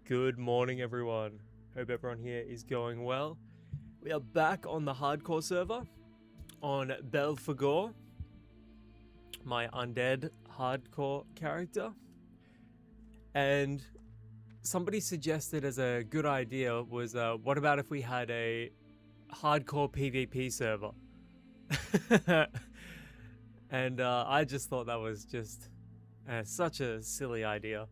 Good morning, everyone. Hope everyone here is going well. We are back on the hardcore server on Belphegor, my undead hardcore character. And somebody suggested as a good idea was, what about if we had a hardcore PvP server? And I just thought that was just such a silly idea.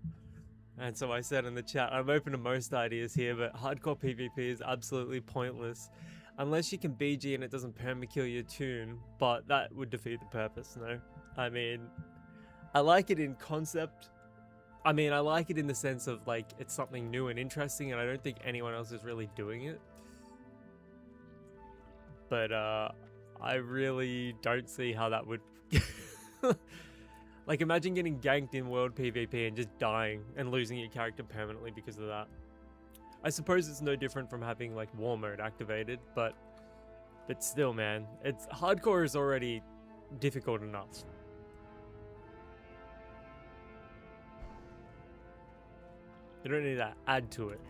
And so I said in the chat, I'm open to most ideas here, but hardcore PvP is absolutely pointless. Unless you can BG and it doesn't permakill your tune, but that would defeat the purpose, no? I mean, I like it in concept. I mean, I like it in the sense of, like, it's something new and interesting, and I don't think anyone else is really doing it. But, I really don't see how that would... Like, imagine getting ganked in world PvP and just dying and losing your character permanently because of that. I suppose it's no different from having, like, war mode activated, but still, man. Hardcore is already difficult enough. You don't need to add to it.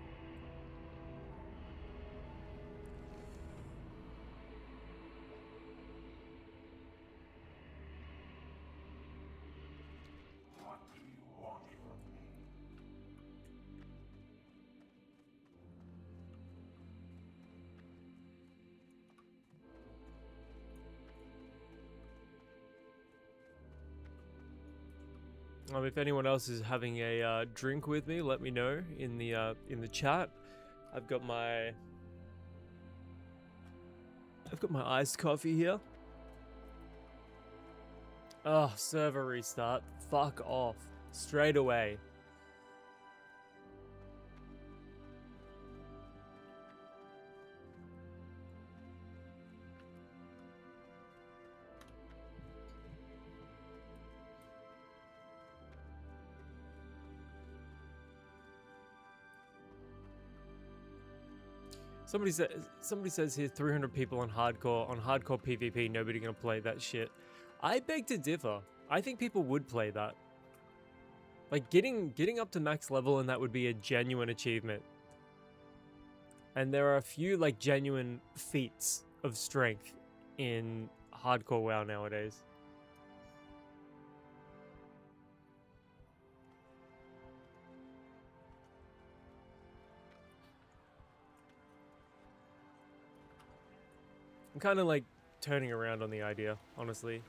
If anyone else is having a drink with me, let me know in the chat. I've got my iced coffee here. Oh, server restart. Fuck off. Straight away. Somebody says here 300 people on hardcore PvP, nobody gonna play that shit. I beg to differ. I think people would play that. Like getting up to max level, and that would be a genuine achievement. And there are a few like genuine feats of strength in hardcore WoW nowadays. I'm kind of like turning around on the idea, honestly.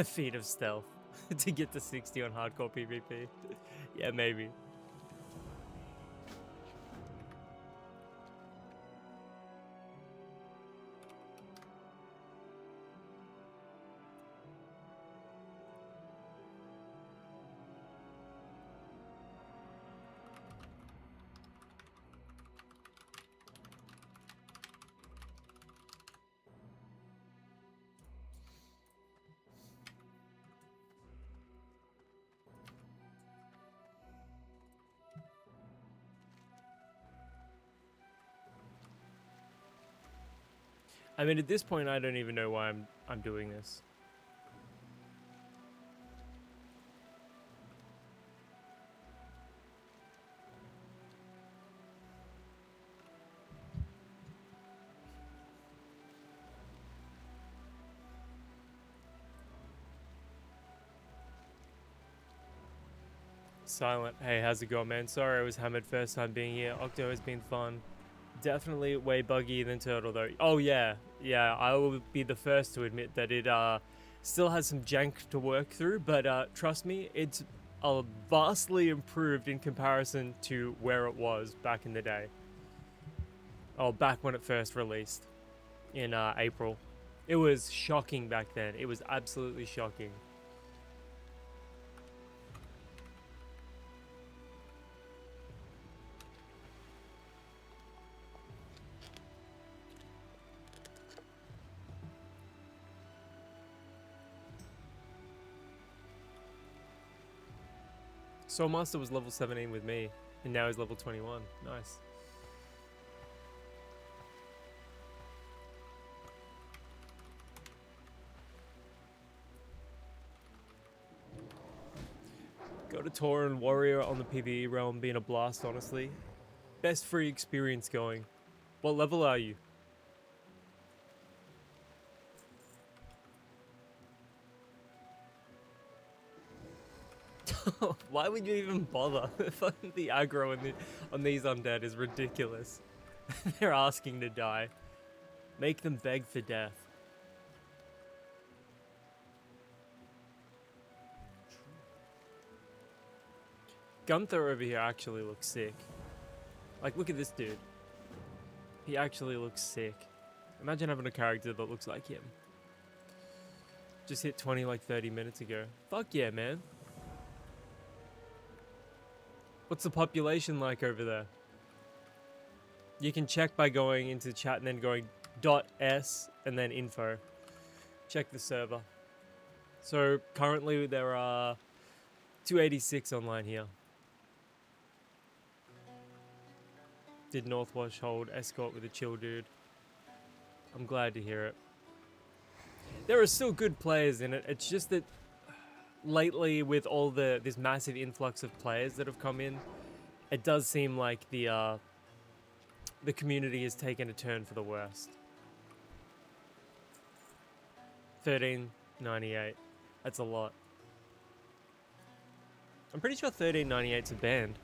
Feat of stealth to get to 60 on hardcore PvP. Yeah, maybe. I mean, at this point, I don't even know why I'm doing this. Silent. Hey, how's it going, man? Sorry I was hammered first time being here. Octo has been fun. Definitely way buggier than Turtle, though. Oh, yeah. Yeah, I will be the first to admit that it still has some jank to work through, but trust me, it's vastly improved in comparison to where it was back in the day. Oh, back when it first released in April. It was shocking back then. It was absolutely shocking. Soulmaster was level 17 with me, and now he's level 21. Nice. Got a Tauren Warrior on the PvE realm, being a blast, honestly. Best free experience going. What level are you? Why would you even bother? The aggro on these undead is ridiculous. They're asking to die. Make them beg for death. Gunther over here actually looks sick. Like, look at this dude. He actually looks sick. Imagine having a character that looks like him. Just hit 20 like 30 minutes ago. Fuck yeah, man. What's the population like over there? You can check by going into chat and then going .s and then info. Check the server. So currently there are 286 online here. Did Northwash hold escort with a chill dude? I'm glad to hear it. There are still good players in it. It's just that lately, with all this massive influx of players that have come in, it does seem like the community has taken a turn for the worst. 1398. That's a lot. I'm pretty sure 1398's a band.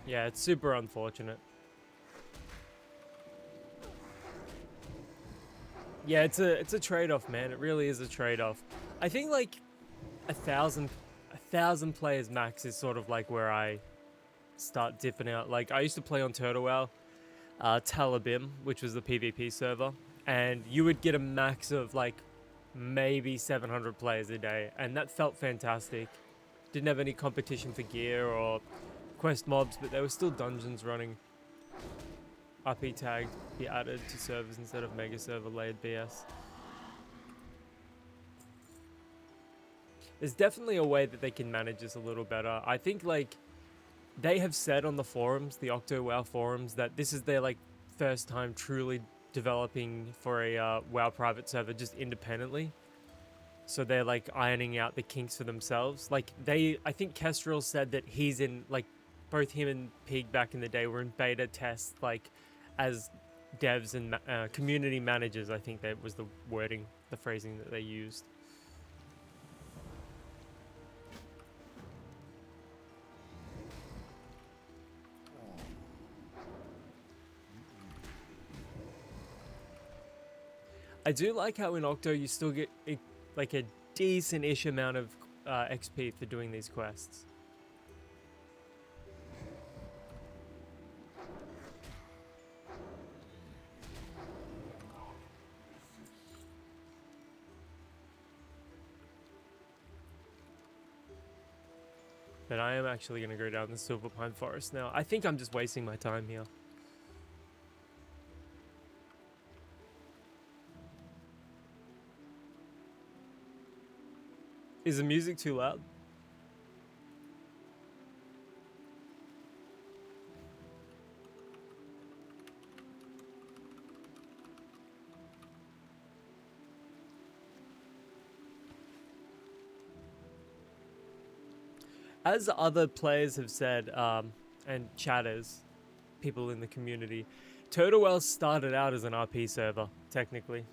Yeah, it's super unfortunate. Yeah, it's a trade-off, man. It really is a trade-off. I think like a thousand players max is sort of like where I start dipping out. Like I used to play on TurtleWoW, Talabim, which was the PvP server, and you would get a max of like maybe 700 players a day, and that felt fantastic. Didn't have any competition for gear or quest mobs, but there were still dungeons running. RP tagged be added to servers instead of mega server layered BS. There's definitely a way that they can manage this a little better. I think like they have said on the forums, the OctoWoW forums, that this is their like first time truly developing for a WoW private server just independently. So they're like ironing out the kinks for themselves. Like I think Kestrel said that he's in like both him and Pig back in the day were in beta tests, like as devs and community managers. I think that was the wording, the phrasing that they used. I do like how in Octo you still get like a decent-ish amount of XP for doing these quests. But I am actually going to go down the Silver Pine Forest now. I think I'm just wasting my time here. Is the music too loud? As other players have said, and chatters, people in the community, OctoWoW started out as an RP server, technically.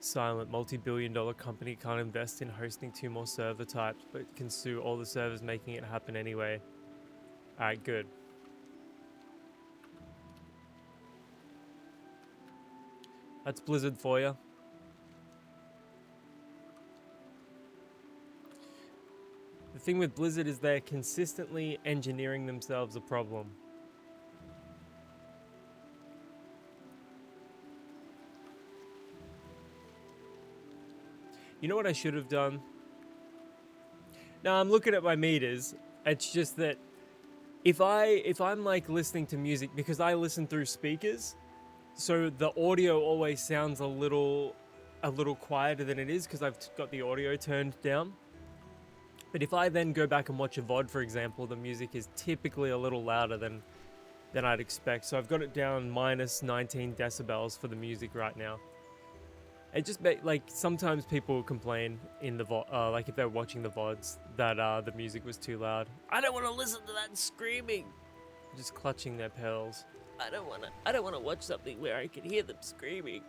Silent multi-billion-dollar company can't invest in hosting 2 more server types, but can sue all the servers making it happen anyway. Alright, good. That's Blizzard for you. The thing with Blizzard is they're consistently engineering themselves a problem. You know what I should have done? Now I'm looking at my meters. It's just that if I'm like listening to music, because I listen through speakers, so the audio always sounds a little quieter than it is because I've got the audio turned down. But if I then go back and watch a VOD, for example, the music is typically a little louder than I'd expect. So I've got it down minus 19 decibels for the music right now. It just like sometimes people complain in the VOD, like if they're watching the VODs that the music was too loud. I don't want to listen to that screaming. Just clutching their pearls. I don't want to watch something where I can hear them screaming.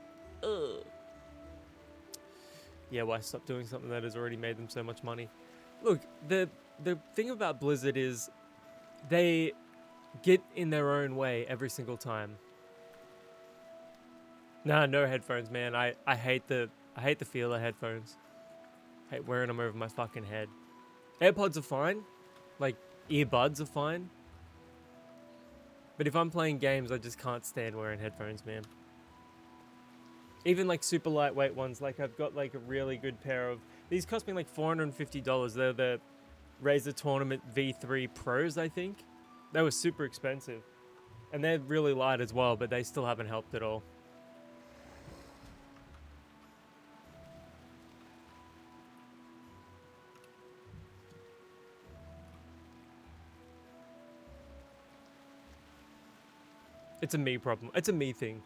Ugh. Yeah, why stop doing something that has already made them so much money? Look, the thing about Blizzard is they get in their own way every single time. Nah, no headphones, man. I hate the feel of headphones. I hate wearing them over my fucking head. AirPods are fine. Like, earbuds are fine. But if I'm playing games, I just can't stand wearing headphones, man. Even like super lightweight ones, like I've got like a really good pair of... These cost me like $450. They're the Razer Tournament V3 Pros, I think. They were super expensive. And they're really light as well, but they still haven't helped at all. It's a me problem. It's a me thing.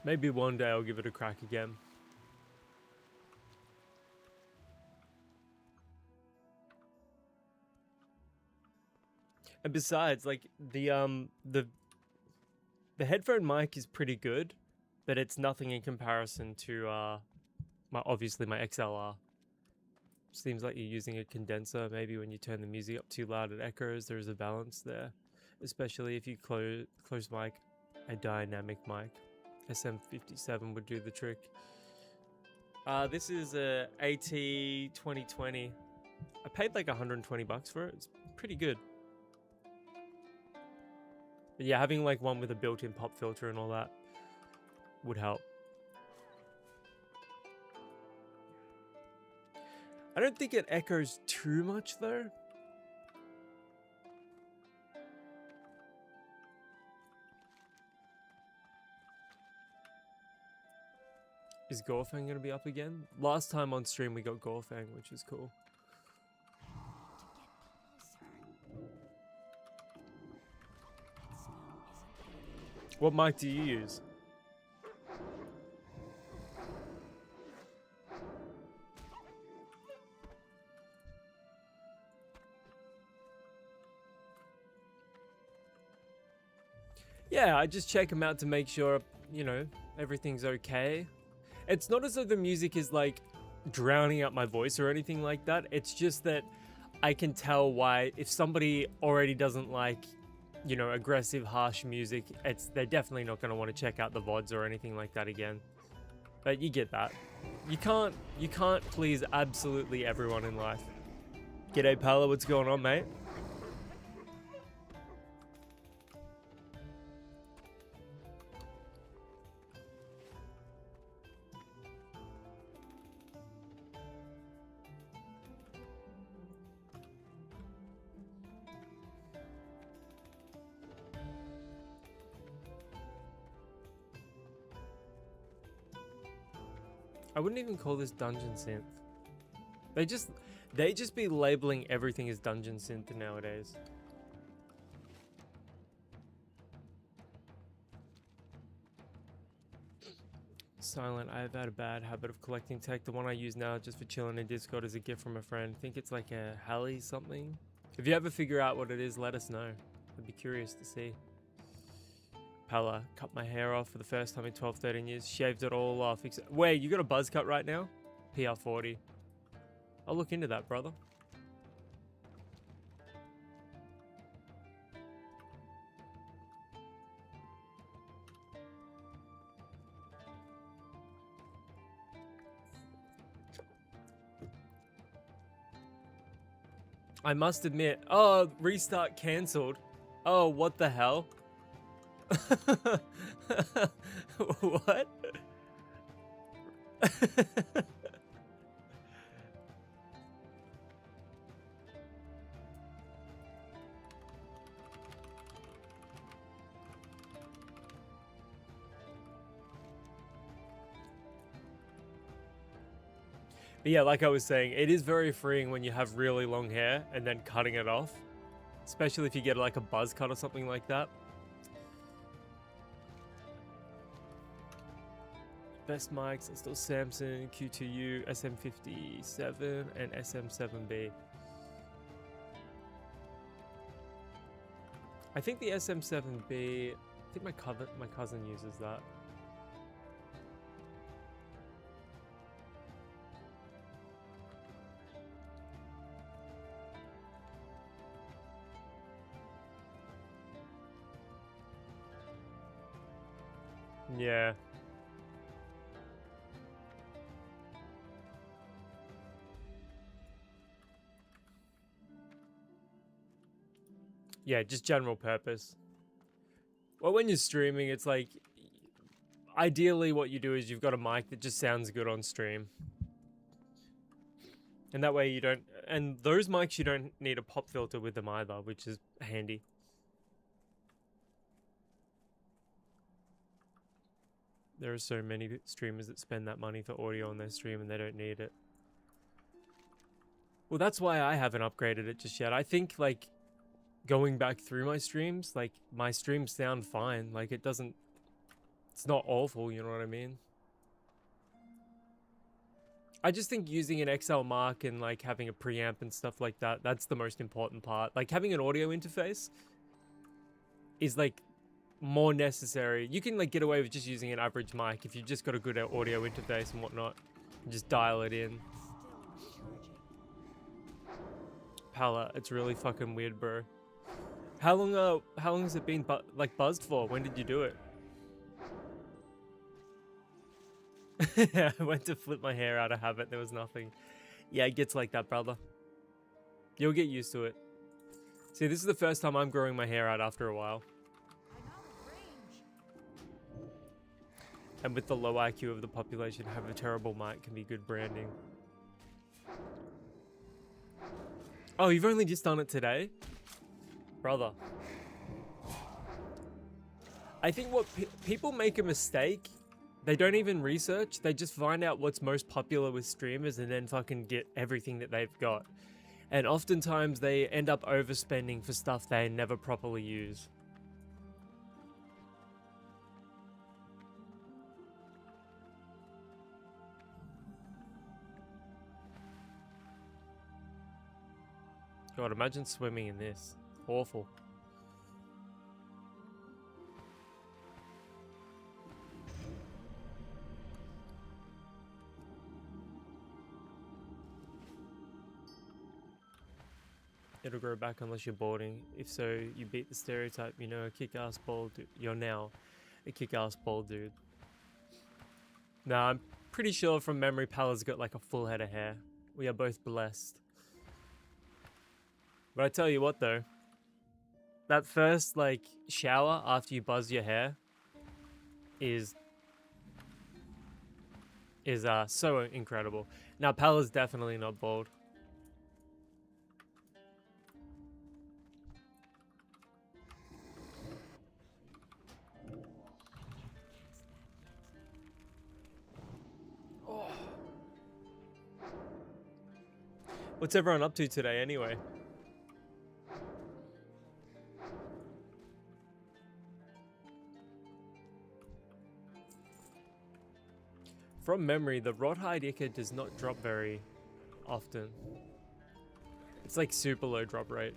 Maybe one day I'll give it a crack again. And besides, like the headphone mic is pretty good, but it's nothing in comparison to my XLR. Seems like you're using a condenser. Maybe when you turn the music up too loud, it echoes. There is a balance there, especially if you close mic, a dynamic mic. SM57 would do the trick. This is a AT 2020. I paid like $120 for it. It's pretty good. But yeah, having like one with a built-in pop filter and all that would help. I don't think it echoes too much though. Is Gorfang going to be up again? Last time on stream we got Gorfang, which is cool. What mic do you use? Yeah, I just check them out to make sure, you know, everything's okay. It's not as though the music is like drowning out my voice or anything like that. It's just that I can tell why if somebody already doesn't like you know, aggressive, harsh music, they're definitely not going to want to check out the VODs or anything like that again. But you get that. You can't please absolutely everyone in life. G'day, Pala, what's going on, mate? I wouldn't even call this dungeon synth. They just be labeling everything as dungeon synth nowadays. Silent, I have had a bad habit of collecting tech. The one I use now just for chilling in Discord is a gift from a friend. I think it's like a Halley something. If you ever figure out what it is, let us know. I'd be curious to see. Pella, cut my hair off for the first time in 12, 13 years. Shaved it all off. Wait, you got a buzz cut right now? PR40. I'll look into that, brother. I must admit. Oh, restart cancelled. Oh, what the hell? What? But yeah, like I was saying, it is very freeing when you have really long hair and then cutting it off. Especially if you get like a buzz cut or something like that. Best mics are still Samsung, Q2U, SM57, and SM7B. I think the SM7B, I think my cousin uses that. Yeah. Yeah, just general purpose. Well, when you're streaming, it's like, ideally what you do is you've got a mic that just sounds good on stream. And that way you don't, and those mics you don't need a pop filter with them either, which is handy. There are so many streamers that spend that money for audio on their stream and they don't need it. Well, that's why I haven't upgraded it just yet. I think, like, going back through my streams, like, my streams sound fine. Like, it doesn't, it's not awful, you know what I mean? I just think using an XL Mark and, like, having a preamp and stuff like that, that's the most important part. Like, having an audio interface is, like, more necessary. You can, like, get away with just using an average mic if you've just got a good audio interface and whatnot. And just dial it in. Pala, it's really fucking weird, bro. How long has it been like buzzed for? When did you do it? I went to flip my hair out of habit. There was nothing. Yeah, it gets like that, brother. You'll get used to it. See, this is the first time I'm growing my hair out after a while. And with the low IQ of the population, have a terrible mic can be good branding. Oh, you've only just done it today? Brother. I think what people make a mistake. They don't even research. They just find out what's most popular with streamers and then fucking get everything that they've got. And oftentimes they end up overspending for stuff they never properly use. God, imagine swimming in this. Awful. It'll grow back unless you're balding. If so, you beat the stereotype. You know, a kick-ass bald dude. You're now a kick-ass bald dude. Nah, I'm pretty sure from memory Pala's got like a full head of hair. We are both blessed. But I tell you what though, that first like shower after you buzz your hair is so incredible. Now Pala's definitely not bald. Oh. What's everyone up to today anyway? From memory, the Rawhide Ichor does not drop very often. It's like super low drop rate.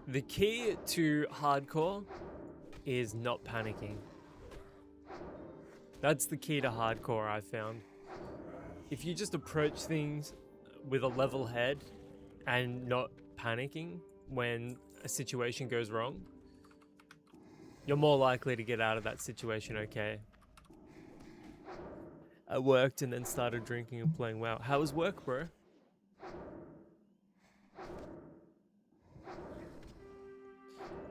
The key to hardcore is not panicking. That's the key to hardcore, I found. If you just approach things with a level head and not panicking when a situation goes wrong, you're more likely to get out of that situation okay. I worked and then started drinking and playing WoW. How was work, bro?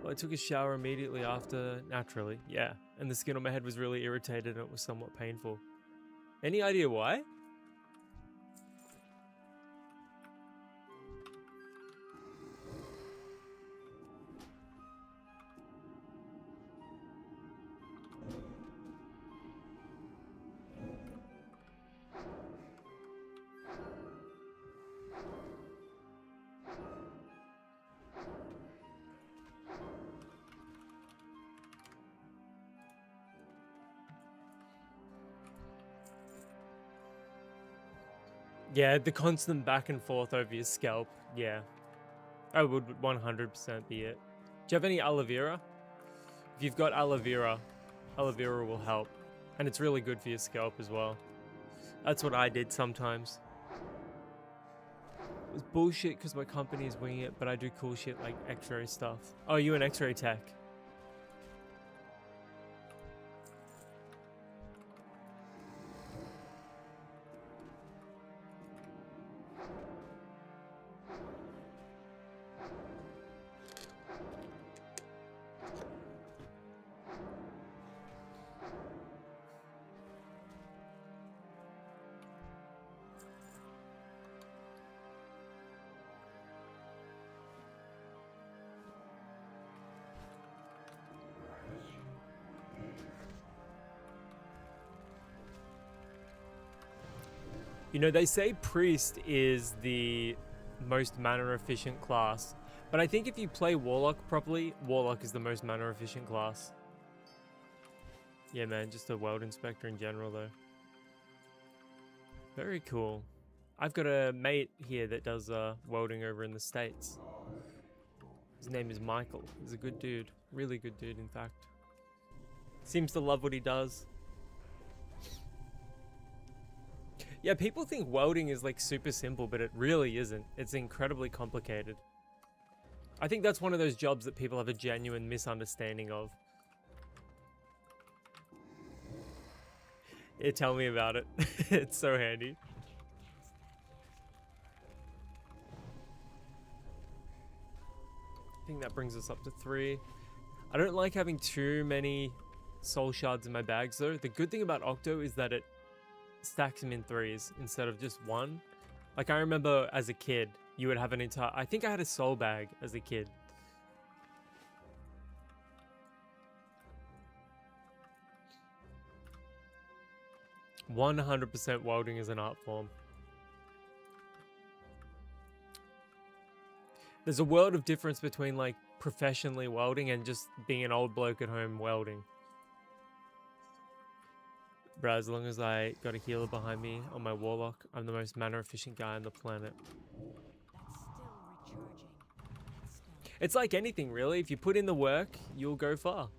Well, I took a shower immediately after, naturally, yeah. And the skin on my head was really irritated and it was somewhat painful. Any idea why? Yeah, the constant back and forth over your scalp. Yeah. That would 100% be it. Do you have any aloe vera? If you've got aloe vera will help. And it's really good for your scalp as well. That's what I did sometimes. It was bullshit because my company is winging it, but I do cool shit like x-ray stuff. Oh, you an x-ray tech? You know, they say Priest is the most mana efficient class, but I think if you play Warlock properly, Warlock is the most mana efficient class. Yeah, man, just a World Inspector in general, though. Very cool. I've got a mate here that does welding over in the States. His name is Michael. He's a good dude. Really good dude, in fact. Seems to love what he does. Yeah, people think welding is like super simple, but it really isn't. It's incredibly complicated. I think that's one of those jobs that people have a genuine misunderstanding of. Yeah, tell me about it. It's so handy. I think that brings us up to 3. I don't like having too many soul shards in my bags though. The good thing about Octo is that it stacks them in 3s instead of just 1. Like I remember as a kid, you would have an entire, I think I had a soul bag as a kid. "100% welding is an art form." There's a world of difference between like professionally welding and just being an old bloke at home welding. Bruh, as long as I got a healer behind me on my warlock, I'm the most mana efficient guy on the planet. It's like anything, really. If you put in the work, you'll go far.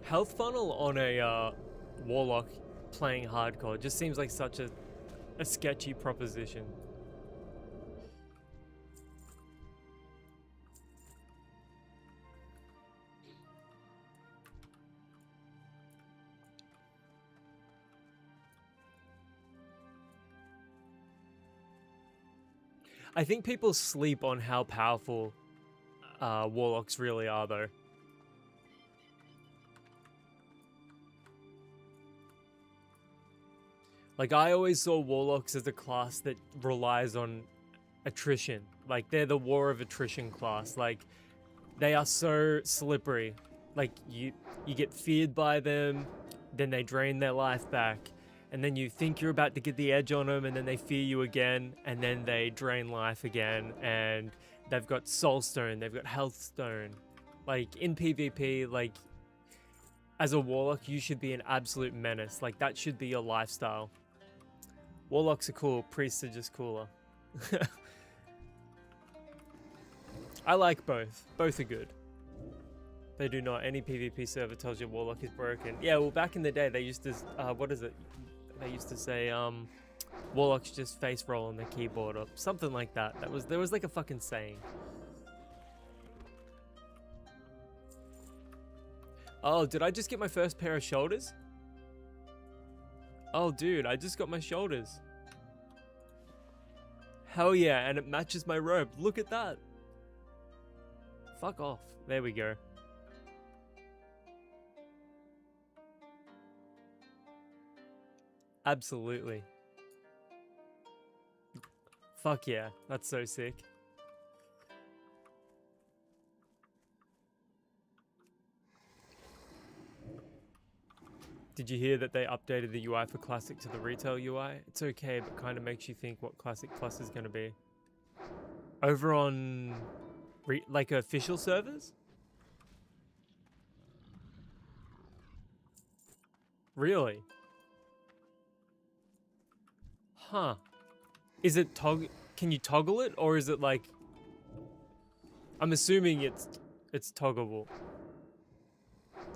Health funnel on a warlock playing hardcore just seems like such a sketchy proposition. I think people sleep on how powerful warlocks really are, though. Like, I always saw warlocks as a class that relies on attrition. Like, they're the war of attrition class. Like, they are so slippery. Like, you get feared by them, then they drain their life back, and then you think you're about to get the edge on them, and then they fear you again, and then they drain life again, and they've got soul stone, they've got health stone. Like, in PvP, like, as a warlock, you should be an absolute menace. Like, that should be your lifestyle. Warlocks are cool, priests are just cooler. I like both. Both are good. They do not. Any PvP server tells you warlock is broken. Yeah, well, back in the day, they used to, what is it? They used to say, warlocks just face roll on the keyboard or something like that. There was like a fucking saying. Oh, did I just get my first pair of shoulders? Oh, dude, I just got my shoulders. Hell yeah, and it matches my robe. Look at that. Fuck off. There we go. Absolutely. Fuck yeah, that's so sick. Did you hear that they updated the UI for Classic to the retail UI? It's okay, but kind of makes you think what Classic Plus is going to be. Over on, like, official servers? Really? Huh. Is it can you toggle it, or is it like... I'm assuming it's toggleable.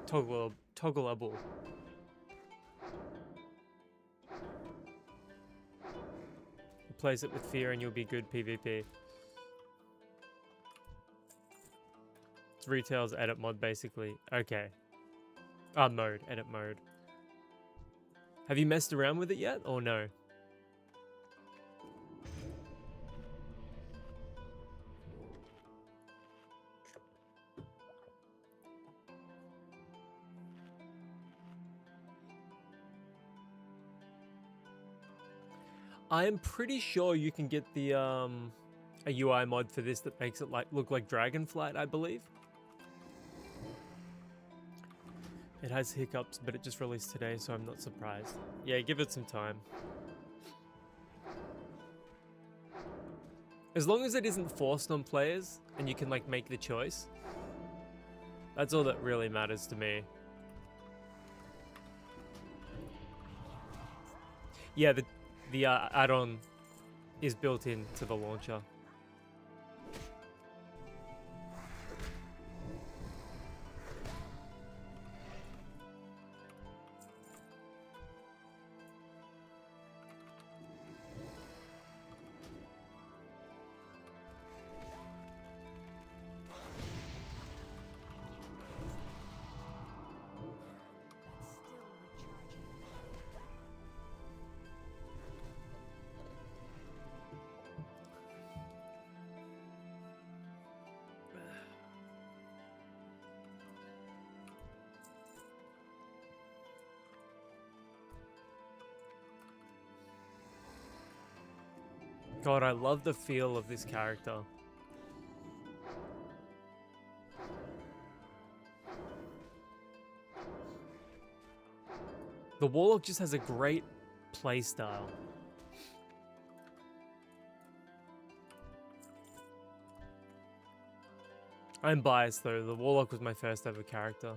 Toggleable. Replace it with fear and you'll be good PvP. It's retail's edit mod, basically. Okay. Mode. Edit mode. Have you messed around with it yet, or no? I am pretty sure you can get the a UI mod for this that makes it look like Dragonflight, I believe. It has hiccups, but it just released today, so I'm not surprised. Yeah, give it some time. As long as it isn't forced on players and you can like make the choice, that's all that really matters to me. Yeah, the add-on is built into the launcher. God, I love the feel of this character. The Warlock just has a great playstyle. I'm biased though, the Warlock was my first ever character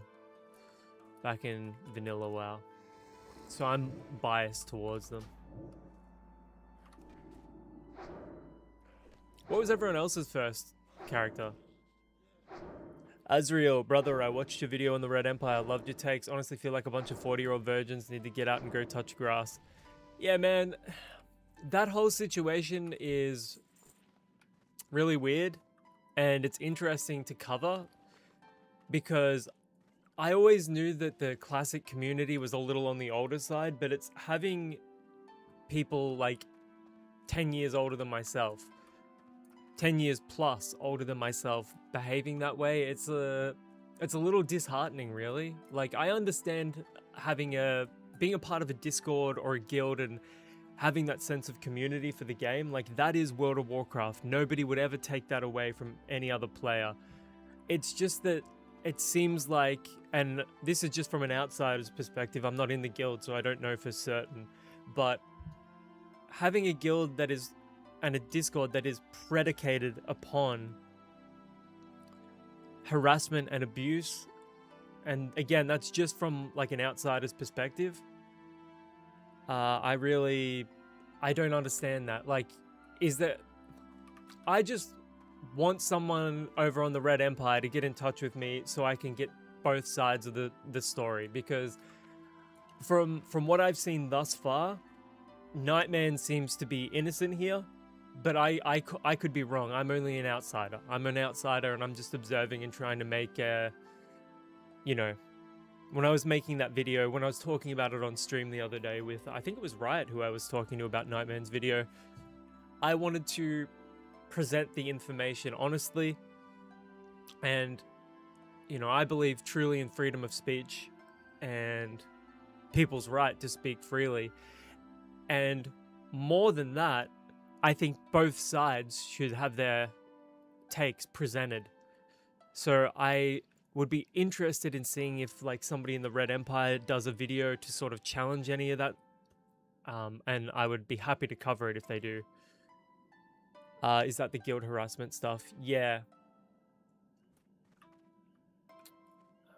back in vanilla WoW. So I'm biased towards them. What was everyone else's first character? Azriel, brother, I watched your video on the Red Empire. Loved your takes. Honestly feel like a bunch of 40-year-old virgins need to get out and go touch grass. Yeah, man. That whole situation is really weird. And it's interesting to cover. Because I always knew that the classic community was a little on the older side. But it's having people like 10 years older than myself. 10 years plus older than myself behaving that way, it's a little disheartening, really. Like, I understand being a part of a Discord or a guild and having that sense of community for the game. Like, that is World of Warcraft. Nobody would ever take that away from any other player. It's just that it seems like, and this is just from an outsider's perspective, I'm not in the guild, so I don't know for certain, but having a guild that is and a Discord that is predicated upon harassment and abuse, and again, that's just from like an outsider's perspective. I don't understand that. Like, I just want someone over on the Red Empire to get in touch with me so I can get both sides of the story, because from what I've seen thus far, Nightman seems to be innocent here. But I could be wrong. I'm only an outsider. I'm an outsider and I'm just observing and trying to make you know, when I was making that video, when I was talking about it on stream the other day with, I think it was Riot who I was talking to about Nightman's video, I wanted to present the information honestly. And, you know, I believe truly in freedom of speech and people's right to speak freely. And more than that, I think both sides should have their takes presented. So I would be interested in seeing if like somebody in the Red Empire does a video to sort of challenge any of that. And I would be happy to cover it if they do. Is that the guild harassment stuff? Yeah.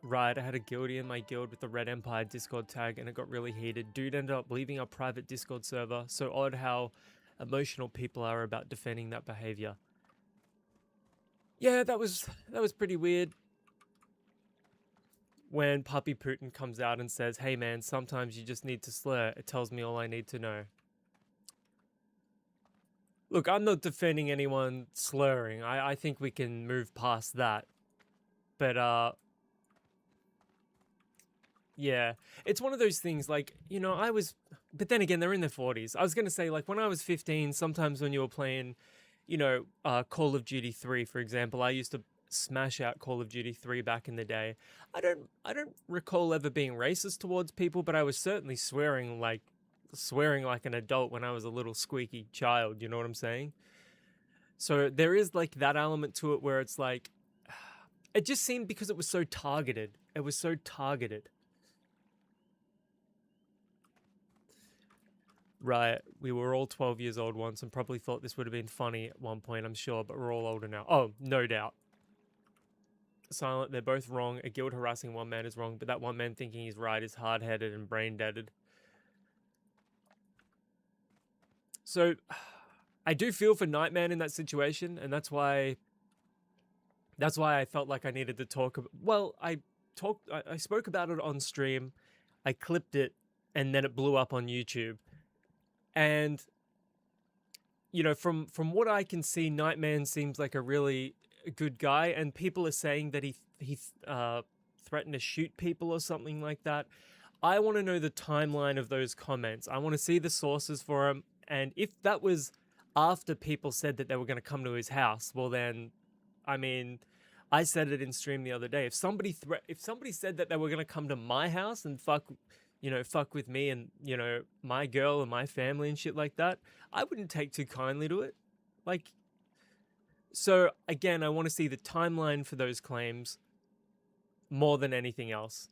Right, I had a guildie in my guild with the Red Empire Discord tag and it got really heated. Dude ended up leaving our private Discord server. So odd how emotional people are about defending that behavior. Yeah, that was pretty weird. When Puppy Putin comes out and says, hey man, sometimes you just need to slur. It tells me all I need to know. Look, I'm not defending anyone slurring. I think we can move past that. But, yeah, it's one of those things like, you know, but then again, they're in their 40s. I was going to say, like, when I was 15, sometimes when you were playing, you know, Call of Duty 3, for example, I used to smash out Call of Duty 3 back in the day. I don't recall ever being racist towards people, but I was certainly swearing like an adult when I was a little squeaky child, you know what I'm saying? So there is like that element to it where it's like, it just seemed because it was so targeted. It was so targeted. Right, we were all 12 years old once and probably thought this would have been funny at one point, I'm sure, but we're all older now. Oh, no doubt. Silent, they're both wrong. A guild harassing one man is wrong, but that one man thinking he's right is hard-headed and brain-deaded. So, I do feel for Nightman in that situation, and that's why I felt like I needed to talk. Well, I spoke about it on stream, I clipped it, and then it blew up on YouTube. And, you know, from what I can see, Nightman seems like a really good guy, and people are saying that he threatened to shoot people or something like that. I want to know the timeline of those comments. I want to see the sources for him, and if that was after people said that they were going to come to his house, well then, I mean, I said it in stream the other day. If somebody said that they were going to come to my house and fuck with me and, you know, my girl and my family and shit like that, I wouldn't take too kindly to it. Like, so again, I want to see the timeline for those claims more than anything else.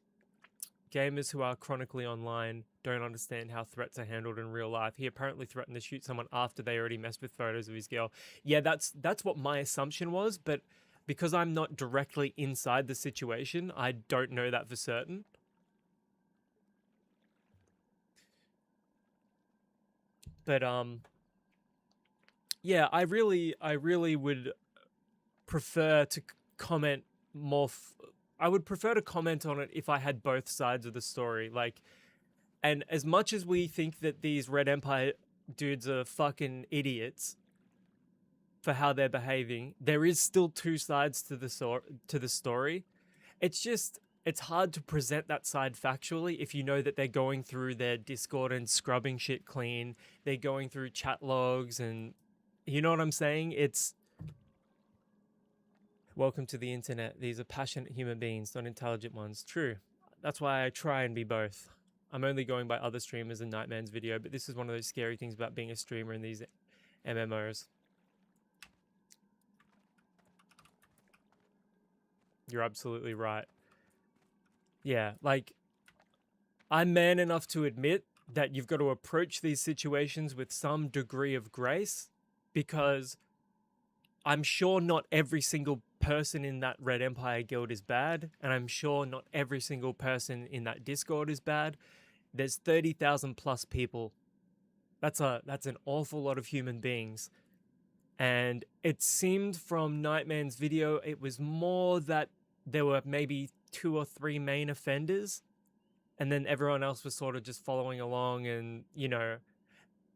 Gamers who are chronically online don't understand how threats are handled in real life. He apparently threatened to shoot someone after they already messed with photos of his girl. Yeah, that's what my assumption was, but because I'm not directly inside the situation, I don't know that for certain. But yeah, I really would prefer to comment more. I would prefer to comment on it if I had both sides of the story. Like, and as much as we think that these Red Empire dudes are fucking idiots for how they're behaving, there is still two sides to the story. It's just, it's hard to present that side factually if you know that they're going through their Discord and scrubbing shit clean. They're going through chat logs and, you know what I'm saying? It's, welcome to the internet. These are passionate human beings, not intelligent ones. True. That's why I try and be both. I'm only going by other streamers and Nightman's video, but this is one of those scary things about being a streamer in these MMOs. You're absolutely right. Yeah, like, I'm man enough to admit that you've got to approach these situations with some degree of grace, because I'm sure not every single person in that Red Empire guild is bad, and I'm sure not every single person in that Discord is bad. There's 30,000 plus people. That's an awful lot of human beings. And it seemed from Nightman's video, it was more that there were maybe 2 or 3 main offenders, and then everyone else was sort of just following along and, you know,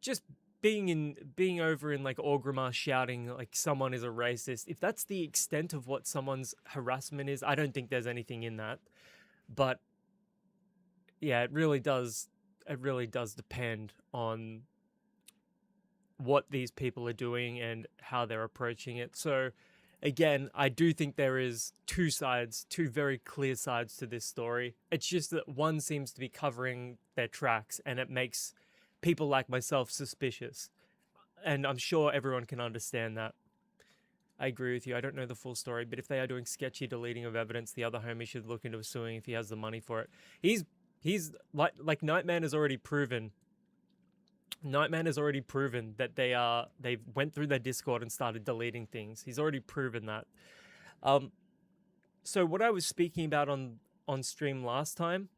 just being over in like Orgrimmar shouting like someone is a racist. If that's the extent of what someone's harassment is, I don't think there's anything in that. But yeah, it really does depend on what these people are doing and how they're approaching it. So again, I do think there is two very clear sides to this story. It's just that one seems to be covering their tracks, and it makes people like myself suspicious. And I'm sure everyone can understand that. I agree with you. I don't know the full story, but if they are doing sketchy deleting of evidence, the other homie should look into suing if he has the money for it. He's like Nightman has already proven. Nightman has already proven that they went through their Discord and started deleting things. He's already proven that. So what I was speaking about on stream last time,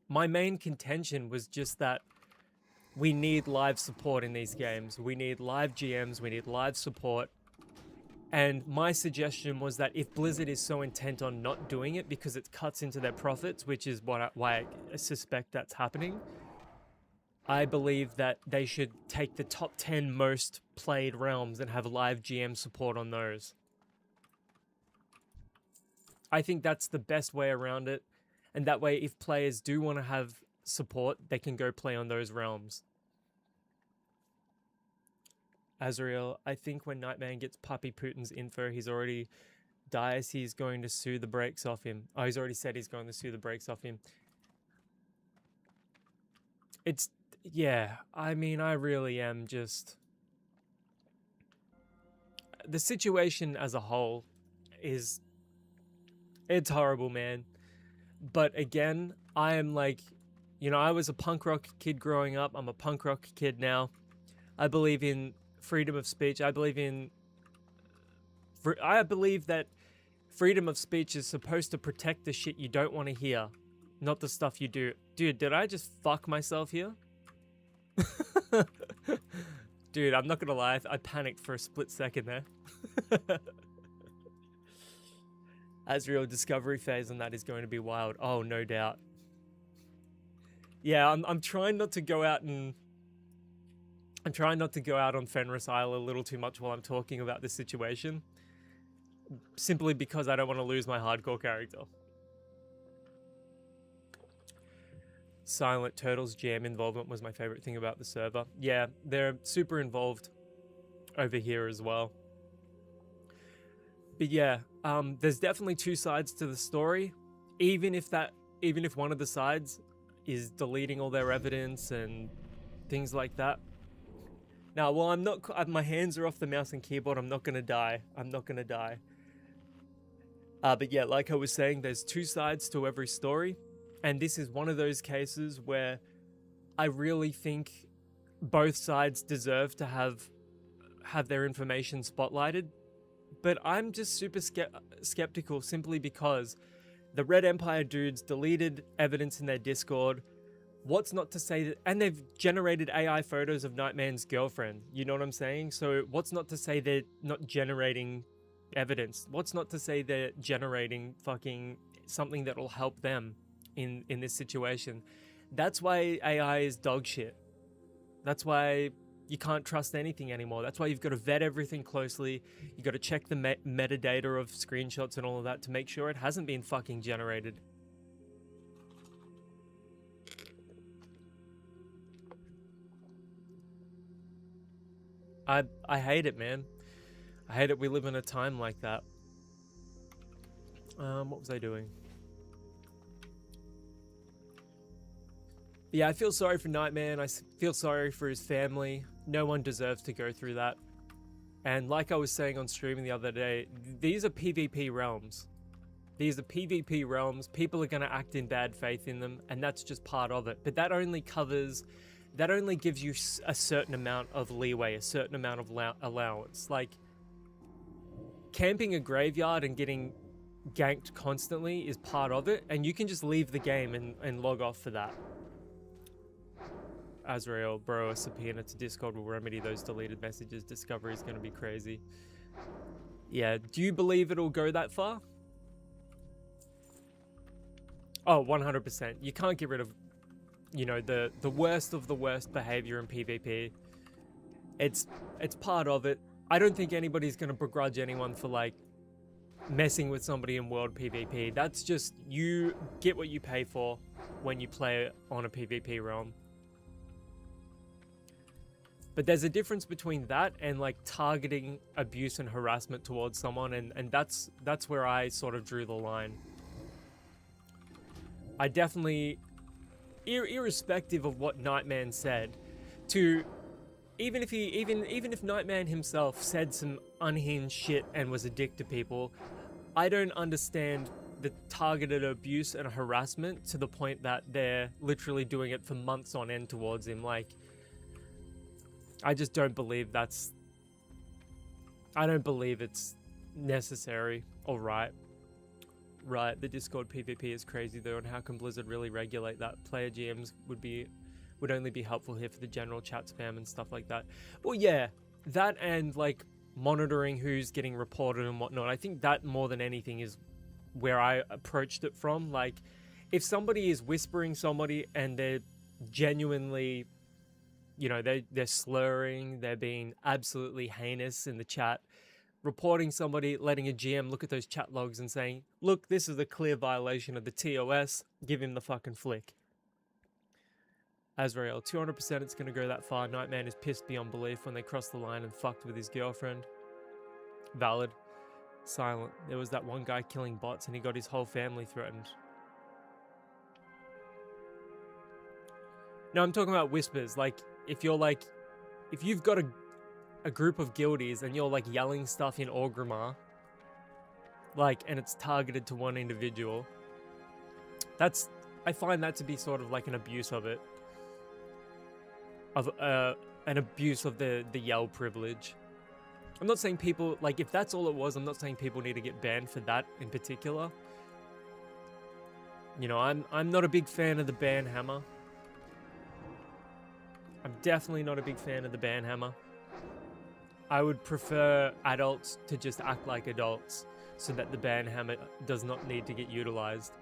my main contention was just that we need live support in these games. We need live GMs, we need live support. And my suggestion was that if Blizzard is so intent on not doing it because it cuts into their profits, which is why I suspect that's happening, I believe that they should take the top 10 most played realms and have live GM support on those. I think that's the best way around it. And that way, if players do want to have support, they can go play on those realms. Azrael, I think when Nightman gets Puppy Putin's info, he's already dies. He's going to sue the brakes off him. Oh, he's already said he's going to sue the brakes off him. It's, yeah, I mean, I really am just... The situation as a whole is... It's horrible, man. But again, I am like, you know, I was a punk rock kid growing up. I'm a punk rock kid now. I believe in freedom of speech. I believe that freedom of speech is supposed to protect the shit you don't want to hear, not the stuff you do. Dude, did I just fuck myself here? Dude, I'm not gonna lie. I panicked for a split second there. Azrael discovery phase on that is going to be wild. Oh, no doubt. Yeah, I'm trying not to go out and... I'm trying not to go out on Fenris Isle a little too much while I'm talking about this situation. Simply because I don't want to lose my hardcore character. Silent Turtles jam involvement was my favorite thing about the server. Yeah, they're super involved over here as well. But yeah, there's definitely two sides to the story. Even if one of the sides is deleting all their evidence and things like that. Now, while I'm not, my hands are off the mouse and keyboard, I'm not gonna die. I'm not gonna die. But yeah, like I was saying, there's two sides to every story. And this is one of those cases where I really think both sides deserve to have their information spotlighted. But I'm just super skeptical simply because the Red Empire dudes deleted evidence in their Discord. What's not to say that, and they've generated AI photos of Nightman's girlfriend. You know what I'm saying? So what's not to say they're not generating evidence? What's not to say they're generating fucking something that'll help them in this situation? That's why AI is dog shit. That's why you can't trust anything anymore. That's why you've got to vet everything closely. You got to check the metadata of screenshots and all of that to make sure it hasn't been fucking generated. I hate it, man. I hate it we live in a time like that. What was I doing? Yeah, I feel sorry for Nightman. I feel sorry for his family. No one deserves to go through that. And like I was saying on streaming the other day, these are PvP realms. These are PvP realms. People are going to act in bad faith in them, and that's just part of it. But that only gives you a certain amount of leeway, a certain amount of allowance. Like, camping a graveyard and getting ganked constantly is part of it, and you can just leave the game and log off for that. Azrael, bro, a subpoena to Discord will remedy those deleted messages. Discovery is going to be crazy. Yeah, do you believe it'll go that far? Oh, 100%. You can't get rid of, you know, the worst of the worst behavior in PvP. It's part of it. I don't think anybody's going to begrudge anyone for, like, messing with somebody in world PvP. That's just, you get what you pay for when you play on a PvP realm. But there's a difference between that and, like, targeting abuse and harassment towards someone, and that's where I sort of drew the line. I definitely, irrespective of what Nightman said, even if Nightman himself said some unhinged shit and was a dick to people, I don't understand the targeted abuse and harassment to the point that they're literally doing it for months on end towards him. Like, I just don't believe I don't believe it's necessary or right. Right, the Discord PvP is crazy though, and how can Blizzard really regulate that? Player GMs would only be helpful here for the general chat spam and stuff like that. Well, yeah, that and, like, monitoring who's getting reported and whatnot. I think that more than anything is where I approached it from. Like, if somebody is whispering somebody and they're genuinely, you know, they're slurring, they're being absolutely heinous in the chat, reporting somebody, letting a GM look at those chat logs and saying, look, this is a clear violation of the TOS, give him the fucking flick. Azrael, 200% it's going to go that far. Nightman is pissed beyond belief when they crossed the line and fucked with his girlfriend. Valid. Silent. There was that one guy killing bots and he got his whole family threatened. No, I'm talking about whispers. Like, if you've got a group of guildies and you're, like, yelling stuff in Orgrimmar, like, and it's targeted to one individual, I find that to be sort of like an abuse of it. Of an abuse of the yell privilege. I'm not saying people, like, if that's all it was, I'm not saying people need to get banned for that in particular. You know, I'm not a big fan of the ban hammer. I'm definitely not a big fan of the ban hammer. I would prefer adults to just act like adults so that the ban hammer does not need to get utilized.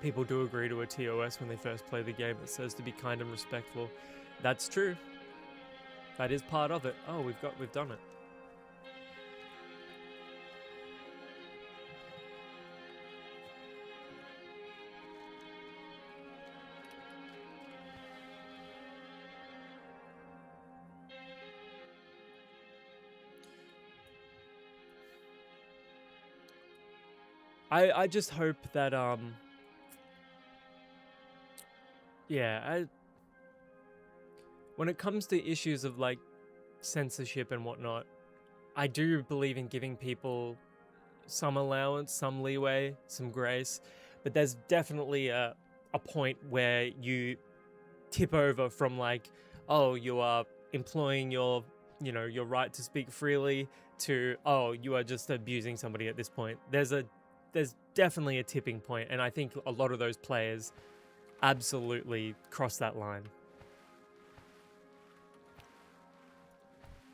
People do agree to a TOS when they first play the game that says to be kind and respectful. That's true. That is part of it. Oh, we've done it. I just hope that yeah, when it comes to issues of, like, censorship and whatnot, I do believe in giving people some allowance, some leeway, some grace, but there's definitely a point where you tip over from like, oh, you are employing your, you know, your right to speak freely, to, oh, you are just abusing somebody at this point. There's definitely a tipping point, and I think a lot of those players absolutely cross that line.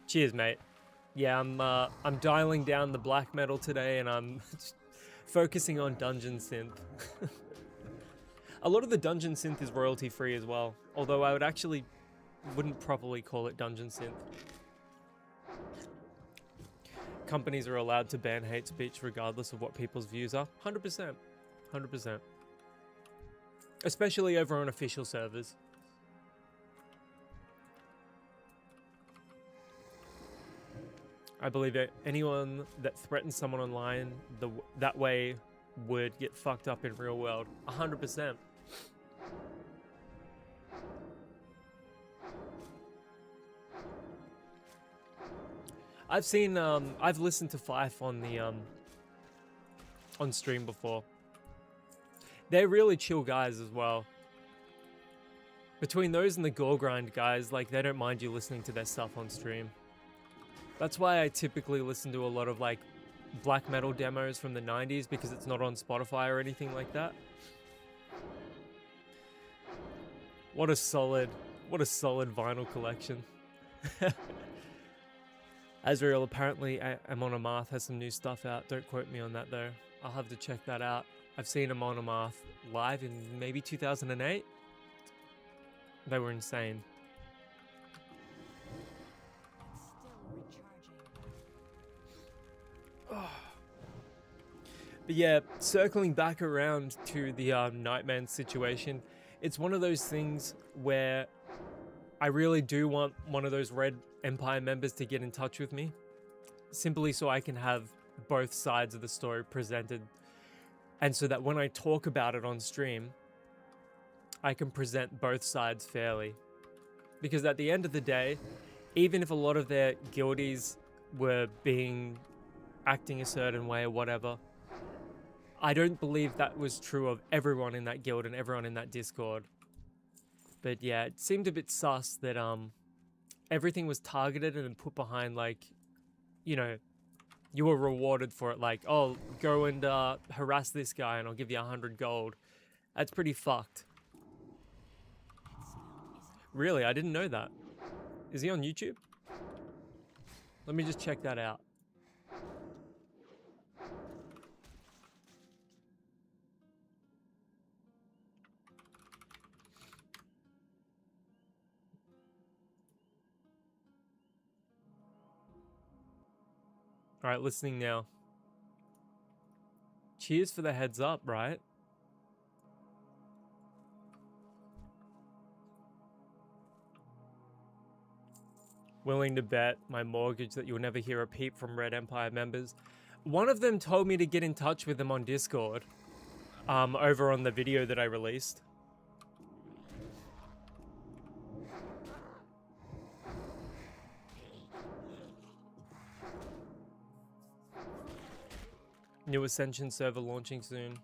Cheers, mate. Yeah, I'm dialing down the black metal today, and I'm focusing on dungeon synth. A lot of the dungeon synth is royalty free as well, although I wouldn't properly call it dungeon synth. Companies are allowed to ban hate speech regardless of what people's views are. 100%. 100%. Especially over on official servers. I believe that anyone that threatens someone online that way would get fucked up in real world. 100%. I've seen, I've listened to Fife on the, on stream before. They're really chill guys as well. Between those and the Gore Grind guys, like, they don't mind you listening to their stuff on stream. That's why I typically listen to a lot of, like, black metal demos from the 90s, because it's not on Spotify or anything like that. What a solid vinyl collection. Azrael, apparently Amon Amarth has some new stuff out. Don't quote me on that though. I'll have to check that out. I've seen Amon Amarth live in maybe 2008. They were insane. Oh. But yeah, circling back around to the Nightman situation, it's one of those things where I really do want one of those Red Empire members to get in touch with me, simply so I can have both sides of the story presented, and so that when I talk about it on stream, I can present both sides fairly. Because at the end of the day, even if a lot of their guildies were acting a certain way or whatever, I don't believe that was true of everyone in that guild and everyone in that Discord. But yeah, it seemed a bit sus that everything was targeted and put behind, like, you know, you were rewarded for it, like, oh, go and harass this guy and I'll give you 100 gold. That's pretty fucked. Really? I didn't know that. Is he on YouTube? Let me just check that out. Alright, listening now. Cheers for the heads up, right? Willing to bet my mortgage that you'll never hear a peep from Red Empire members. One of them told me to get in touch with them on Discord, over on the video that I released. New Ascension server launching soon.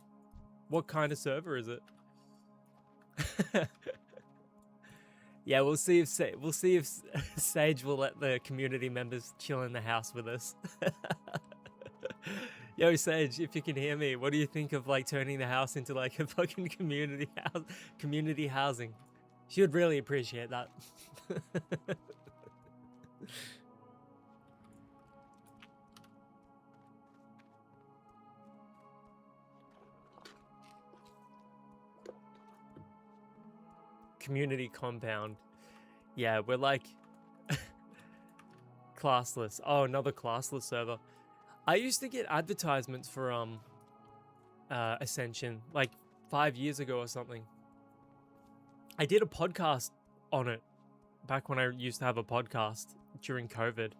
What kind of server is it? Yeah, we'll see if Sage will let the community members chill in the house with us. Yo, Sage, if you can hear me, what do you think of like turning the house into like a fucking community housing? She would really appreciate that. Community compound. Yeah, we're like classless. Oh, another classless server. I used to get advertisements for Ascension like 5 years ago or something. I did a podcast on it back when I used to have a podcast during COVID.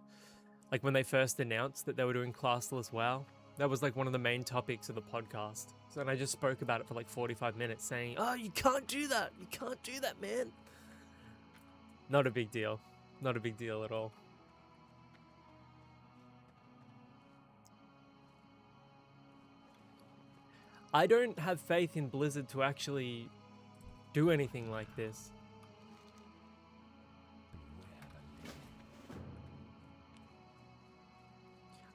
Like when they first announced that they were doing classless WoW. That was like one of the main topics of the podcast. So then I just spoke about it for like 45 minutes saying, oh, you can't do that. You can't do that, man. Not a big deal. Not a big deal at all. I don't have faith in Blizzard to actually do anything like this.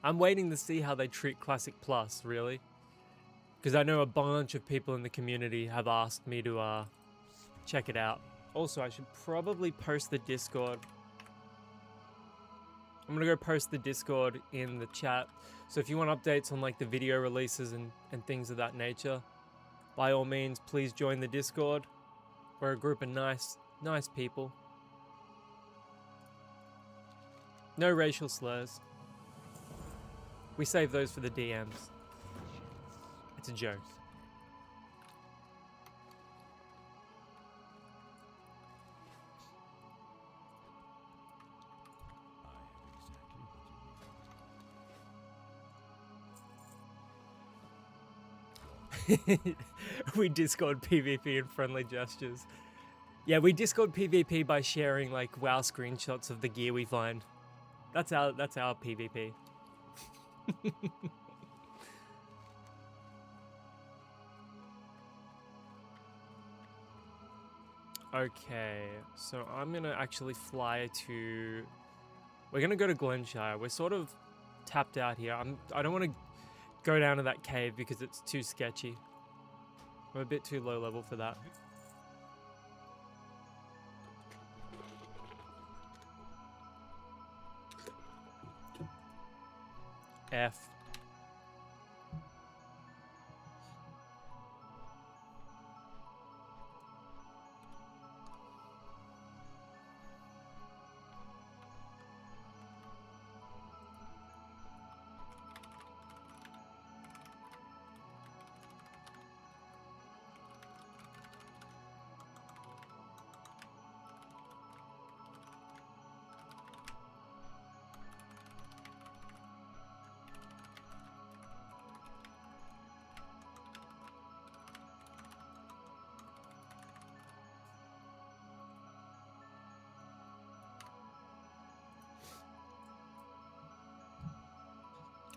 I'm waiting to see how they treat Classic Plus, really. Because I know a bunch of people in the community have asked me to check it out. Also, I should probably post the Discord. I'm gonna go post the Discord in the chat. So if you want updates on like the video releases and things of that nature, by all means, please join the Discord. We're a group of nice people. No racial slurs. We save those for the DMs. It's a joke. We Discord PvP and friendly gestures. Yeah, we Discord PvP by sharing like WoW screenshots of the gear we find. That's our PvP. Okay, so I'm gonna actually fly to... We're gonna go to Glenshire. We're sort of tapped out here. I don't want to go down to that cave because it's too sketchy. I'm a bit too low level for that. F.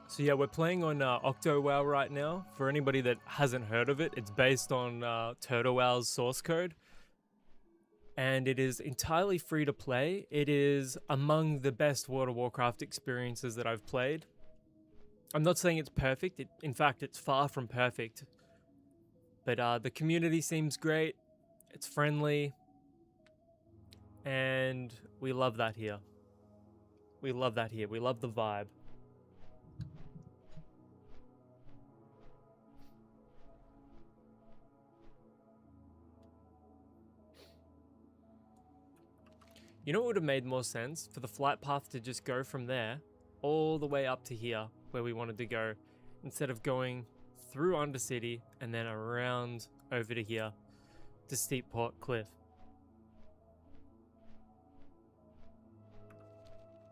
So yeah, we're playing on OctoWoW right now. For anybody that hasn't heard of it, it's based on TurtleWoW's source code. And it is entirely free to play. It is among the best World of Warcraft experiences that I've played. I'm not saying it's perfect. In fact, it's far from perfect. But the community seems great. It's friendly. And we love that here. We love that here. We love the vibe. You know what would have made more sense? For the flight path to just go from there all the way up to here where we wanted to go, instead of going through Undercity and then around over to here to Steep Port Cliff.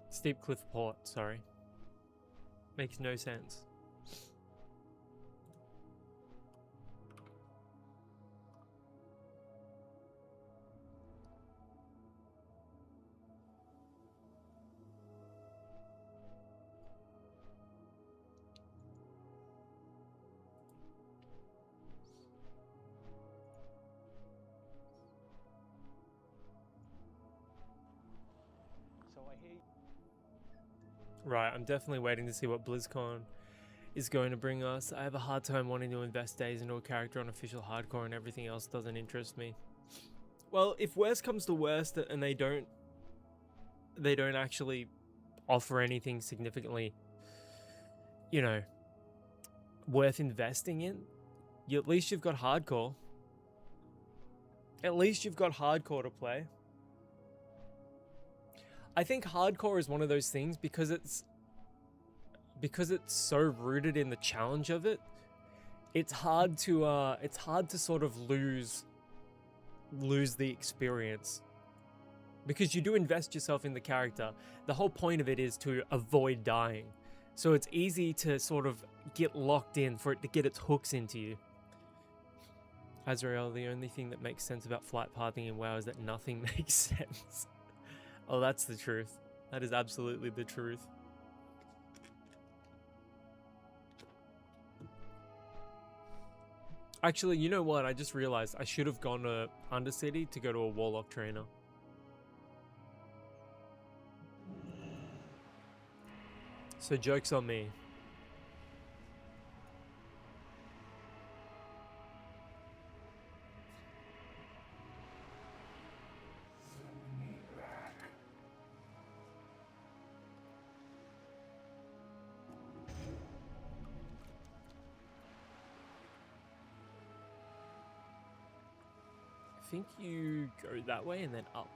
Steep Cliff Port, sorry. Makes no sense. Right, I'm definitely waiting to see what BlizzCon is going to bring us. I have a hard time wanting to invest days into a character on official hardcore and everything else doesn't interest me. Well, if worst comes to worst and they don't actually offer anything significantly, you know, worth investing in, at least you've got hardcore. At least you've got hardcore to play. I think hardcore is one of those things because it's so rooted in the challenge of it. It's hard to sort of lose the experience, because you do invest yourself in the character. The whole point of it is to avoid dying, so it's easy to sort of get locked in, for it to get its hooks into you. Azrael, the only thing that makes sense about flight pathing in WoW is that nothing makes sense. Oh, that's the truth. That is absolutely the truth. Actually, you know what? I just realized I should have gone to Undercity to go to a Warlock trainer. So joke's on me. I think you go that way and then up.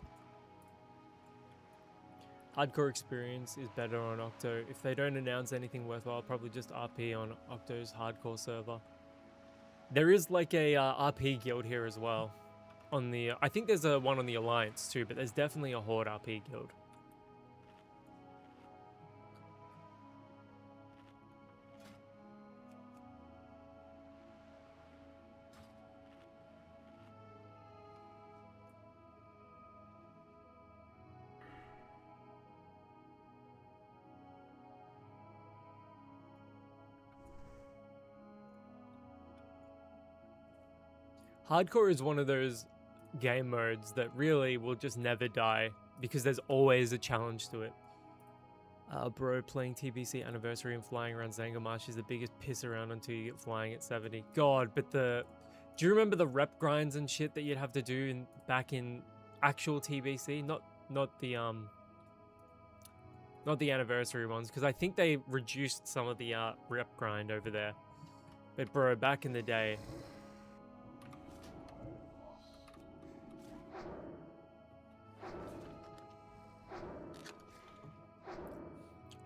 Hardcore experience is better on Octo. If they don't announce anything worthwhile, probably just RP on Octo's hardcore server. There is like a RP guild here as well. On the, I think there's a one on the Alliance too, but there's definitely a Horde RP guild. Hardcore is one of those game modes that really will just never die because there's always a challenge to it. Bro, playing TBC Anniversary and flying around Zangarmarsh is the biggest piss around until you get flying at 70. God, but do you remember the rep grinds and shit that you'd have to do back in actual TBC? Not the anniversary ones, because I think they reduced some of the rep grind over there. But bro, back in the day.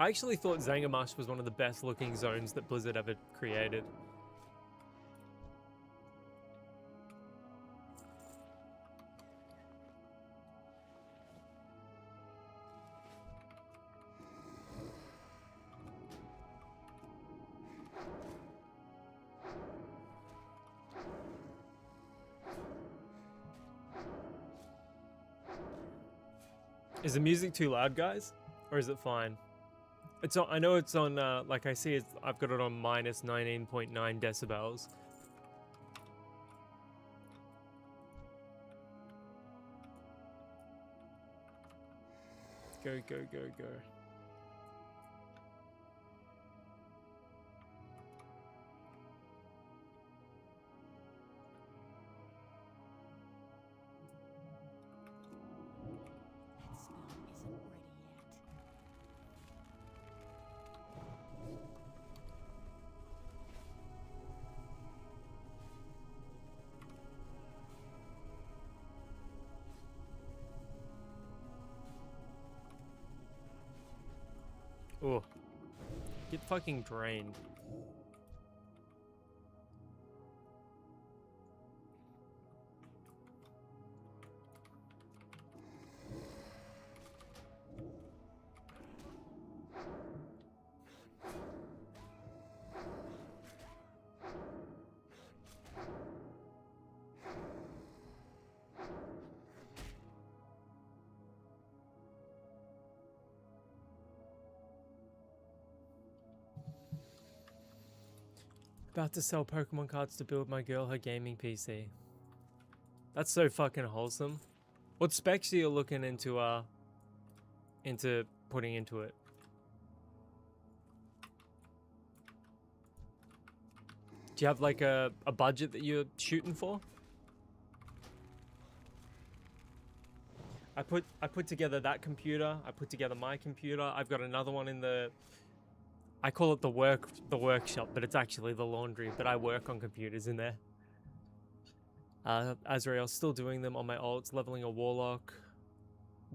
I actually thought Zangarmarsh was one of the best looking zones that Blizzard ever created. Is the music too loud, guys? Or is it fine? It's on, I know it's on, like I see I've got it on minus 19.9 decibels. Go, go, go, go. Oh, get fucking drained. About to sell Pokemon cards to build my girl her gaming PC. That's so fucking wholesome. What specs are you looking into putting into it? Do you have like a budget that you're shooting for? I put together that computer, I put together my computer, I've got another one in the, I call it the workshop, but it's actually the laundry, but I work on computers in there. Azrael's still doing them on my ults, leveling a warlock,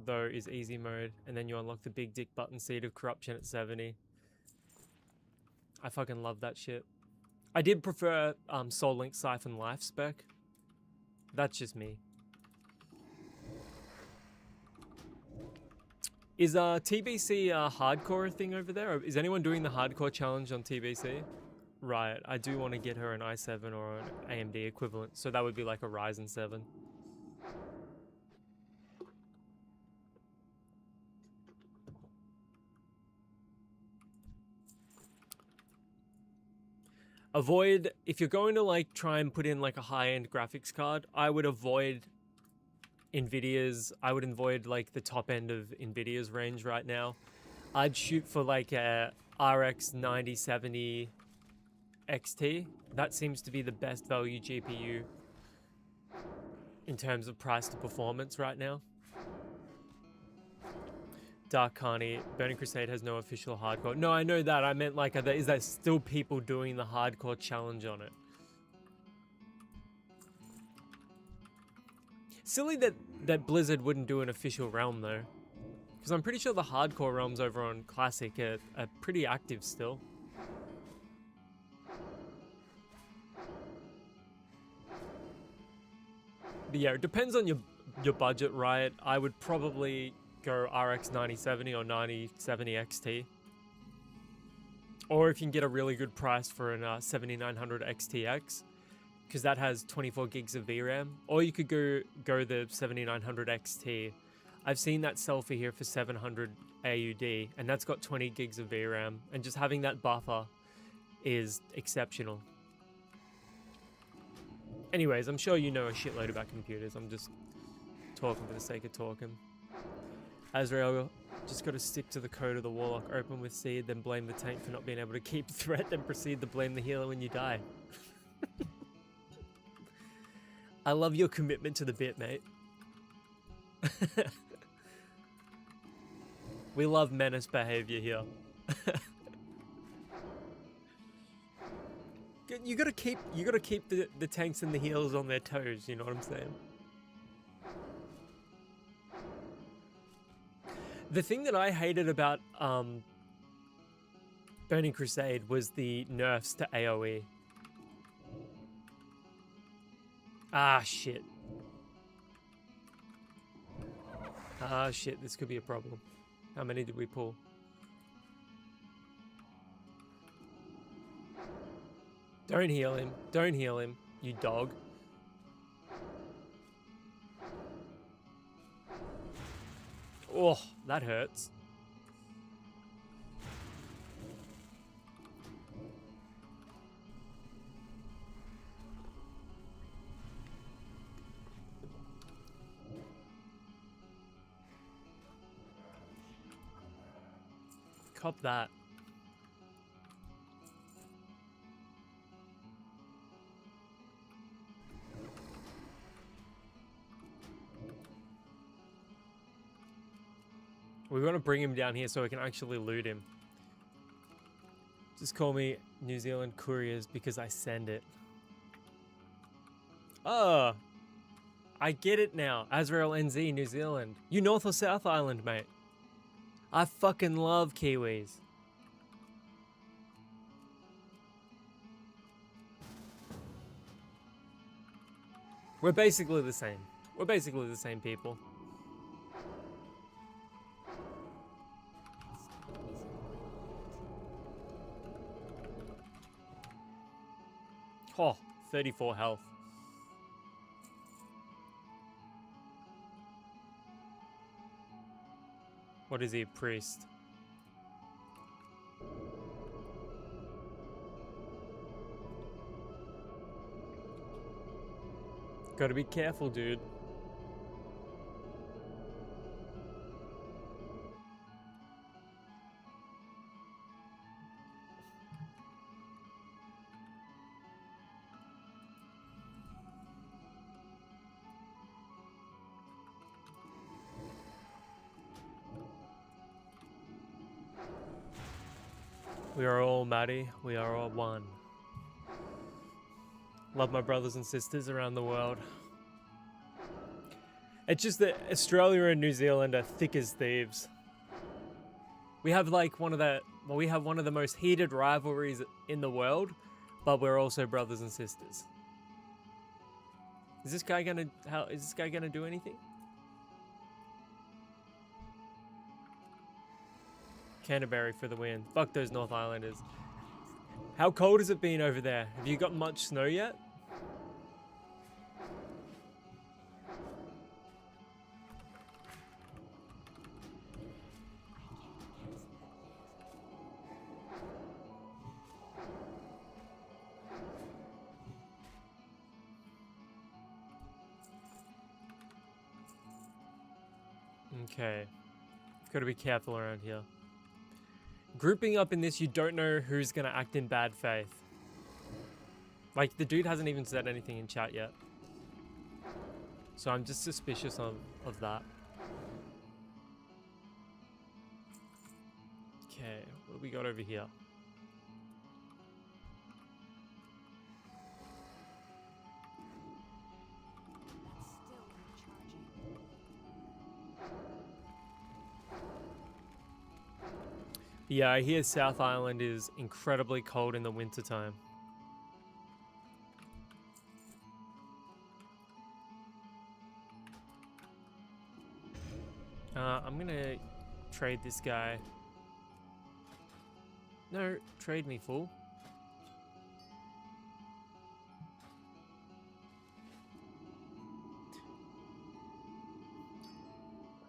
though, is easy mode, and then you unlock the big dick button seed of corruption at 70. I fucking love that shit. I did prefer Soul Link Siphon Life spec. That's just me. Is TBC hardcore a thing over there? Or is anyone doing the hardcore challenge on TBC? Right, I do want to get her an i7 or an AMD equivalent, so that would be like a Ryzen 7. Avoid if you're going to like try and put in like a high-end graphics card, I would avoid I would avoid like the top end of Nvidia's range right now. I'd shoot for like a RX 9070 XT. That seems to be the best value GPU in terms of price to performance right now. Dark Carney, Burning Crusade has no official hardcore. No, I know that. I meant like, is there still people doing the hardcore challenge on it? Silly that Blizzard wouldn't do an official realm though. Because I'm pretty sure the hardcore realms over on Classic are pretty active still. But yeah, it depends on your budget, right? I would probably go RX 9070 or 9070 XT. Or if you can get a really good price for an 7900 XTX, because that has 24 gigs of VRAM. Or you could go the 7900 XT. I've seen that sell for here for 700 AUD, and that's got 20 gigs of VRAM, and just having that buffer is exceptional. Anyways, I'm sure you know a shitload about computers. I'm just talking for the sake of talking. Azrael, just got to stick to the code of the Warlock. Open with seed, then blame the tank for not being able to keep threat, then proceed to blame the healer when you die. I love your commitment to the bit, mate. We love menace behavior here. You gotta keep the tanks and the healers on their toes, you know what I'm saying? The thing that I hated about Burning Crusade was the nerfs to AoE. Ah, shit. Ah, shit, this could be a problem. How many did we pull? Don't heal him. Don't heal him, you dog. Oh, that hurts. Cop that. We want to bring him down here so we can actually loot him. Just call me New Zealand Couriers because I send it. Oh, I get it now. Azrael NZ, New Zealand. You North or South Island, mate? I fucking love Kiwis. We're basically the same. We're basically the same people. Oh, 34 health. What is he, a priest? Gotta be careful, dude. We are all Maddie, we are all one. Love my brothers and sisters around the world. It's just that Australia and New Zealand are thick as thieves. We have like one of the most heated rivalries in the world, but we're also brothers and sisters. Is this guy gonna do anything? Canterbury for the win. Fuck those North Islanders. How cold has it been over there? Have you got much snow yet? Okay. Gotta be careful around here. Grouping up in this, you don't know who's gonna act in bad faith. Like, the dude hasn't even said anything in chat yet. So I'm just suspicious of that. Okay, what do we got over here? Yeah, I hear South Island is incredibly cold in the wintertime. I'm gonna trade this guy. No, trade me, fool.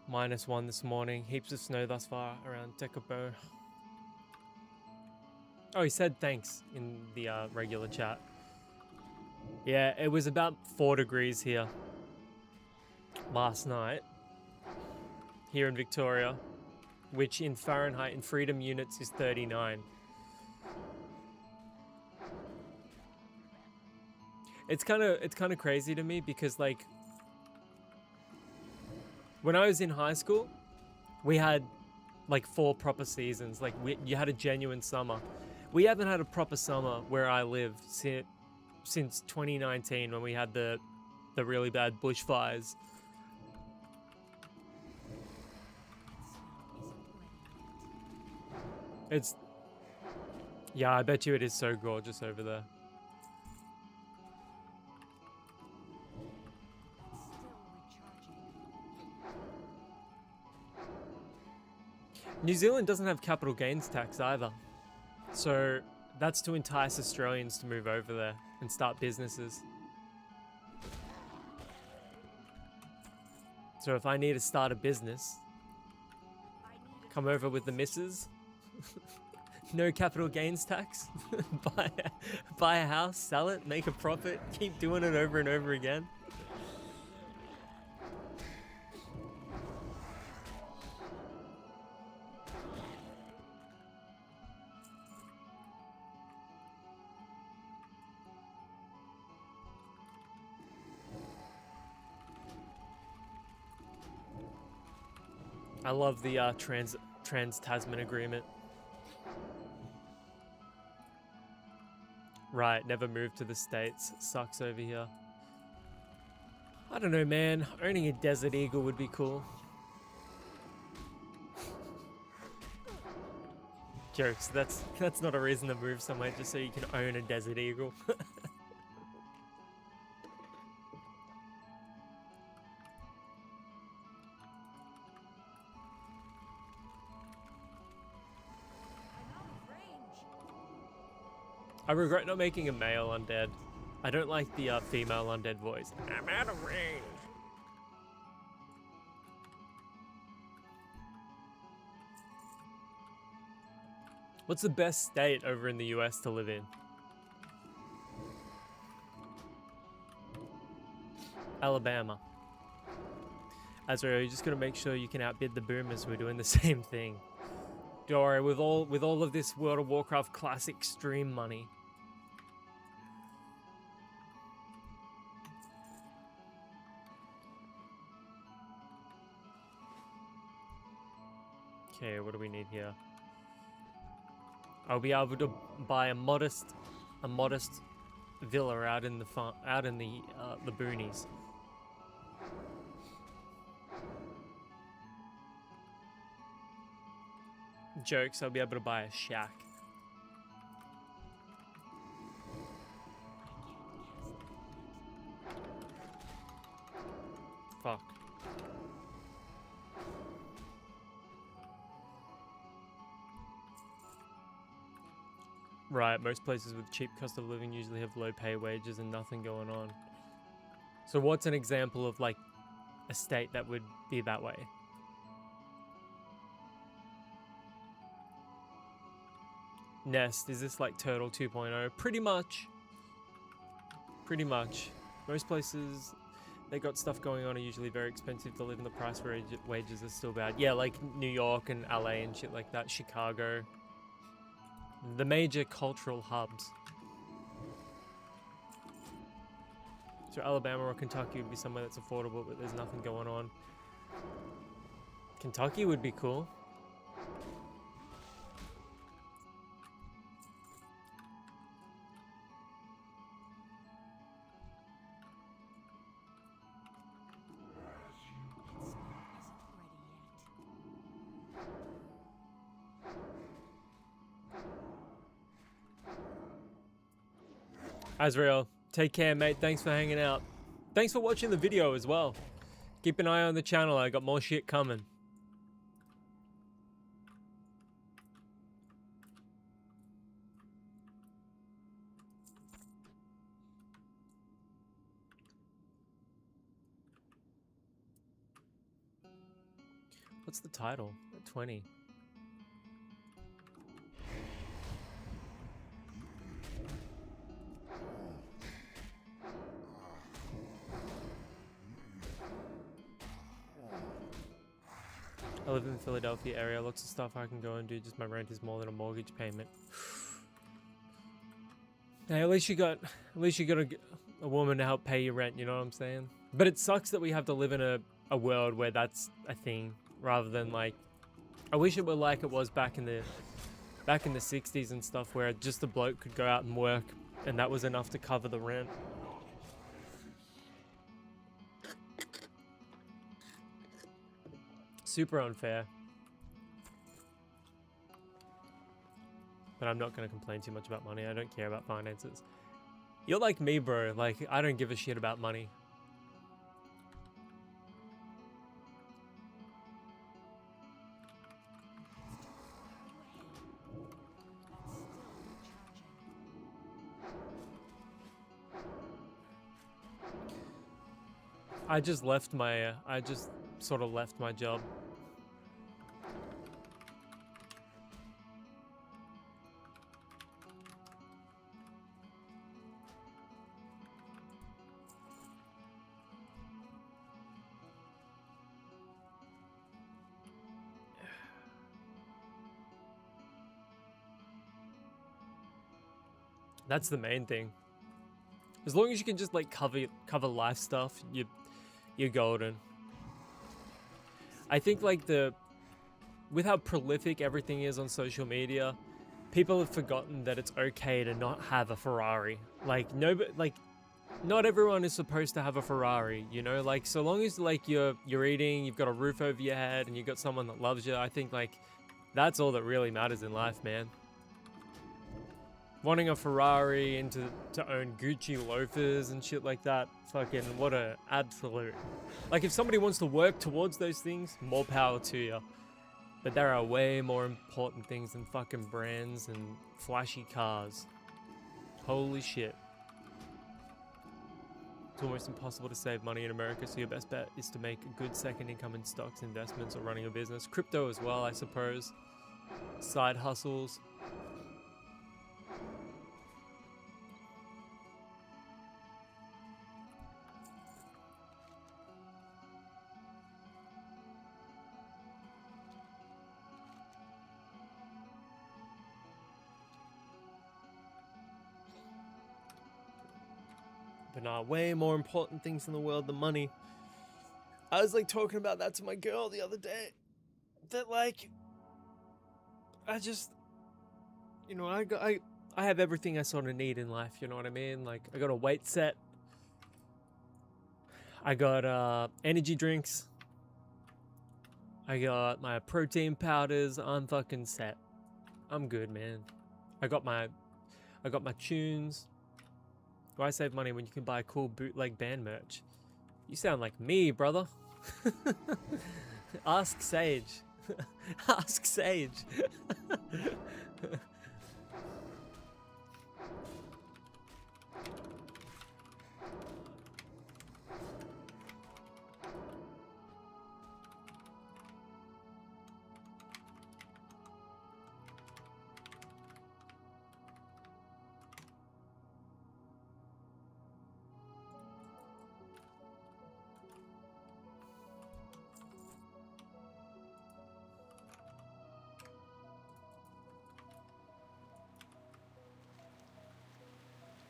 -1 this morning. Heaps of snow thus far around Tekapo. Oh, he said thanks in the regular chat. Yeah, it was about 4 degrees here last night. Here in Victoria. Which in Fahrenheit, in freedom units, is 39. It's kind of crazy to me because, like, when I was in high school, we had like 4 proper seasons. Like, you had a genuine summer. We haven't had a proper summer where I live since 2019 when we had the really bad bushfires. Yeah, I bet you it is so gorgeous over there. New Zealand doesn't have capital gains tax either. So that's to entice Australians to move over there and start businesses. So if I need to start a business, come over with the missus. No capital gains tax. buy a house, sell it, make a profit, keep doing it over and over again. I love the Trans-Tasman Agreement. Right, never moved to the States. Sucks over here. I don't know, man. Owning a Desert Eagle would be cool. Jokes. That's not a reason to move somewhere just so you can own a Desert Eagle. I regret not making a male undead. I don't like the female undead voice. I'm out of range. What's the best state over in the US to live in? Alabama. Azrael, you just gotta make sure you can outbid the boomers who are doing the same thing. Don't worry, with all of this World of Warcraft classic stream money. Okay, what do we need here? I'll be able to buy a modest villa out in the boonies. Jokes, I'll be able to buy a shack. Fuck. Right, most places with cheap cost of living usually have low pay wages and nothing going on. So what's an example of, like, a state that would be that way? Nest, is this like Turtle 2.0? Pretty much. Pretty much. Most places... they got stuff going on are usually very expensive to live in. The price wages are still bad. Yeah, like New York and LA and shit like that. Chicago. The major cultural hubs. So Alabama or Kentucky would be somewhere that's affordable, but there's nothing going on. Kentucky would be cool. Azrael, take care, mate. Thanks for hanging out. Thanks for watching the video as well. Keep an eye on the channel. I got more shit coming. What's the title? 20. I live in the Philadelphia area. Lots of stuff I can go and do. Just my rent is more than a mortgage payment. Hey, at least you got a woman to help pay your rent. You know what I'm saying? But it sucks that we have to live in a world where that's a thing, rather than like. I wish it were like it was back in the 60s and stuff, where just a bloke could go out and work, and that was enough to cover the rent. Super unfair. But I'm not going to complain too much about money. I don't care about finances. You're like me, bro. Like, I don't give a shit about money. I just sort of left my job. That's the main thing. As long as you can just like cover life stuff, you're golden. I think like with how prolific everything is on social media, people have forgotten that it's okay to not have a Ferrari. Like not everyone is supposed to have a Ferrari, you know? Like so long as like you're eating, you've got a roof over your head, and you've got someone that loves you, I think like that's all that really matters in life, man. Wanting a Ferrari and to own Gucci loafers and shit like that, fucking what a absolute. Like if somebody wants to work towards those things, more power to you. But there are way more important things than fucking brands and flashy cars. Holy shit. It's almost impossible to save money in America, so your best bet is to make a good second income in stocks, investments, or running a business. Crypto as well, I suppose. Side hustles. But nah, way more important things in the world than money. I was like talking about that to my girl the other day. That like, I just, you know, I have everything I sort of need in life. You know what I mean? Like I got a weight set. I got energy drinks. I got my protein powders. I'm fucking set. I'm good, man. I got my tunes. Why save money when you can buy cool bootleg band merch? You sound like me, brother. Ask Sage. Ask Sage.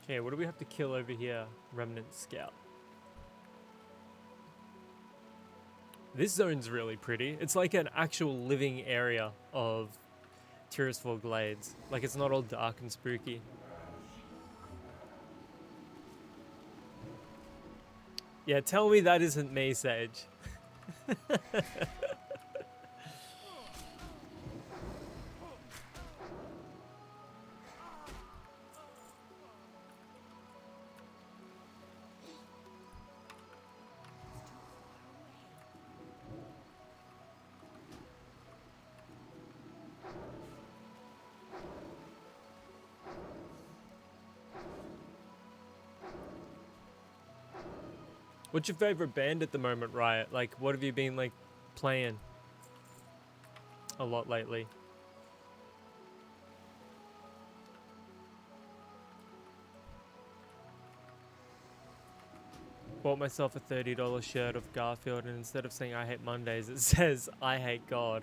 Okay, what do we have to kill over here? Remnant Scout. This zone's really pretty. It's like an actual living area of Tirisfal Glades. Like, it's not all dark and spooky. Yeah, tell me that isn't me, Sage. What's your favorite band at the moment, Riot? Like, what have you been, like, playing a lot lately? Bought myself a $30 shirt of Garfield, and instead of saying I hate Mondays, it says I hate God.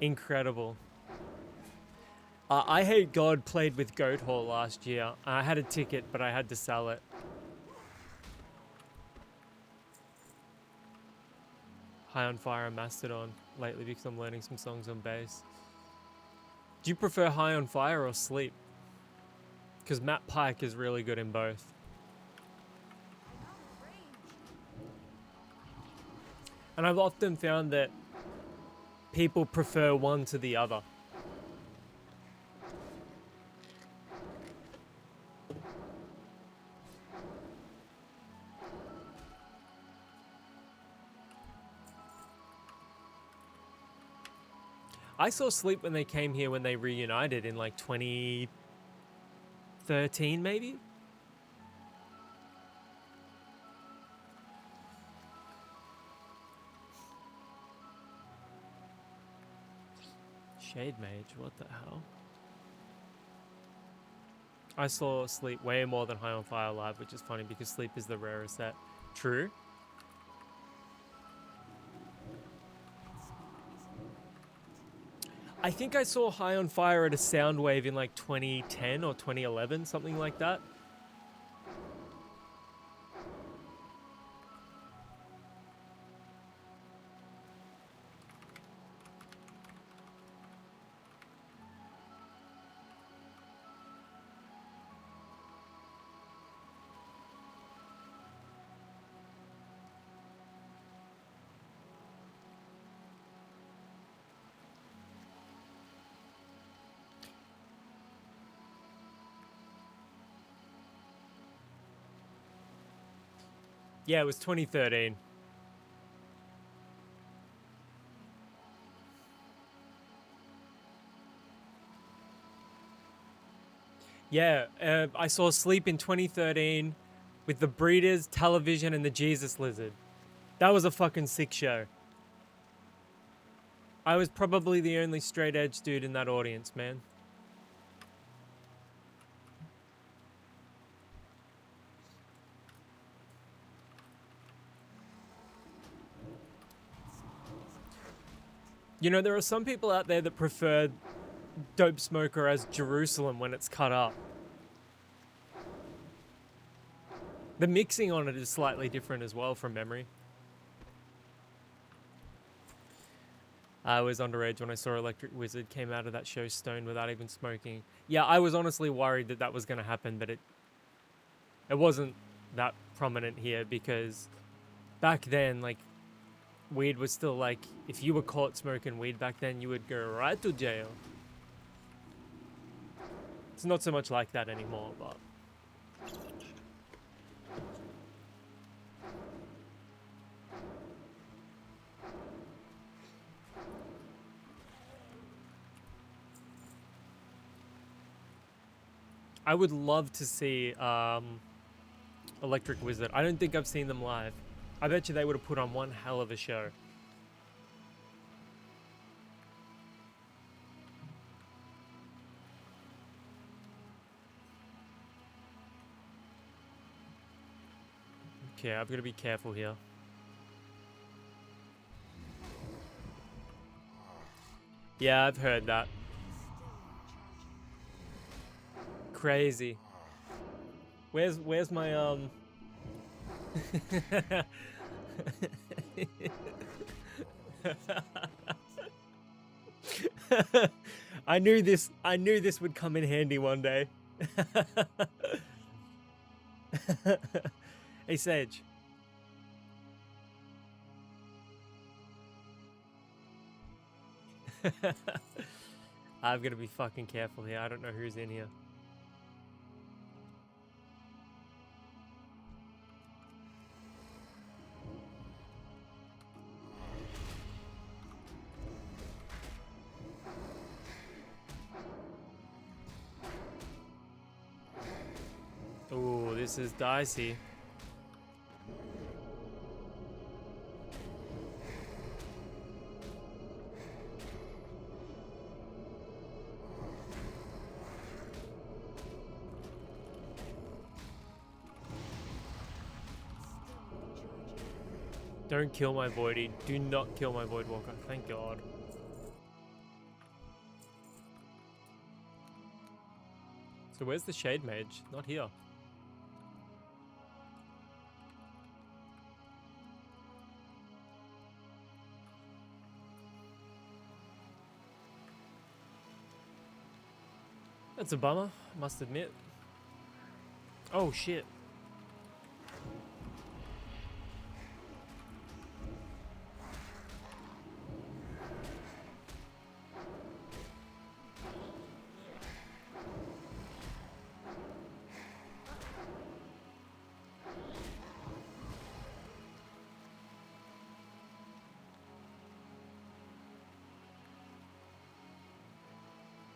Incredible. I Hate God played with Goat Hall last year. I had a ticket, but I had to sell it. High on Fire and Mastodon lately because I'm learning some songs on bass. Do you prefer High on Fire or Sleep? Because Matt Pike is really good in both. And I've often found that people prefer one to the other. I saw Sleep when they came here when they reunited in like 2013 maybe? Shade Mage, what the hell? I saw Sleep way more than High on Fire live, which is funny because Sleep is the rarest set. True. I think I saw High on Fire at a Soundwave in like 2010 or 2011, something like that. Yeah, it was 2013. Yeah, I saw Sleep in 2013 with the Breeders, Television, and the Jesus Lizard. That was a fucking sick show. I was probably the only straight edge dude in that audience, man. You know, there are some people out there that prefer Dope Smoker as Jerusalem when it's cut up. The mixing on it is slightly different as well from memory. I was underage when I saw Electric Wizard came out of that show stoned without even smoking. Yeah, I was honestly worried that that was going to happen, but it wasn't that prominent here because back then, like, weed was still like, if you were caught smoking weed back then, you would go right to jail. It's not so much like that anymore, but... I would love to see Electric Wizard. I don't think I've seen them live. I bet you they would have put on one hell of a show. Okay, I've got to be careful here. Yeah, I've heard that. Crazy. Where's my I knew this would come in handy one day. Hey Sage. I've got to be fucking careful here. I don't know who's in here. Ooh, this is dicey. Don't kill my Voidy. Do not kill my Voidwalker. Thank God. So where's the Shade Mage? Not here. That's a bummer, must admit. Oh shit.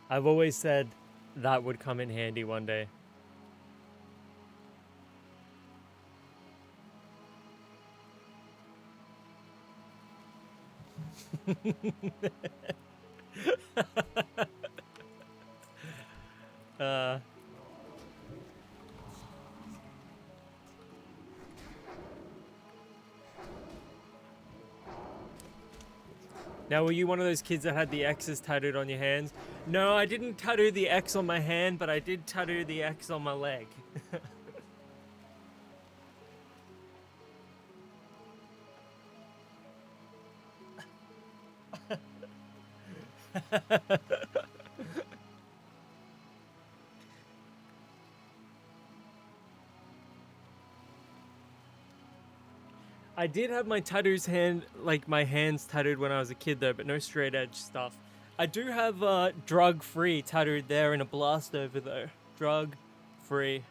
I've always said that would come in handy one day. Now, were you one of those kids that had the X's tattooed on your hands? No, I didn't tattoo the X on my hand, but I did tattoo the X on my leg. I did have my tattoos my hands tattooed when I was a kid though, but no straight edge stuff. I do have drug free tattooed there and a blast over though. Drug free.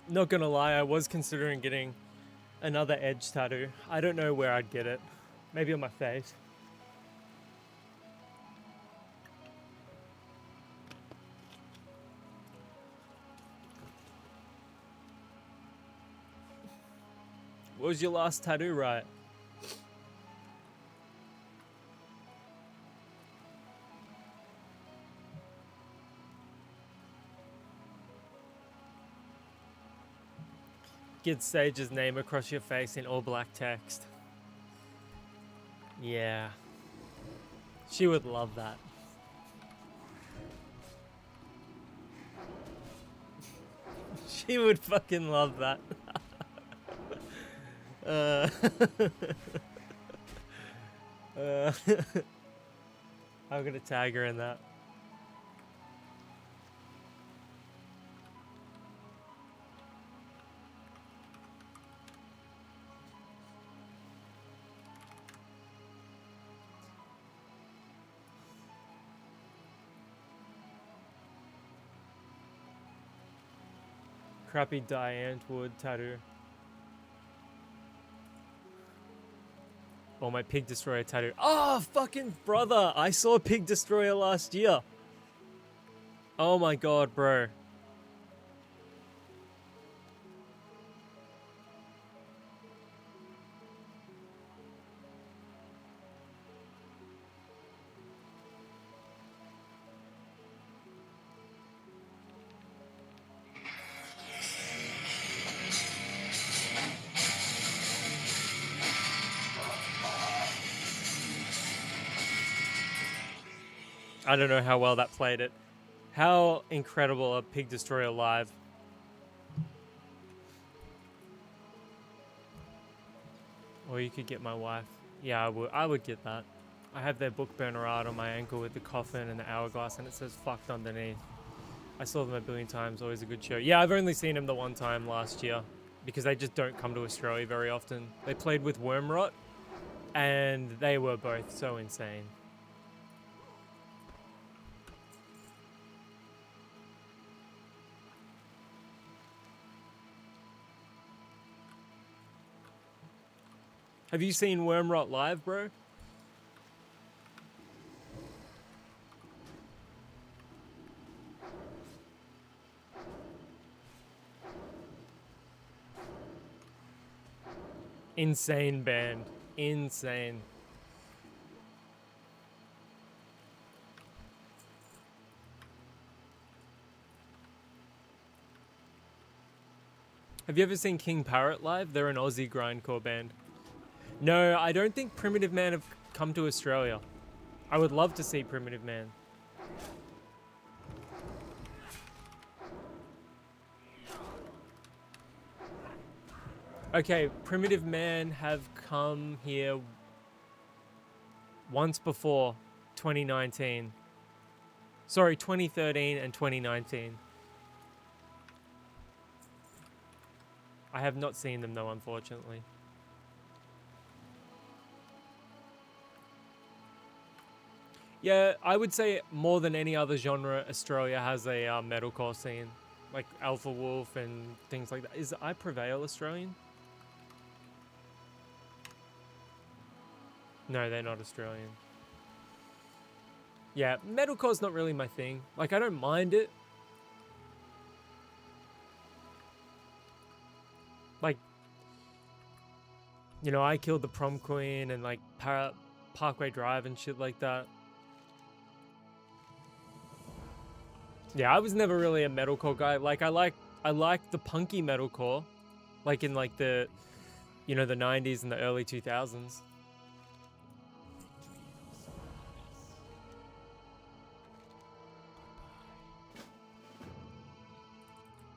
Not gonna lie, I was considering getting another edge tattoo. I don't know where I'd get it. Maybe on my face. What was your last tattoo, right? Get Sage's name across your face in all black text. Yeah. She would love that. She would fucking love that. I'm gonna tag her in that. Crappy Diane Wood tattoo. Oh, my Pig Destroyer tattoo. Oh, fucking brother! I saw Pig Destroyer last year. Oh my god, bro. I don't know how well that played it. How incredible a Pig Destroyer live. Or you could get my wife. Yeah, I would get that. I have their book burner art on my ankle with the coffin and the hourglass, and it says fucked underneath. I saw them a billion times, always a good show. Yeah, I've only seen them the one time last year, because they just don't come to Australia very often. They played with Wormrot, and they were both so insane. Have you seen Wormrot live, bro? Insane band. Insane. Have you ever seen King Parrot live? They're an Aussie grindcore band. No, I don't think Primitive Man have come to Australia. I would love to see Primitive Man. Okay, Primitive Man have come here once before, 2019. Sorry, 2013 and 2019. I have not seen them though, unfortunately. Yeah, I would say more than any other genre, Australia has a metalcore scene. Like Alpha Wolf and things like that. Is I Prevail Australian? No, they're not Australian. Yeah, metalcore's not really my thing. Like, I don't mind it. Like, you know, I Killed the Prom Queen and like Parkway Drive and shit like that. Yeah, I was never really a metalcore guy. Like, I like the punky metalcore, like in like the, you know, the 90s and the early 2000s.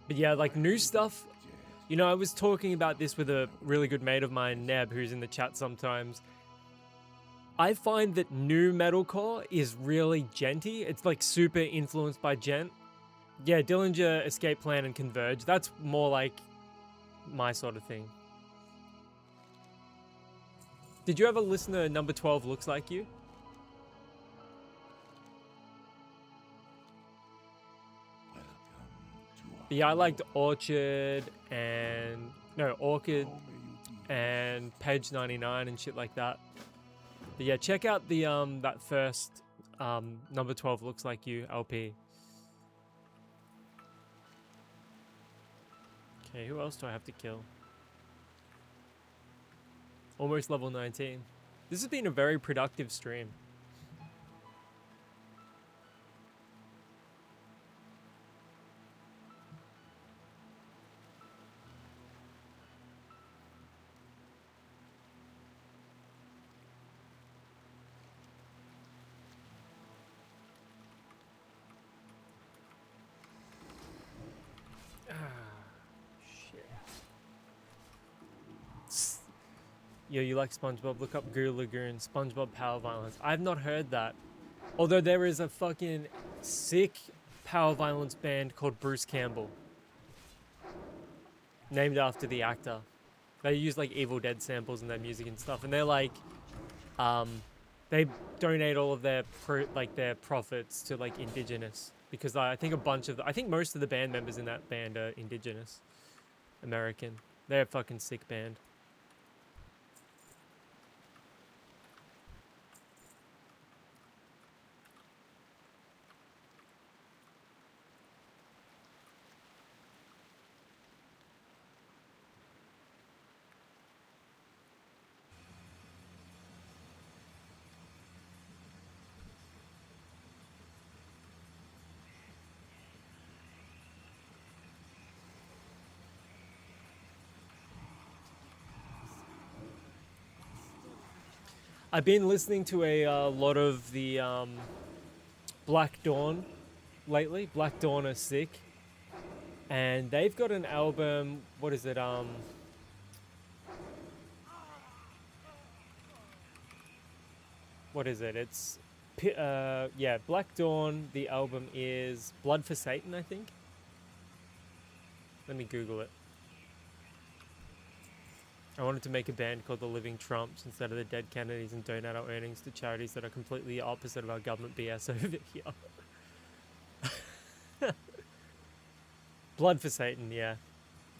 But yeah, like new stuff. You know, I was talking about this with a really good mate of mine, Neb, who's in the chat sometimes. I find that new metalcore is really genty. It's like super influenced by gent. Yeah, Dillinger, Escape Plan, and Converge. That's more like my sort of thing. Did you ever listen to Number 12 Looks Like You? But yeah, I liked Orchid and Orchid and Page 99 and shit like that. But yeah, check out the that first Number 12 Looks Like You LP. Okay, who else do I have to kill? Almost level 19. This has been a very productive stream. Yo, you like SpongeBob? Look up Goo Lagoon, SpongeBob Power Violence. I've not heard that. Although there is a fucking sick power violence band called Bruce Campbell. Named after the actor. They use like Evil Dead samples in their music and stuff. And they're like, they donate all of their their profits to like Indigenous. Because I think I think most of the band members in that band are Indigenous American. They're a fucking sick band. I've been listening to a lot of the Black Dawn lately. Black Dawn are sick. And they've got an album, what is it, what is it? It's, yeah, Black Dawn, the album is Blood for Satan, I think. Let me Google it. I wanted to make a band called the Living Trumps instead of the Dead Kennedys and donate our earnings to charities that are completely opposite of our government BS over here. Blood for Satan, yeah.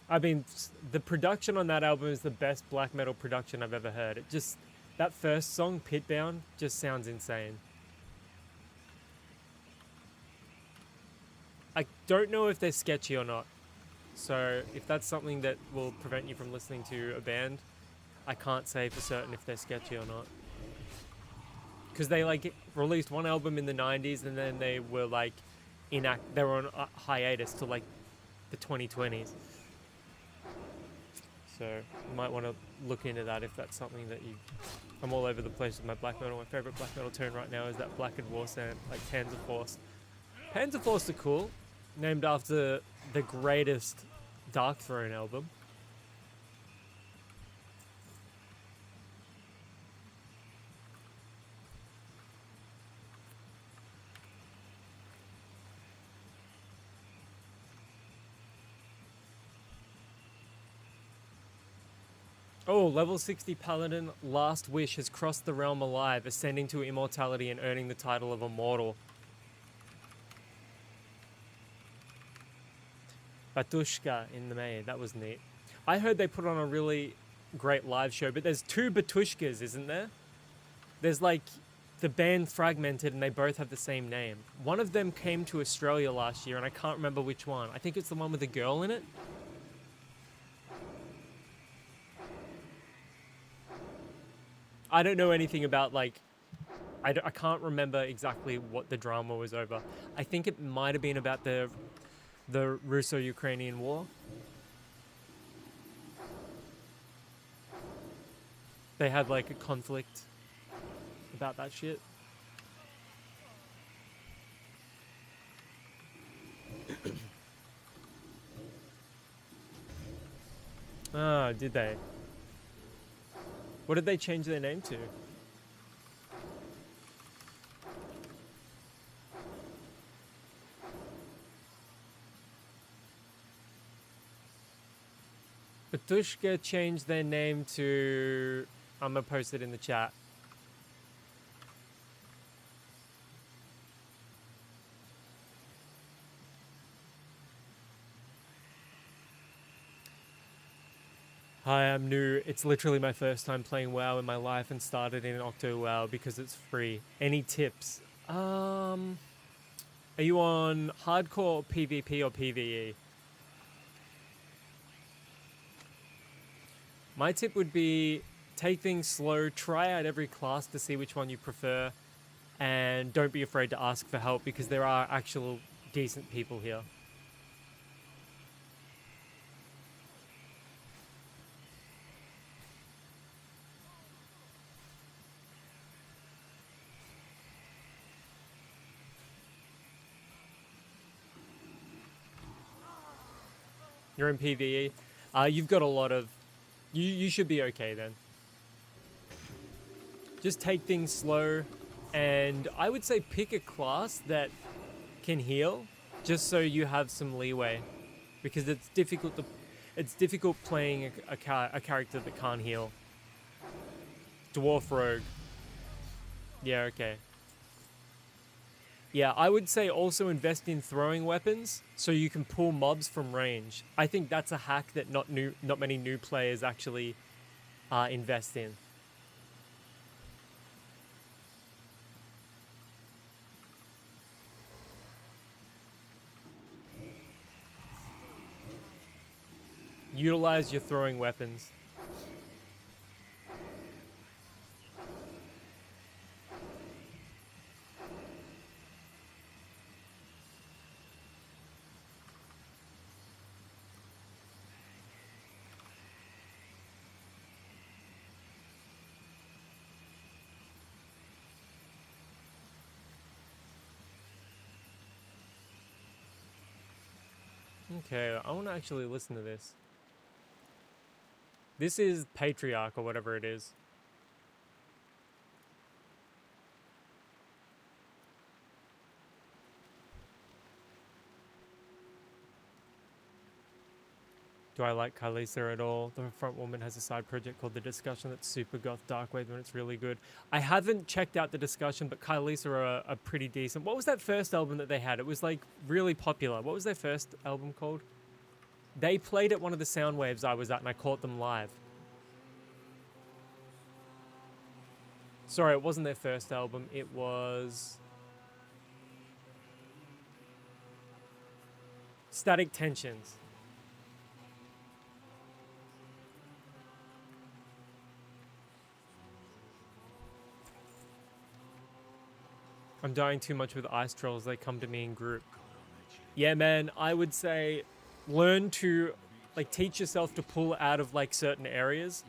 I mean, the production on that album is the best black metal production I've ever heard. It just, that first song, Pitbound, just sounds insane. I don't know if they're sketchy or not. So if that's something that will prevent you from listening to a band, I can't say for certain if they're sketchy or not. Because they like released one album in the 90s and then they were like they were on a hiatus till like the 2020s. So you might want to look into that if that's something that you... I'm all over the place with my black metal. My favorite black metal tune right now is that Blackened War Sand, like Panzerfaust. Panzerfaust are cool, named after the greatest Dark Throne album. Oh, level 60 Paladin, Last Wish has crossed the realm alive, ascending to immortality and earning the title of Immortal. Batushka in the May, that was neat. I heard they put on a really great live show, but there's two Batushkas, isn't there? There's like the band Fragmented and they both have the same name. One of them came to Australia last year and I can't remember which one. I think it's the one with the girl in it. I don't know anything about like, I can't remember exactly what the drama was over. I think it might have been about the Russo-Ukrainian war. They had like a conflict about that shit. Ah, did they? What did they change their name to? Batushka changed their name to... I'm gonna post it in the chat. Hi, I'm new. It's literally my first time playing WoW in my life and started in OctoWoW because it's free. Any tips? Are you on hardcore PvP or PvE? My tip would be take things slow, try out every class to see which one you prefer, and don't be afraid to ask for help because there are actual decent people here. You're in PvE. You've got a lot of... You should be okay then. Just take things slow, and I would say pick a class that can heal, just so you have some leeway, because it's difficult playing a character that can't heal. Dwarf Rogue. Yeah, okay. Yeah, I would say also invest in throwing weapons so you can pull mobs from range. I think that's a hack that not many new players actually invest in. Utilize your throwing weapons. Okay, I want to actually listen to this. This is Patriarch or whatever it is. Do I like Kylisa at all? The front woman has a side project called The Discussion that's super goth darkwave and it's really good. I haven't checked out The Discussion, but Kylisa are pretty decent. What was that first album that they had? It was like really popular. What was their first album called? They played at one of the sound waves I was at and I caught them live. Sorry, it wasn't their first album. It was Static Tensions. I'm dying too much with ice trolls. They come to me in group. Yeah, man, I would say learn to, like, teach yourself to pull out of, like, certain areas.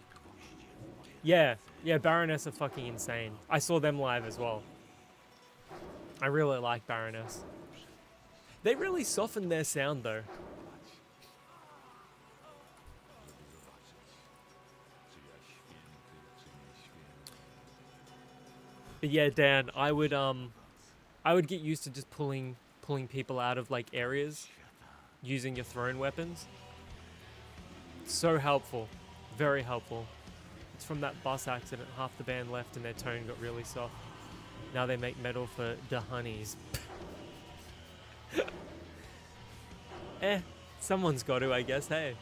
Yeah, Baroness are fucking insane. I saw them live as well. I really like Baroness. They really softened their sound, though. But yeah, Dan, I would get used to just pulling people out of like areas using your thrown weapons. So helpful. Very helpful. It's from that bus accident. Half the band left and their tone got really soft. Now they make metal for the honeys. Someone's got to, I guess, hey.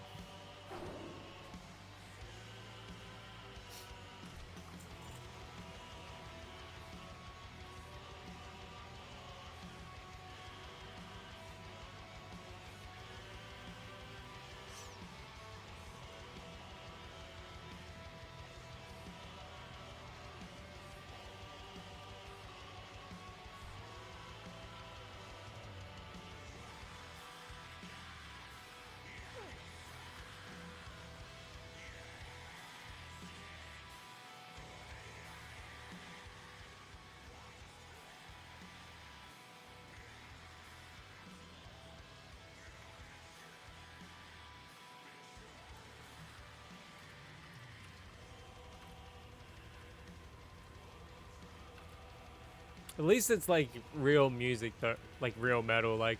At least it's like real music though, like real metal. Like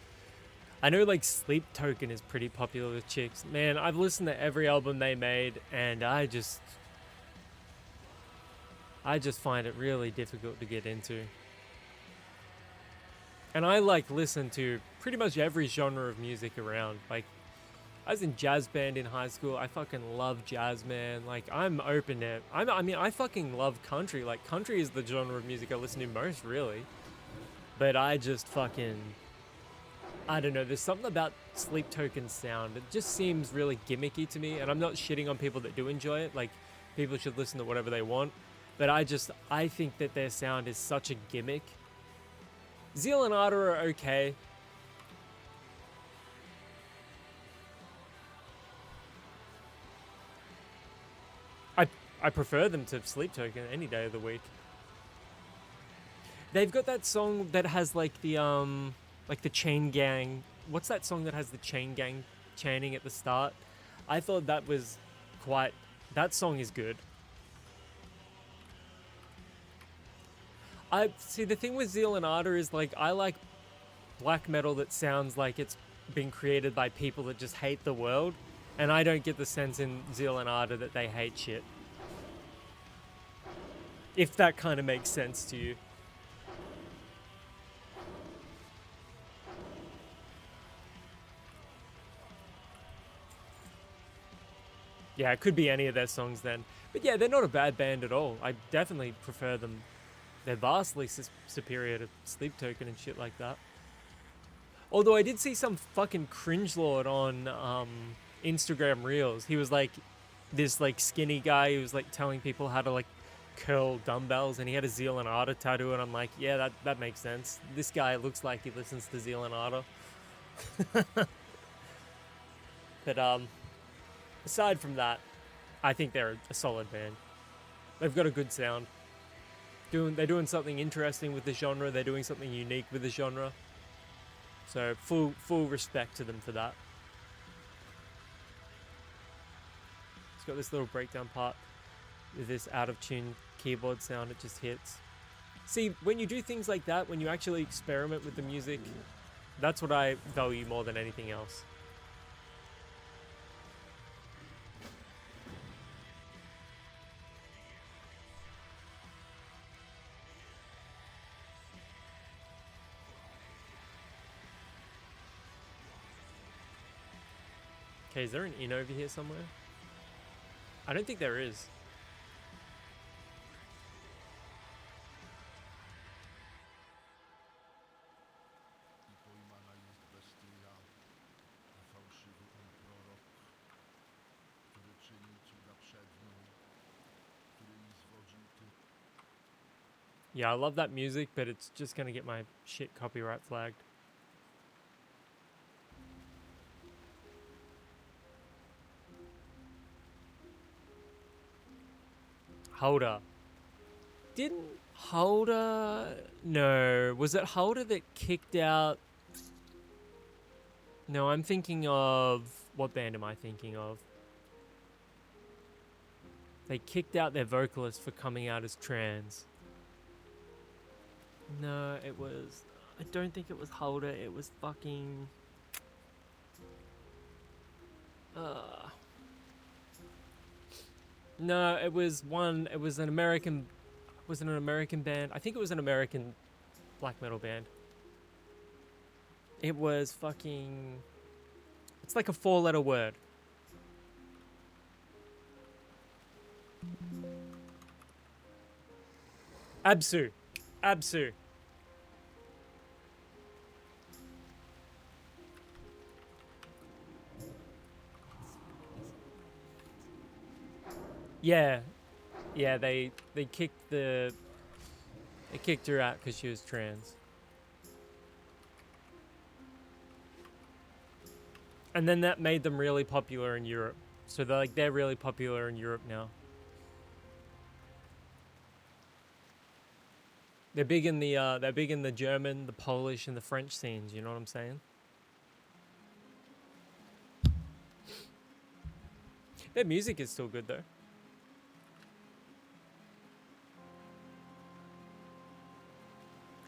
I know like Sleep Token is pretty popular with chicks. Man, I've listened to every album they made and I just find it really difficult to get into. And I like listen to pretty much every genre of music around. Like I was in jazz band in high school. I fucking love jazz, man. Like, I'm open to... I mean, I fucking love country. Like, country is the genre of music I listen to most, really. But I just fucking... I don't know. There's something about Sleep Token's sound. It just seems really gimmicky to me. And I'm not shitting on people that do enjoy it. Like, people should listen to whatever they want. But I think that their sound is such a gimmick. Zeal and Ardor are okay. I prefer them to Sleep Token any day of the week. They've got that song that has like the chain gang. What's that song that has the chain gang chanting at the start? I thought that was quite... That song is good. See, the thing with Zeal and Ardor is like, I like black metal that sounds like it's been created by people that just hate the world. And I don't get the sense in Zeal and Ardor that they hate shit. If that kind of makes sense to you. Yeah, it could be any of their songs then. But yeah, they're not a bad band at all. I definitely prefer them. They're vastly superior to Sleep Token and shit like that. Although I did see some fucking cringelord on Instagram Reels. He was like this like skinny guy who was like telling people how to like curl dumbbells, and he had a Zeal and Ardor tattoo, and I'm like, yeah, that makes sense. This guy looks like he listens to Zeal and Ardor. But aside from that, I think they're a solid band. They've got a good sound. They're doing something interesting with the genre. They're doing something unique with the genre. So full respect to them for that. got this little breakdown part with this out of tune keyboard sound. It just hits. See, when you do things like that, when you actually experiment with the music, that's what I value more than anything else. Okay, is there an inn over here somewhere? I don't think there is. Yeah, I love that music, but it's just gonna get my shit copyright flagged. Holder. Didn't Holder... No. Was it Holder that kicked out... No, I'm thinking of... What band am I thinking of? They kicked out their vocalist for coming out as trans. No, it was... I don't think it was Holder. It was fucking... No, it was one... It was an American... Was it an American band? I think it was an American black metal band. It was fucking... It's like a 4-letter word. Absu. Absu. Yeah. Yeah, they kicked the... They kicked her out because she was trans. And then that made them really popular in Europe. So they're really popular in Europe now. They're big in the German, the Polish, and the French scenes. You know what I'm saying? Their music is still good though.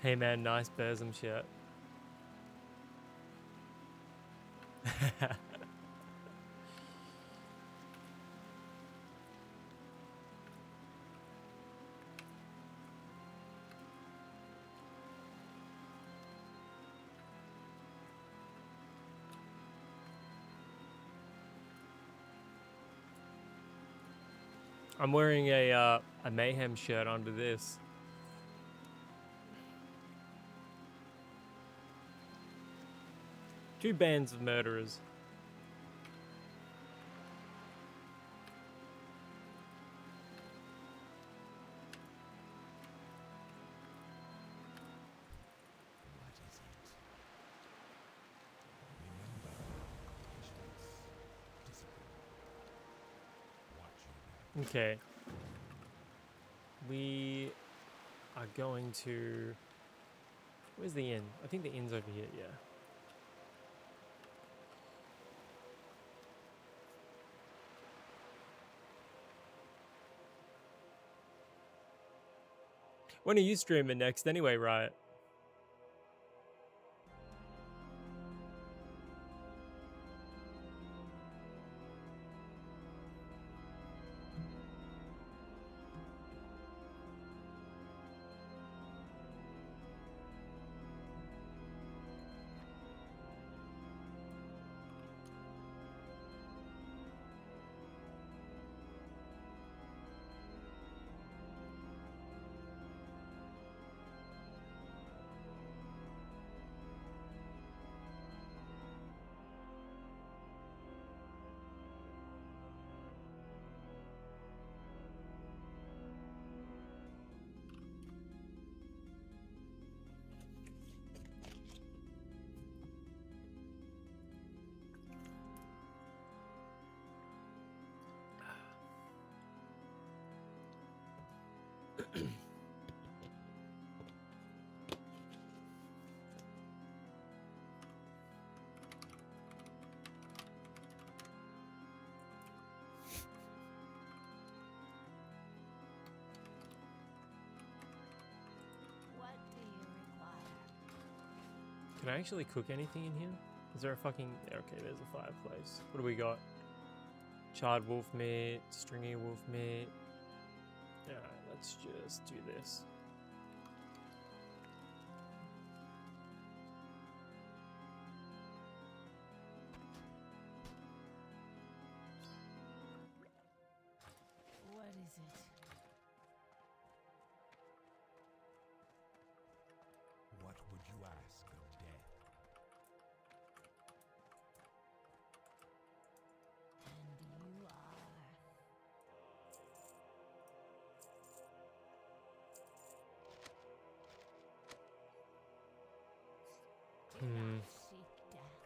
Hey man, nice Burzum shirt. I'm wearing a Mayhem shirt under this. Two bands of murderers. Okay. We are going to... Where's the inn? I think the inn's over here, yeah. When are you streaming next anyway, Riot? Can I actually cook anything in here? Is there a fucking... Okay, there's a fireplace. What do we got? Charred wolf meat, stringy wolf meat. Alright, let's just do this. What is it? What would you ask of death? And you are. Do not seek death.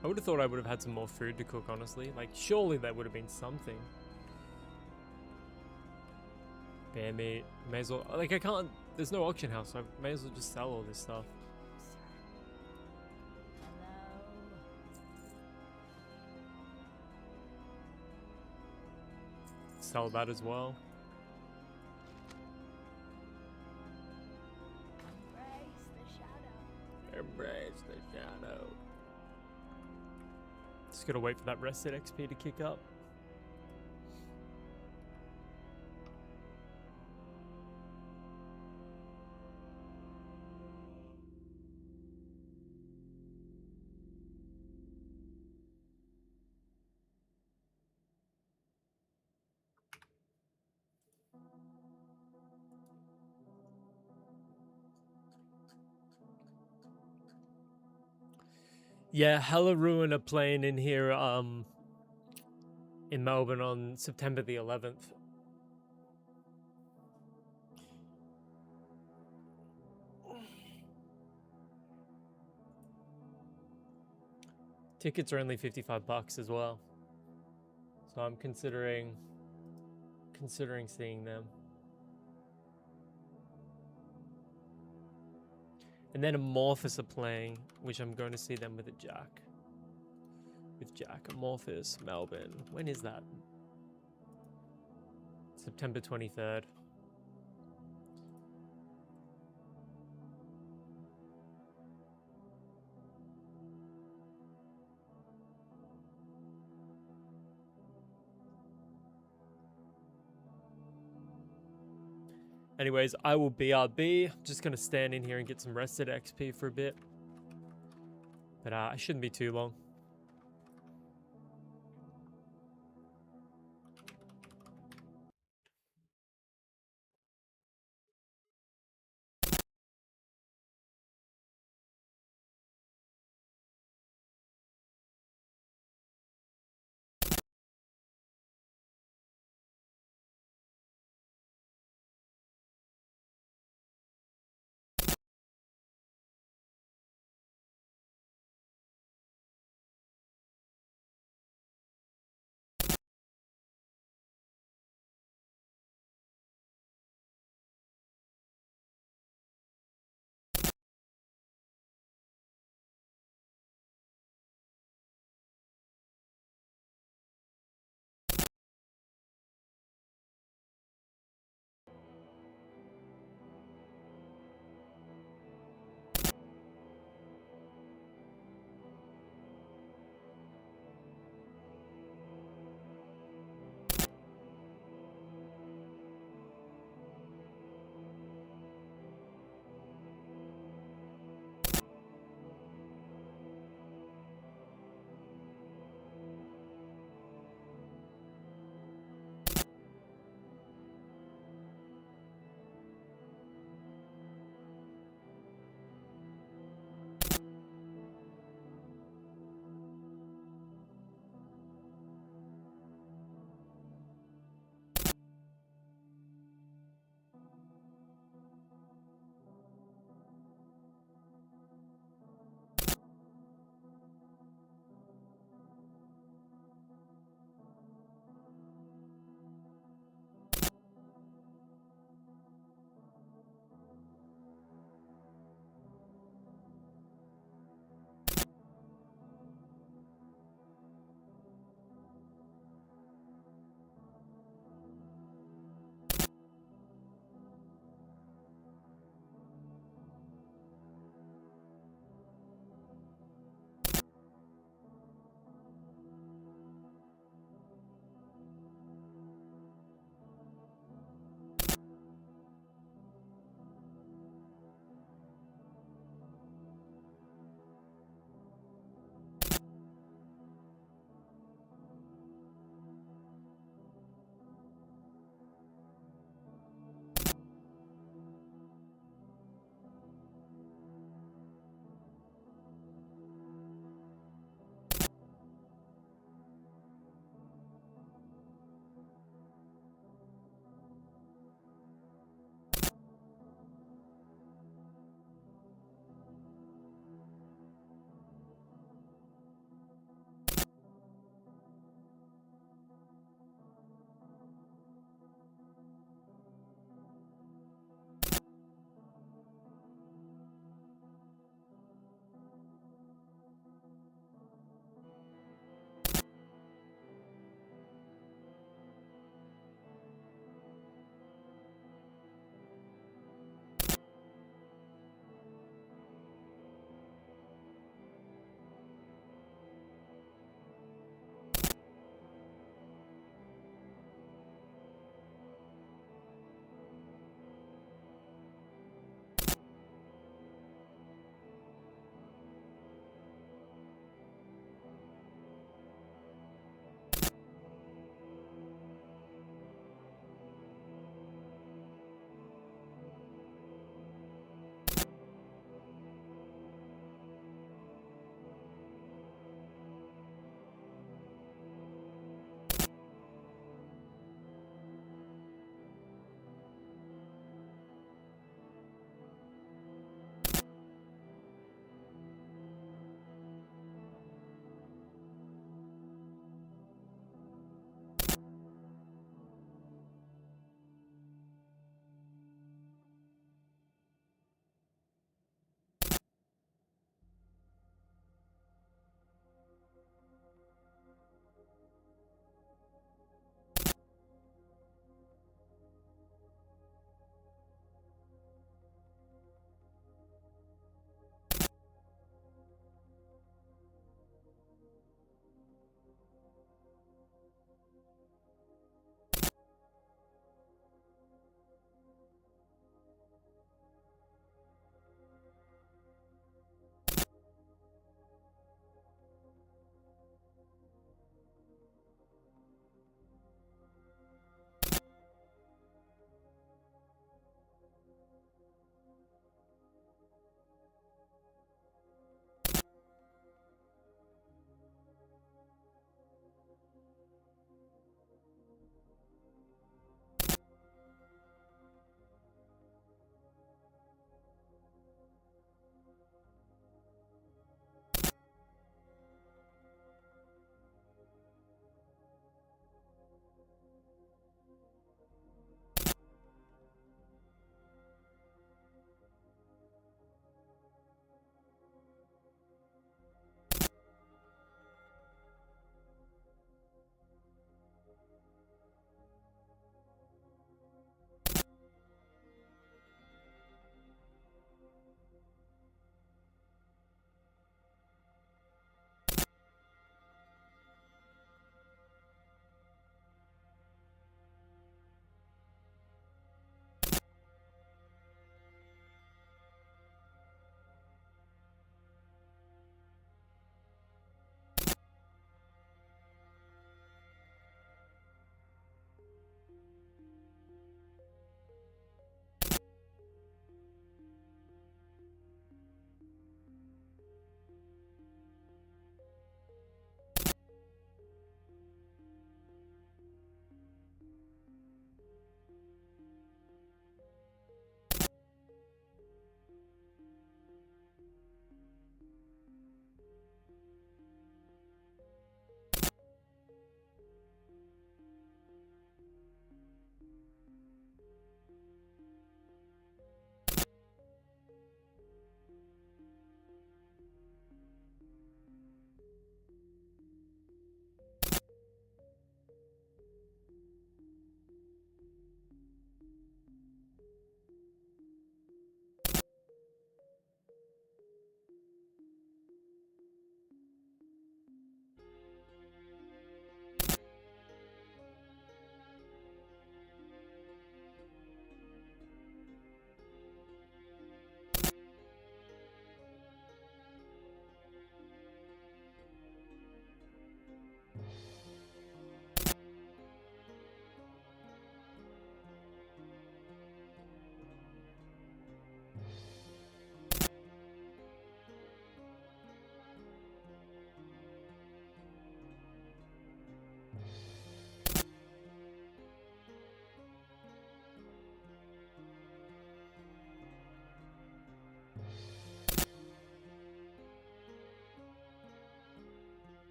I would have thought I would have had some more food to cook, honestly. Like, surely that would have been something. Bear meat. May as well... Like, I can't... There's no auction house, so I may as well just sell all this stuff. Hello. Sell that as well. Embrace the shadow. Embrace the shadow. Just gotta wait for that rested XP to kick up. Yeah, Hella Ruin are playing in here in Melbourne on September the 11th. Tickets are only $55 as well. So I'm considering seeing them. And then Amorphous are playing, which I'm going to see them with a Jack. With Jack, Amorphous, Melbourne. When is that? September 23rd. Anyways, I will BRB. Just going to stand in here and get some rested XP for a bit. But I shouldn't be too long.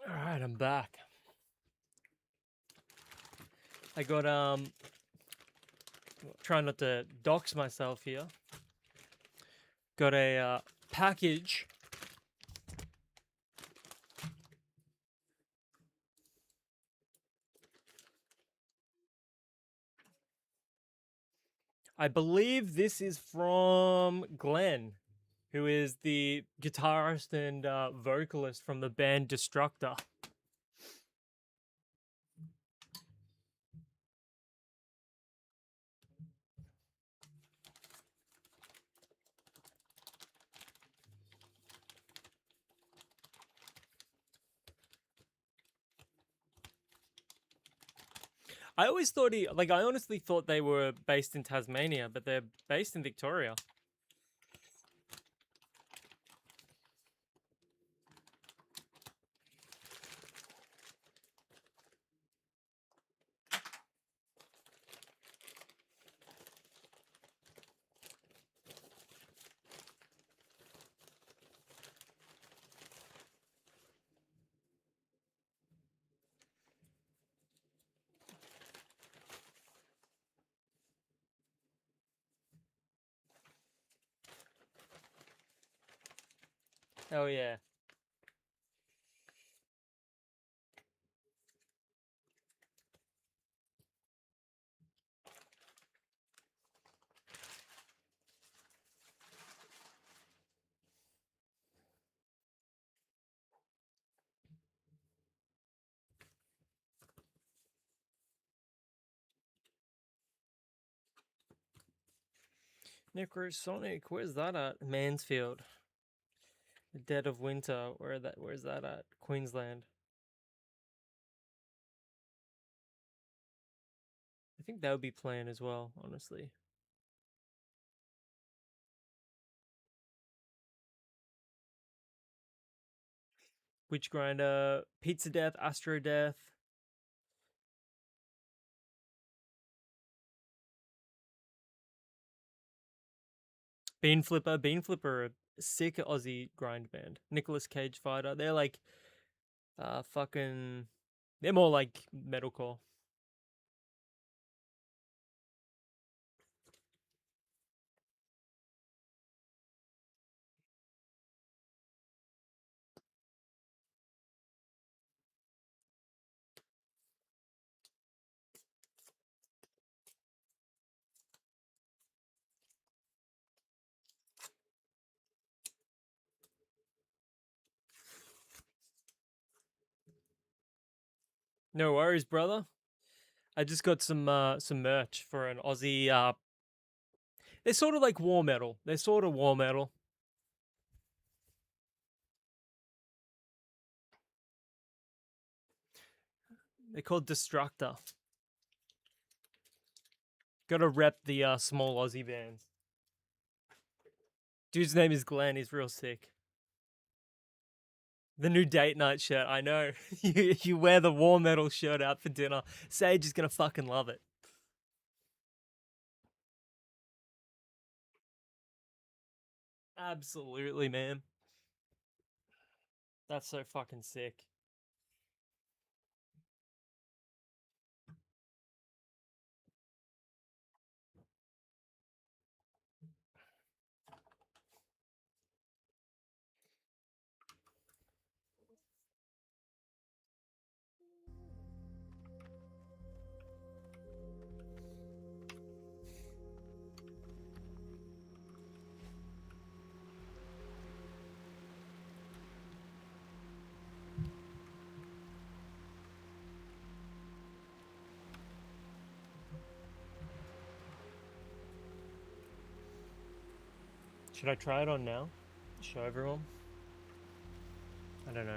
All right, I'm back. I got trying not to dox myself here. Got a package. I believe this is from Glenn, who is the guitarist and vocalist from the band Destructor. I always thought I honestly thought they were based in Tasmania, but they're based in Victoria. Oh yeah. Necrosonic, where's that at? Mansfield. The Dead of Winter, where's that at? Queensland. I think that would be playing as well, honestly. Witch Grinder, Pizza Death, Astro Death. Bean Flipper, a sick Aussie grind band. Nicolas Cage Fighter. They're like, fucking. They're more like metalcore. No worries, brother. I just got some merch for an Aussie. They're sort of like war metal. They're sort of war metal. They're called Destructor. Gotta rep the small Aussie bands. Dude's name is Glenn. He's real sick. The new date night shirt. I know. you wear the war metal shirt out for dinner. Sage is gonna fucking love it. Absolutely, man. That's so fucking sick. Should I try it on now? Show everyone? I don't know.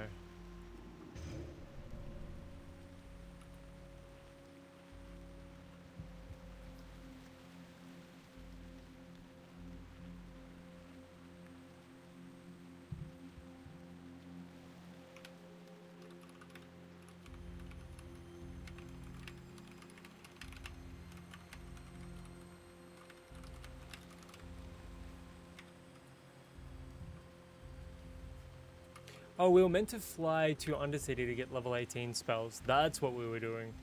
Oh, we were meant to fly to Undercity to get level 18 spells. That's what we were doing.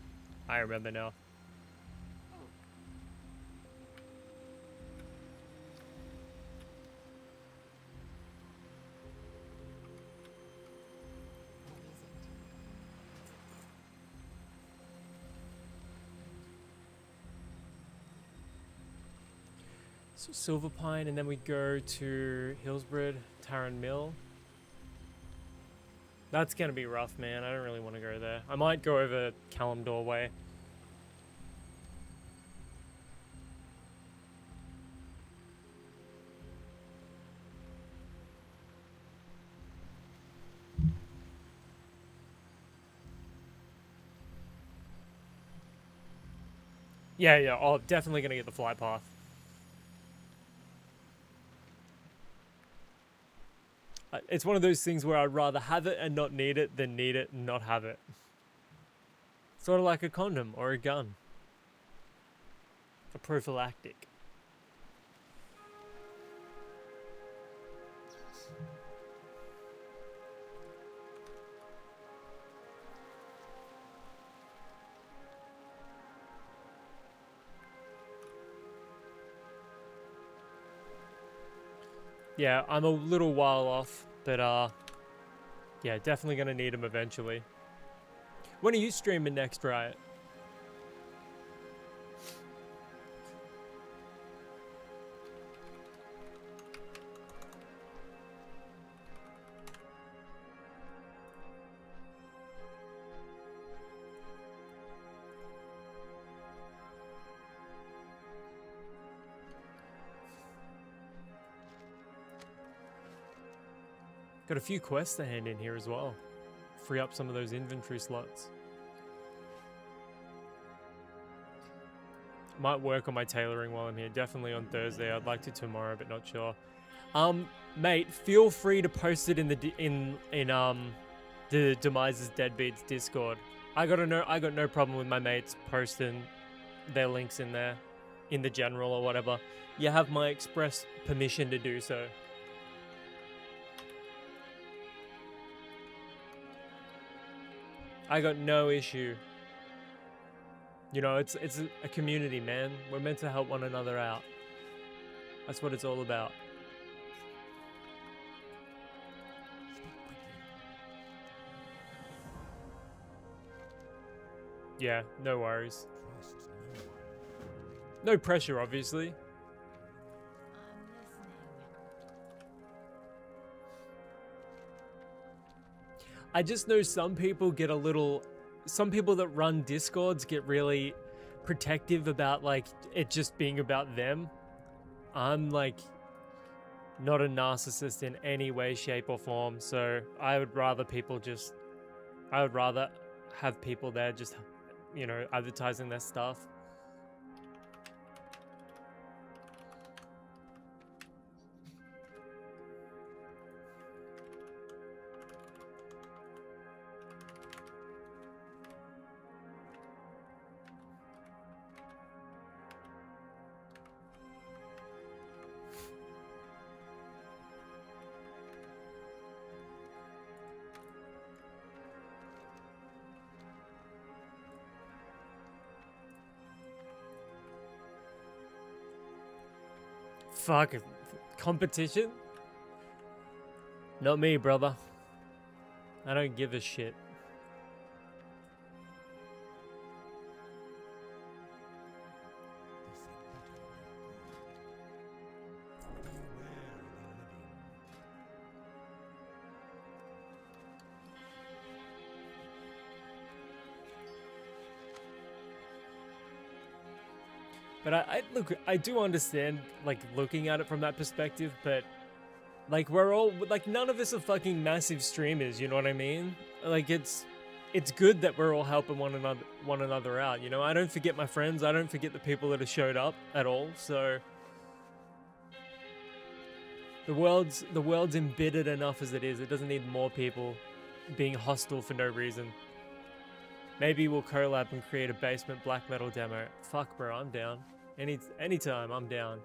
I remember now. So Silverpine, and then we go to Hillsbred, Taryn Mill. That's gonna be rough, man. I don't really want to go there. I might go over Kalimdor Way. Yeah. Oh, definitely gonna get the flight path. It's one of those things where I'd rather have it and not need it than need it and not have it. Sort of like a condom or a gun. A prophylactic. Yeah, I'm a little while off, but yeah, definitely gonna need them eventually. When are you streaming next, Riot? Got a few quests to hand in here as well. Free up some of those inventory slots. Might work on my tailoring while I'm here. Definitely on Thursday. I'd like to tomorrow, but not sure. Mate, feel free to post it in the The Demise's Deadbeats Discord. I got no problem with my mates posting their links in there, in the general or whatever. You have my express permission to do so. I got no issue. You know, it's a community, man. We're meant to help one another out. That's what it's all about. Yeah, no worries. Trust no one. No pressure, obviously. I'm listening. I just know some people get a little... Some people that run Discords get really protective about, like, it just being about them. I'm, like, not a narcissist in any way, shape, or form, so I would rather people just... I would rather have people there just, you know, advertising their stuff. Fuck, competition? Not me, brother. I don't give a shit. But I look, I do understand, like, looking at it from that perspective, but, like, we're all, like, none of us are fucking massive streamers, you know what I mean? Like, it's good that we're all helping one another out, you know? I don't forget my friends, I don't forget the people that have showed up at all, so... The world's embittered enough as it is, it doesn't need more people being hostile for no reason. Maybe we'll collab and create a basement black metal demo. Fuck, bro, I'm down. Anytime, I'm down.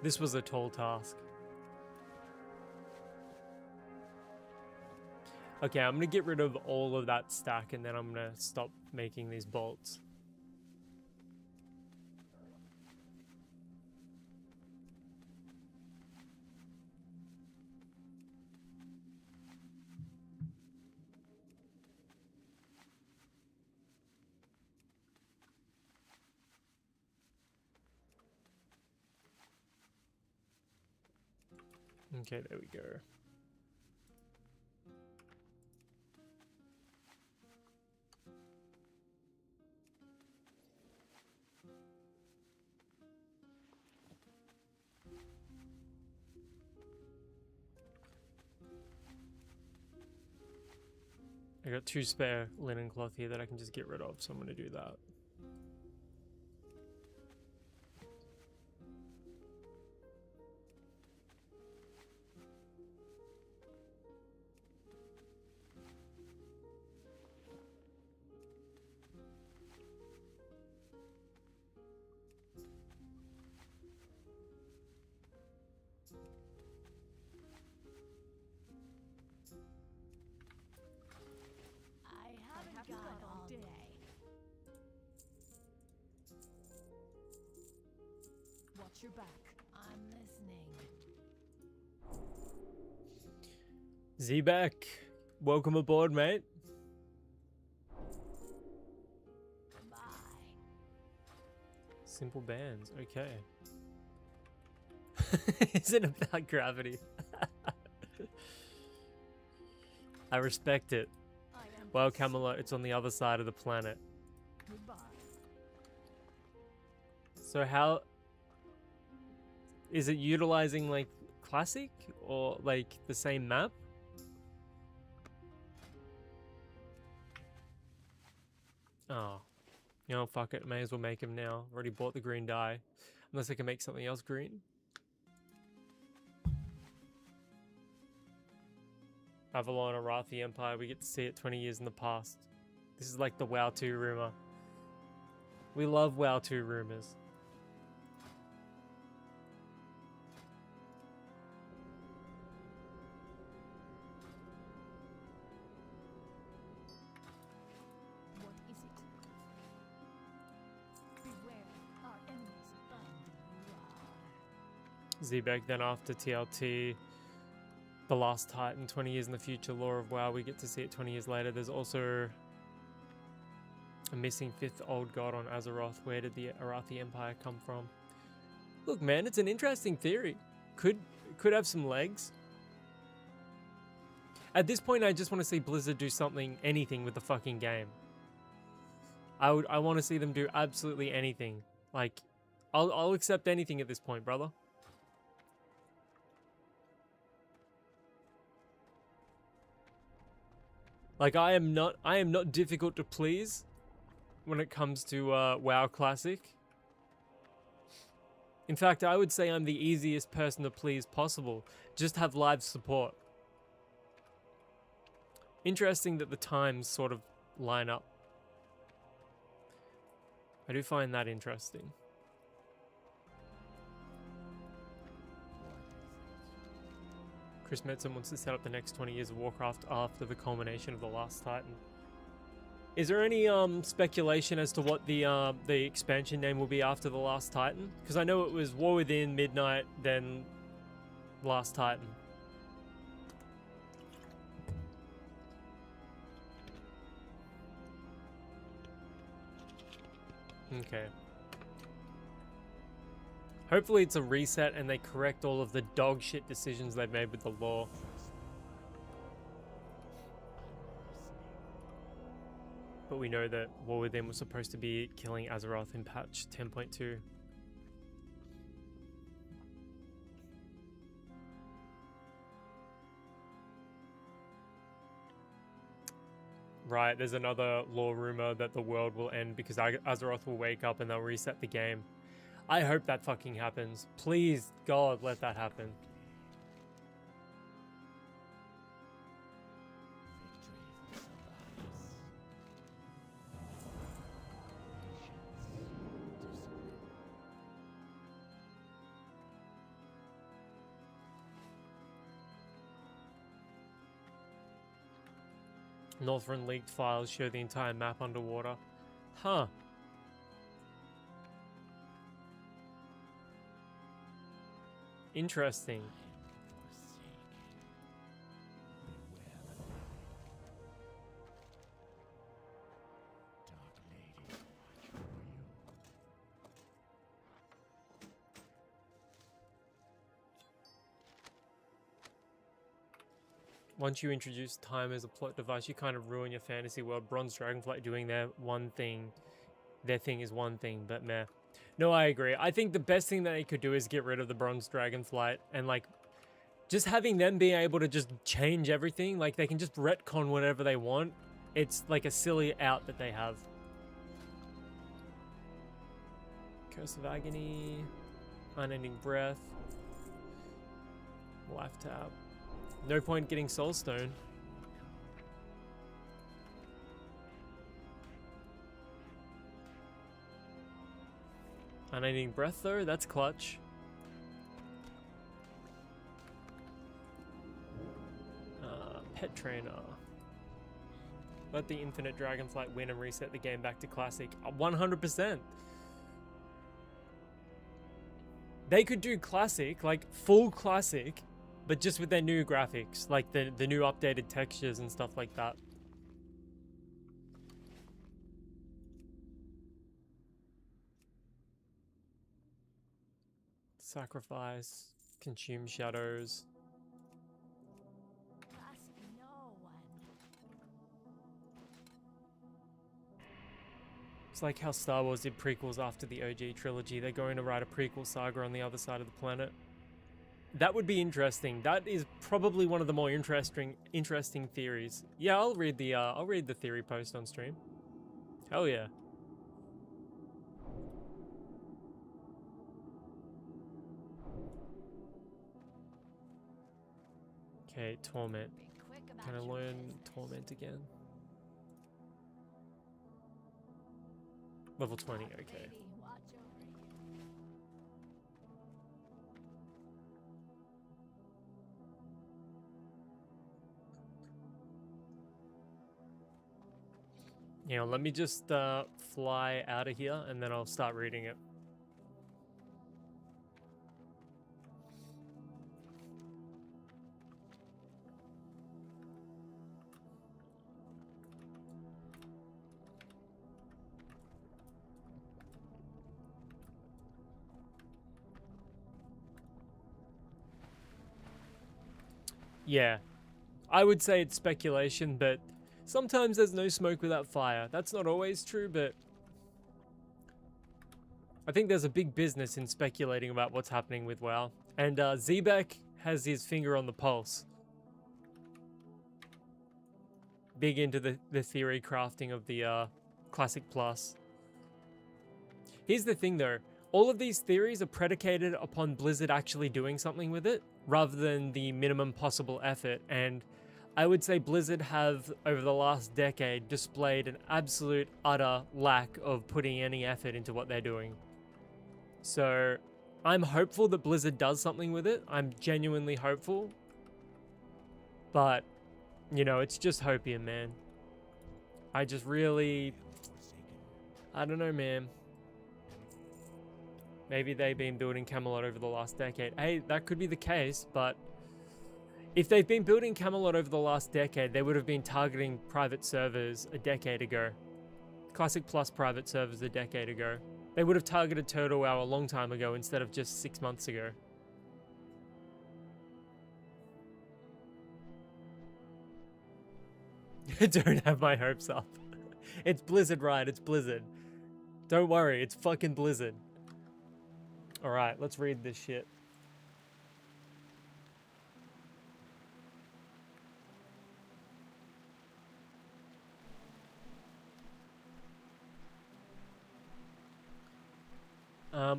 This was a tall task. Okay, I'm gonna get rid of all of that stack and then I'm gonna stop making these bolts. Okay, there we go. I got 2 spare linen cloth here that I can just get rid of, so I'm gonna do that. I haven't got all day. Watch your back. I'm listening. Z-Back, welcome aboard, mate. Bye. Simple bands, okay. Is it about gravity? I respect it. I am Well, Camelot, it's on the other side of the planet. Goodbye. So how is it utilizing like classic or like the same map? Oh, you know, fuck it. May as well make him now. Already bought the green dye. Unless I can make something else green. Avalon, Arathi Empire. We get to see it 20 years in the past. This is like the WoW 2 rumor. We love WoW 2 rumors. What is it? Beware, our enemies abandon you. Zebek, then after TLT, The Last Titan, 20 years in the future, Lore of WoW, we get to see it 20 years later. There's also a missing 5th old god on Azeroth. Where did the Arathi Empire come from? Look, man, it's an interesting theory. Could have some legs. At this point, I just want to see Blizzard do something, anything with the fucking game. I want to see them do absolutely anything. Like, I'll accept anything at this point, brother. Like, I am not difficult to please when it comes to WoW Classic. In fact, I would say I'm the easiest person to please possible. Just have live support. Interesting that the times sort of line up. I do find that interesting. Chris Metzen wants to set up the next 20 years of Warcraft after the culmination of The Last Titan. Is there any speculation as to what the expansion name will be after The Last Titan? Because I know it was War Within, Midnight, then Last Titan. Okay. Hopefully it's a reset and they correct all of the dog shit decisions they've made with the lore. But we know that War Within was supposed to be killing Azeroth in patch 10.2. Right, there's another lore rumor that the world will end because Azeroth will wake up and they'll reset the game. I hope that fucking happens. Please, God, let that happen. Northrend leaked files show the entire map underwater. Huh. Interesting. Once you introduce time as a plot device, you kind of ruin your fantasy world. Bronze Dragonflight doing their thing is one thing, but meh. No, I agree. I think the best thing that they could do is get rid of the Bronze Dragonflight and like just having them be able to just change everything. Like they can just retcon whatever they want. It's like a silly out that they have. Curse of Agony, Unending Breath, Life Tab. No point getting Soulstone. Unending Breath though, that's clutch. Pet Trainer. Let the Infinite Dragonflight win and reset the game back to classic. 100%. They could do classic, like full classic, but just with their new graphics, like the new updated textures and stuff like that. Sacrifice, consume shadows. Trust no one. It's like how Star Wars did prequels after the OG trilogy. They're going to write a prequel saga on the other side of the planet. That would be interesting. That is probably one of the more interesting theories. Yeah, I'll read the theory post on stream. Hell yeah. Okay, Torment. Be quick about Can I your learn business. Torment again? Level 20, okay. Baby, watch over you. Yeah, let me just fly out of here and then I'll start reading it. Yeah, I would say it's speculation, but sometimes there's no smoke without fire. That's not always true, but I think there's a big business in speculating about what's happening with WoW. And Zebek has his finger on the pulse. Big into the theory crafting of the Classic Plus. Here's the thing though, all of these theories are predicated upon Blizzard actually doing something with it, rather than the minimum possible effort, and I would say Blizzard have, over the last decade, displayed an absolute utter lack of putting any effort into what they're doing. So, I'm hopeful that Blizzard does something with it. I'm genuinely hopeful. But, you know, it's just hopium, man. I just really... I don't know, man. Maybe they've been building Camelot over the last decade. Hey, that could be the case, but if they've been building Camelot over the last decade, they would have been targeting private servers a decade ago. Classic Plus private servers a decade ago. They would have targeted Turtle WoW a long time ago instead of just 6 months ago. Don't have my hopes up. It's Blizzard, right? It's Blizzard. Don't worry, it's fucking Blizzard. Alright, let's read this shit.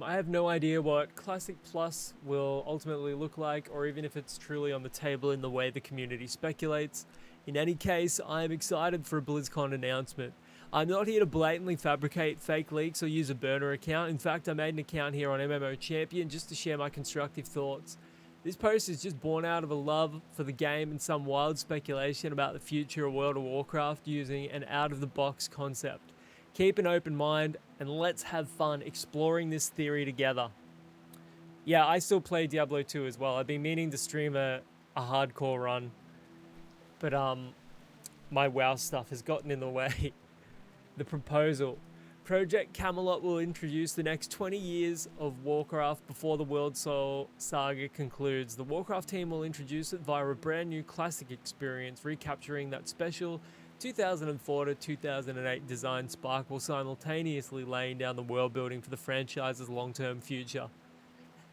I have no idea what Classic Plus will ultimately look like, or even if it's truly on the table in the way the community speculates. In any case, I am excited for a BlizzCon announcement. I'm not here to blatantly fabricate fake leaks or use a burner account. In fact, I made an account here on MMO Champion just to share my constructive thoughts. This post is just born out of a love for the game and some wild speculation about the future of World of Warcraft using an out-of-the-box concept. Keep an open mind and let's have fun exploring this theory together. Yeah, I still play Diablo 2 as well. I've been meaning to stream a hardcore run, but my WoW stuff has gotten in the way. The proposal. Project Camelot will introduce the next 20 years of Warcraft before the World Soul saga concludes. The Warcraft team will introduce it via a brand new classic experience, recapturing that special 2004 to 2008 design spark while simultaneously laying down the world building for the franchise's long-term future.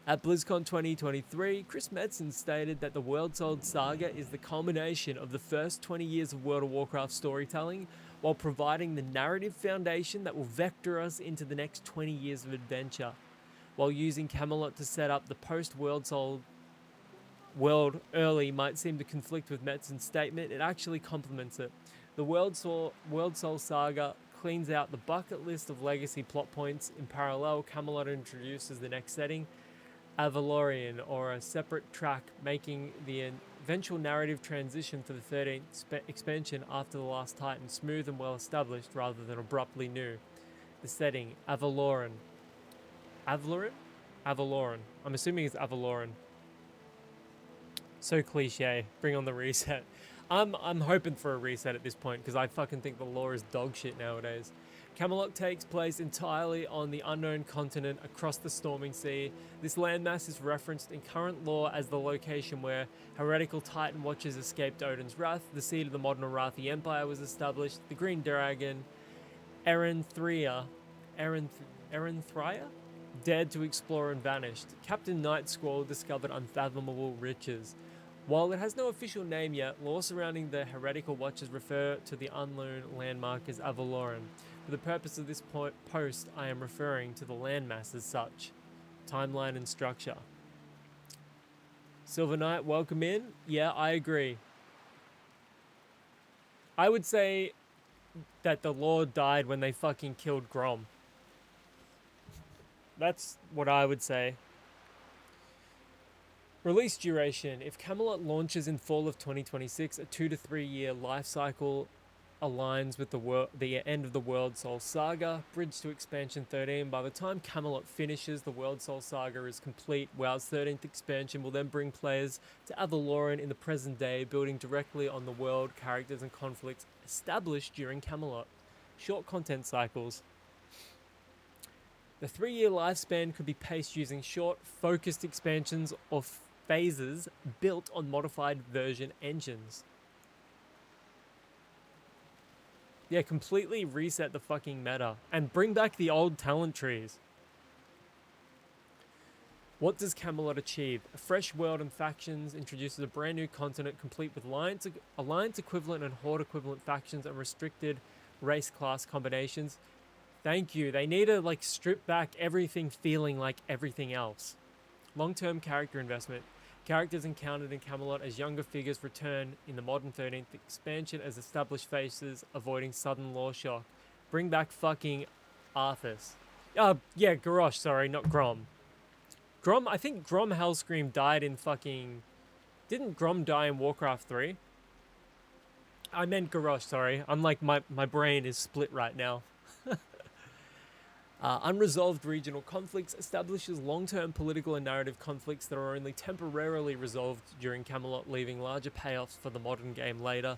At BlizzCon 2023, Chris Metzen stated that the World Soul saga is the culmination of the first 20 years of World of Warcraft storytelling, while providing the narrative foundation that will vector us into the next 20 years of adventure. While using Camelot to set up the post-World Soul world early might seem to conflict with Metzen's statement, it actually complements it. The World Soul saga cleans out the bucket list of legacy plot points. In parallel, Camelot introduces the next setting, Avalorian, or a separate track, making the eventual narrative transition for the 13th expansion after the Last Titan smooth and well established rather than abruptly new. The setting, Avaloran. Avaloran? Avaloran. I'm assuming it's Avaloran. So cliche. Bring on the reset. I'm hoping for a reset at this point because I fucking think the lore is dog shit nowadays. Camelot takes place entirely on the unknown continent across the Storming Sea. This landmass is referenced in current lore as the location where heretical Titan Watchers escaped Odin's wrath, the seat of the modern Arathi Empire was established, the Green Dragon Erenthria, Erenthria, dared to explore and vanished. Captain Night Squall discovered unfathomable riches. While it has no official name yet, law surrounding the heretical watches refer to the unknown landmark as Avaloran. For the purpose of this post, I am referring to the landmass as such. Timeline and structure. Silver Knight, welcome in. Yeah, I agree. I would say that the Lord died when they fucking killed Grom. That's what I would say. Release duration. If Camelot launches in fall of 2026, a 2 to 3 year life cycle aligns with the end of the World Soul Saga. Bridge to expansion 13. By the time Camelot finishes, the World Soul Saga is complete. WoW's 13th expansion will then bring players to Avaloran in the present day, building directly on the world, characters and conflicts established during Camelot. Short content cycles. The 3-year lifespan could be paced using short, focused expansions or phases built on modified version engines. Yeah, completely reset the fucking meta and bring back the old talent trees. What does Camelot achieve? A fresh world and factions, introduces a brand new continent complete with alliance equivalent and horde equivalent factions and restricted race class combinations. Thank you. They need to like strip back everything feeling like everything else. Long-term character investment. Characters encountered in Camelot as younger figures return in the modern 13th expansion as established faces, avoiding sudden lore shock. Bring back fucking Arthas. Yeah, Garrosh, sorry, not Grom. Grom, I think Grom Hellscream died in fucking... Didn't Grom die in Warcraft 3? I meant Garrosh, sorry. I'm like, my brain is split right now. Unresolved regional conflicts establishes long-term political and narrative conflicts that are only temporarily resolved during Camelot, leaving larger payoffs for the modern game later.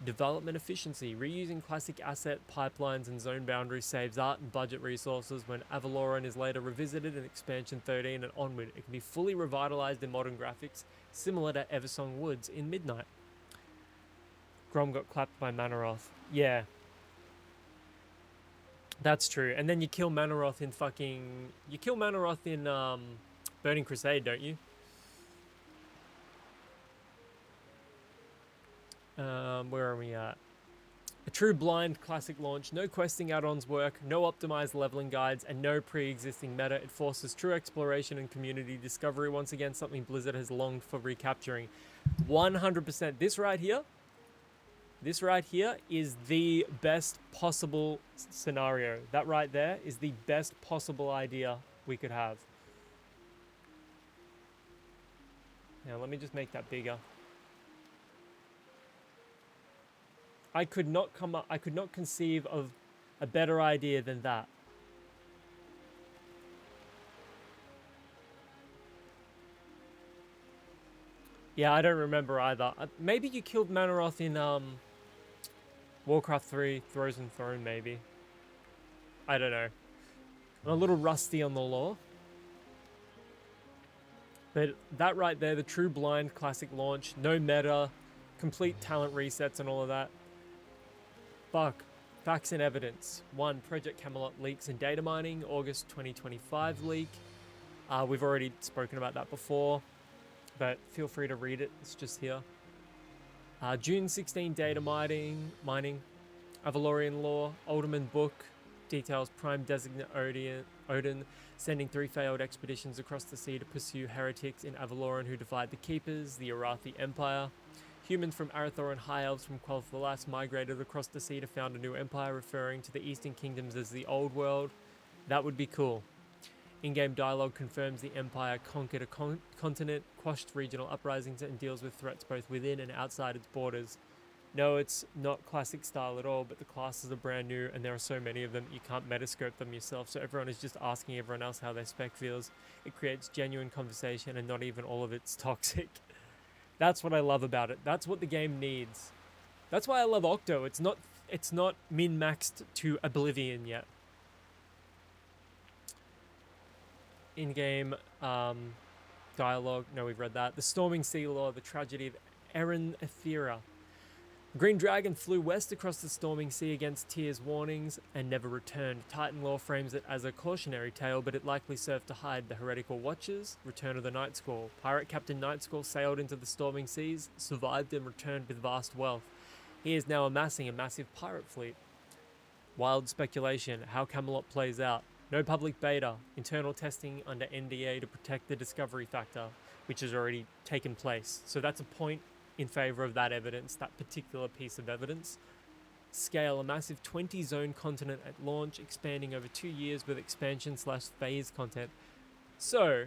Development efficiency. Reusing classic asset pipelines and zone boundaries saves art and budget resources. When Avaloran is later revisited in Expansion 13 and onward, it can be fully revitalized in modern graphics, similar to Eversong Woods in Midnight. Grom got clapped by Manaroth. Yeah. That's true. And then you kill Manaroth in fucking... You kill Manaroth in Burning Crusade, don't you? Where are we at? A true blind classic launch. No questing add-ons work, no optimized leveling guides, and no pre-existing meta. It forces true exploration and community discovery. Once again, something Blizzard has longed for recapturing. 100%. This right here is the best possible scenario. That right there is the best possible idea we could have. Now, let me just make that bigger. I could not conceive of a better idea than that. Yeah, I don't remember either. Maybe you killed Manaroth in Warcraft 3, Frozen Throne, maybe. I don't know. I'm a little rusty on the lore. But that right there, the true blind classic launch, no meta, complete talent resets and all of that. Fuck. Facts and evidence. 1. Project Camelot leaks and data mining. August 2025 leak. We've already spoken about that before, but feel free to read it. It's just here. June 16 data mining. Avalorian lore. Alderman book. Details Prime Designate Odin sending 3 failed expeditions across the sea to pursue heretics in Avaloran who defied the Keepers, the Arathi Empire. Humans from Arathor and High Elves from Quel'Thalas migrated across the sea to found a new empire, referring to the Eastern Kingdoms as the Old World. That would be cool. In-game dialogue confirms the Empire conquered a continent, quashed regional uprisings, and deals with threats both within and outside its borders. No, it's not classic style at all, but the classes are brand new, and there are so many of them, you can't metascope them yourself, so everyone is just asking everyone else how their spec feels. It creates genuine conversation, and not even all of it's toxic. That's what I love about it. That's what the game needs. That's why I love Octo. It's not min-maxed to oblivion yet. In-game dialogue. No, we've read that. The Storming Sea Lore, the tragedy of Erenthira. Green Dragon flew west across the storming sea against Tyr's warnings and never returned. Titan lore frames it as a cautionary tale, but it likely served to hide the heretical watchers. Return of the Night Squall. Pirate Captain Night Squall sailed into the storming seas, survived and returned with vast wealth. He is now amassing a massive pirate fleet. Wild speculation, how Camelot plays out. No public beta, internal testing under NDA to protect the discovery factor, which has already taken place. So that's a point in favor of that evidence, that particular piece of evidence. Scale, a massive 20 zone continent at launch, expanding over 2 years with expansion / phase content. So,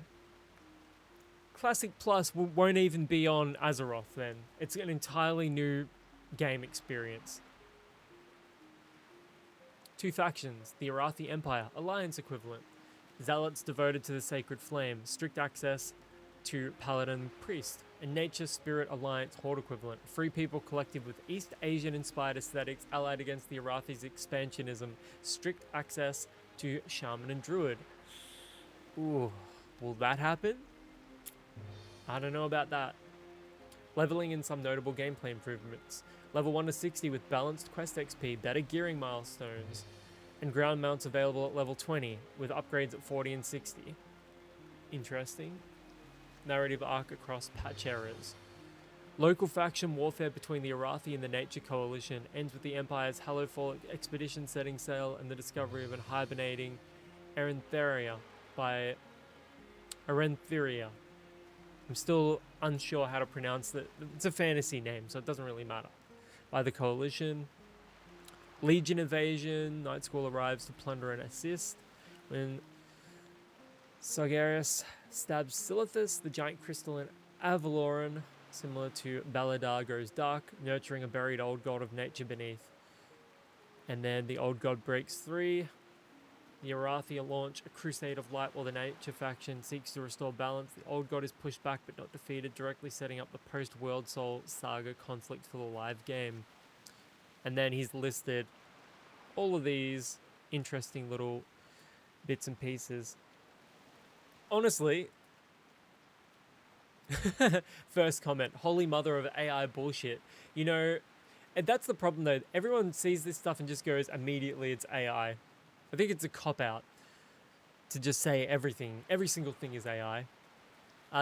Classic Plus won't even be on Azeroth then. It's an entirely new game experience. 2 factions, the Arathi Empire, Alliance equivalent. Zealots devoted to the Sacred Flame, strict access to Paladin Priest. And Nature Spirit Alliance Horde equivalent. Free people collective with East Asian inspired aesthetics allied against the Arathi's expansionism. Strict access to Shaman and Druid. Ooh, will that happen? I don't know about that. Leveling and some notable gameplay improvements. Level 1 to 60 with balanced quest XP, better gearing milestones, and ground mounts available at level 20 with upgrades at 40 and 60. Interesting. Narrative arc across patch errors. Local faction warfare between the Arathi and the Nature Coalition ends with the Empire's Hallowfall expedition setting sail and the discovery of an hibernating Erentheria by Erentheria. I'm still unsure how to pronounce it. It's a fantasy name, so it doesn't really matter. By the Coalition. Legion invasion. Night Squall arrives to plunder and assist. When Sargeras stabs Silithus, the giant crystal in Avaloran, similar to Baladar goes dark, nurturing a buried old god of nature beneath. And then the old god breaks free. The Arathi launch a crusade of light while the nature faction seeks to restore balance. The old god is pushed back but not defeated, directly setting up the post-World Soul Saga conflict for the live game. And then he's listed all of these interesting little bits and pieces. Honestly, first comment, holy mother of AI bullshit. You know, and that's the problem though. Everyone sees this stuff and just goes immediately it's AI. I think it's a cop-out to just say everything, every single thing is AI.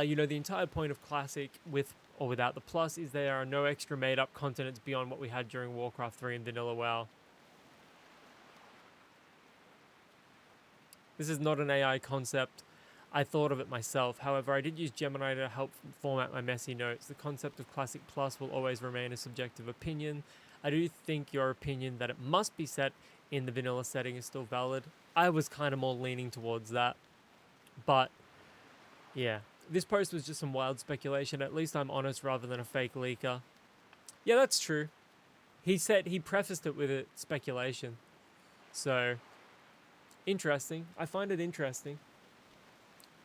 You know, the entire point of Classic, with or without the plus, is there are no extra made-up continents beyond what we had during Warcraft 3 and Vanilla WoW. This is not an AI concept. I thought of it myself. However, I did use Gemini to help format my messy notes. The concept of Classic Plus will always remain a subjective opinion. I do think your opinion that it must be set in the vanilla setting is still valid. I was kind of more leaning towards that. But, yeah. This post was just some wild speculation. At least I'm honest rather than a fake leaker. Yeah, that's true. He said, he prefaced it with a speculation. So, interesting. I find it interesting.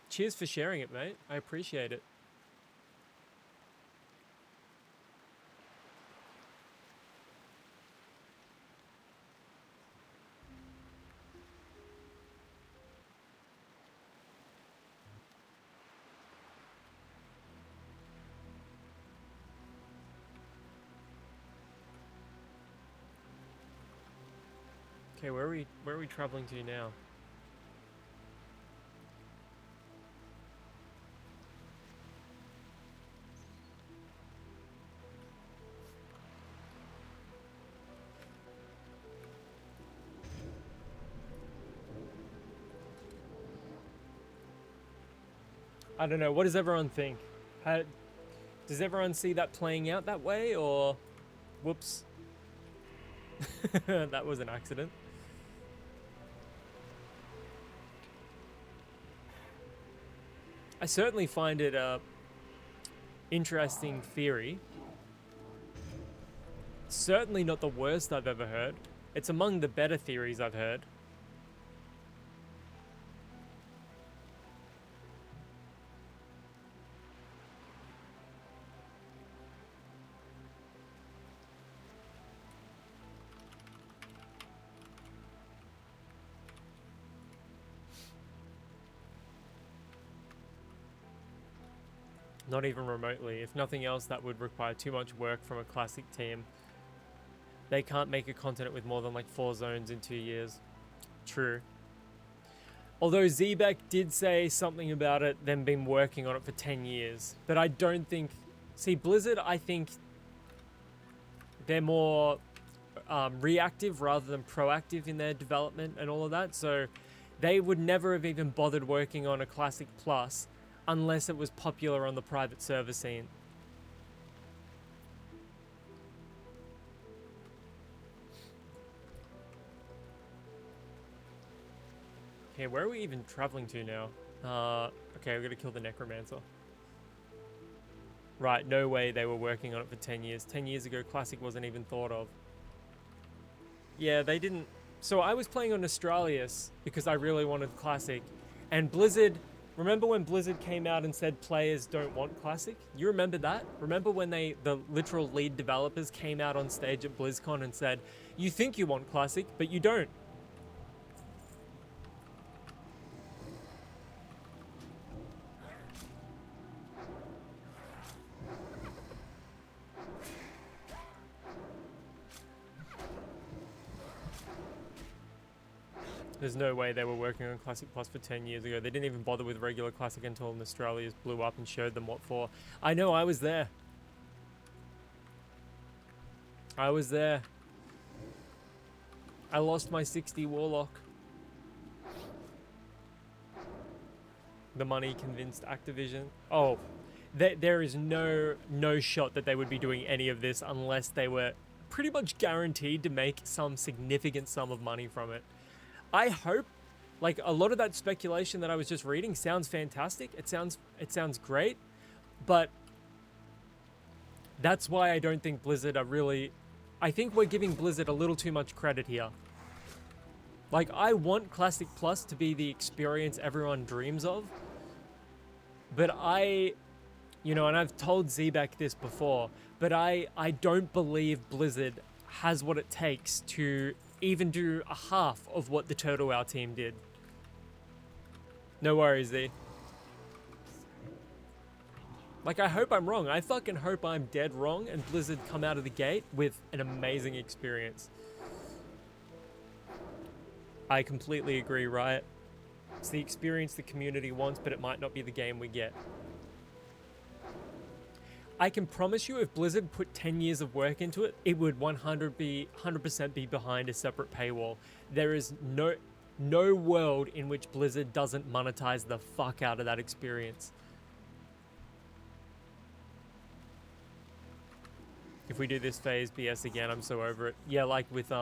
Cheers for sharing it, mate. I appreciate it. Okay, where are we traveling to now? I don't know. What does everyone think? Does everyone see that playing out that way, or whoops? That was an accident. I certainly find it a interesting theory. Certainly not the worst I've ever heard. It's among the better theories I've heard. Not even remotely. If nothing else, that would require too much work from a classic team. They can't make a continent with more than like 4 zones in 2 years. True. Although Zebek did say something about it, them been working on it for 10 years. But I don't think... See, Blizzard, I think they're more reactive rather than proactive in their development and all of that. So they would never have even bothered working on a Classic Plus unless it was popular on the private server scene. Okay, where are we even traveling to now? Okay, we're gonna kill the Necromancer. Right, no way they were working on it for 10 years. 10 years ago, Classic wasn't even thought of. Yeah, they didn't... So I was playing on Astralis because I really wanted Classic. And Blizzard... Remember when Blizzard came out and said players don't want Classic? You remember that? Remember when the literal lead developers came out on stage at BlizzCon and said, you think you want Classic, but you don't. There's no way they were working on Classic Plus for 10 years ago. They didn't even bother with regular Classic until Australia's blew up and showed them what for. I know, I was there. I was there. I lost my 60 Warlock. The money convinced Activision. Oh, there is no shot that they would be doing any of this unless they were pretty much guaranteed to make some significant sum of money from it. I hope, like, a lot of that speculation that I was just reading sounds fantastic. It sounds great, but that's why I don't think Blizzard are really... I think we're giving Blizzard a little too much credit here. Like, I want Classic Plus to be the experience everyone dreams of, but you know, and I've told Zebek this before, but I don't believe Blizzard has what it takes to even do a half of what the OctoWoW team did. No worries, Z. Like, I hope I'm wrong. I fucking hope I'm dead wrong and Blizzard come out of the gate with an amazing experience. I completely agree, Riot. It's the experience the community wants, but it might not be the game we get. I can promise you if Blizzard put 10 years of work into it, it would 100% be behind a separate paywall. There is no world in which Blizzard doesn't monetize the fuck out of that experience. If we do this phase BS again, I'm so over it. Yeah, like with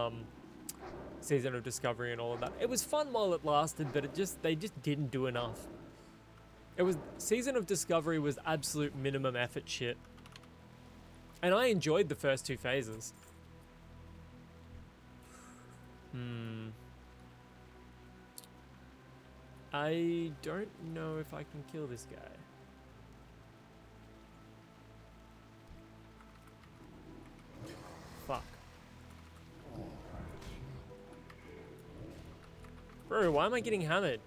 Season of Discovery and all of that. It was fun while it lasted, but they just didn't do enough. Season of Discovery was absolute minimum effort shit. And I enjoyed the first 2 phases. I don't know if I can kill this guy. Fuck. Bro, why am I getting hammered?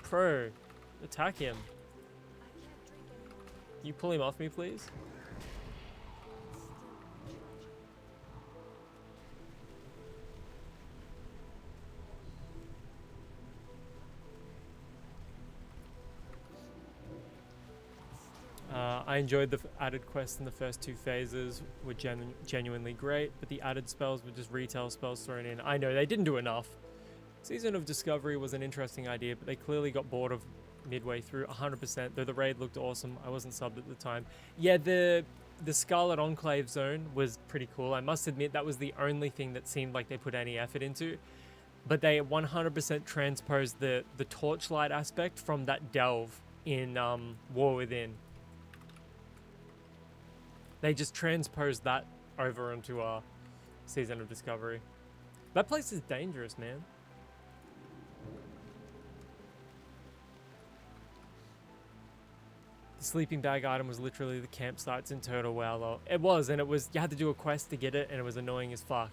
Pro. Attack him. Can you pull him off me, please? I enjoyed the added quests in the first 2 phases, were genuinely great, but the added spells were just retail spells thrown in. I know, they didn't do enough. Season of Discovery was an interesting idea, but they clearly got bored of midway through, 100%, though the raid looked awesome. I wasn't subbed at the time. Yeah, the Scarlet Enclave zone was pretty cool. I must admit that was the only thing that seemed like they put any effort into, but they 100% transposed the torchlight aspect from that delve in War Within. They just transposed that over onto our Season of Discovery. That place is dangerous, man. The sleeping bag item was literally the campsites in OctoWoW though. It was, and you had to do a quest to get it, and it was annoying as fuck.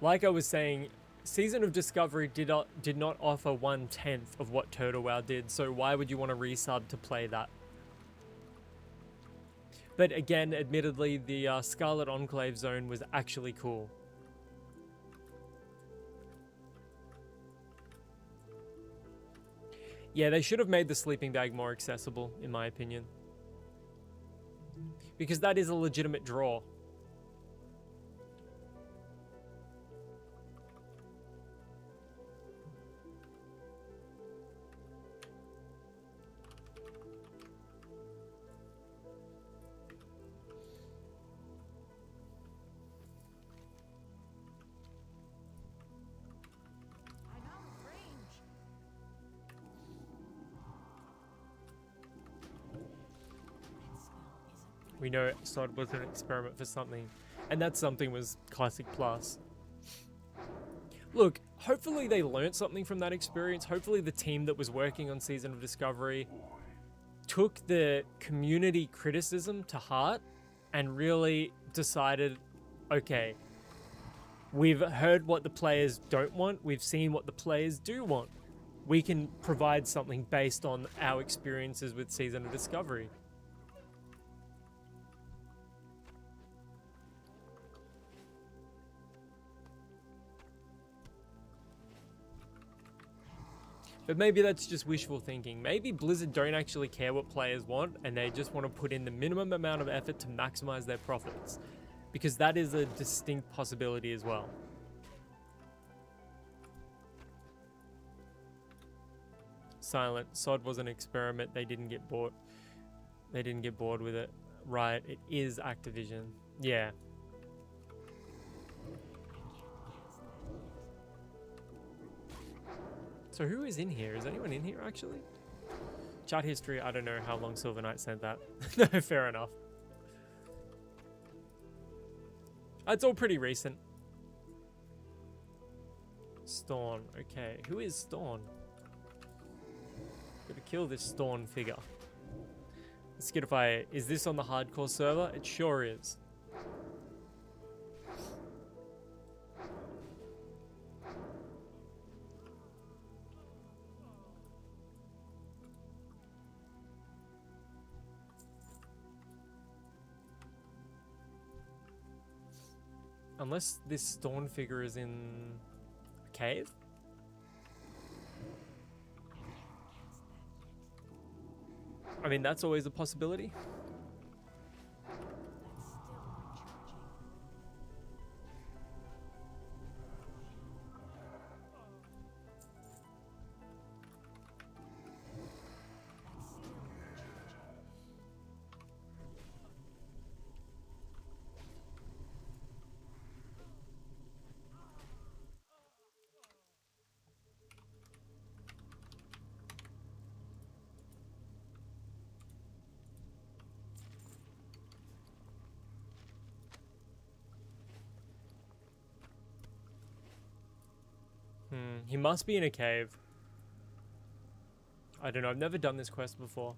Like I was saying, Season of Discovery did not offer 1/10 of what OctoWoW did, so why would you want to resub to play that? But again, admittedly, the Scarlet Enclave zone was actually cool. Yeah, they should have made the sleeping bag more accessible, in my opinion. Because that is a legitimate draw. I'm out of range. That spell isn't We know Sod was an experiment for something, and that something was Classic Plus. Look, hopefully they learned something from that experience. Hopefully the team that was working on Season of Discovery took the community criticism to heart and really decided, okay, we've heard what the players don't want, we've seen what the players do want. We can provide something based on our experiences with Season of Discovery. But maybe that's just wishful thinking. Maybe Blizzard don't actually care what players want and they just want to put in the minimum amount of effort to maximize their profits. Because that is a distinct possibility as well. Silent. Sod was an experiment. They didn't get bored. They didn't get bored with it. Right. It is Activision. Yeah. So who is in here? Is anyone in here actually? Chat history, I don't know how long Silver Knight sent that. No, fair enough. It's all pretty recent. Storn, okay. Who is Storn? Gotta kill this Storn figure. Skidify, is this on the hardcore server? It sure is. Unless this Storm figure is in a cave? I mean, that's always a possibility. That's still recharging. That's still recharging. He must be in a cave. I don't know, I've never done this quest before.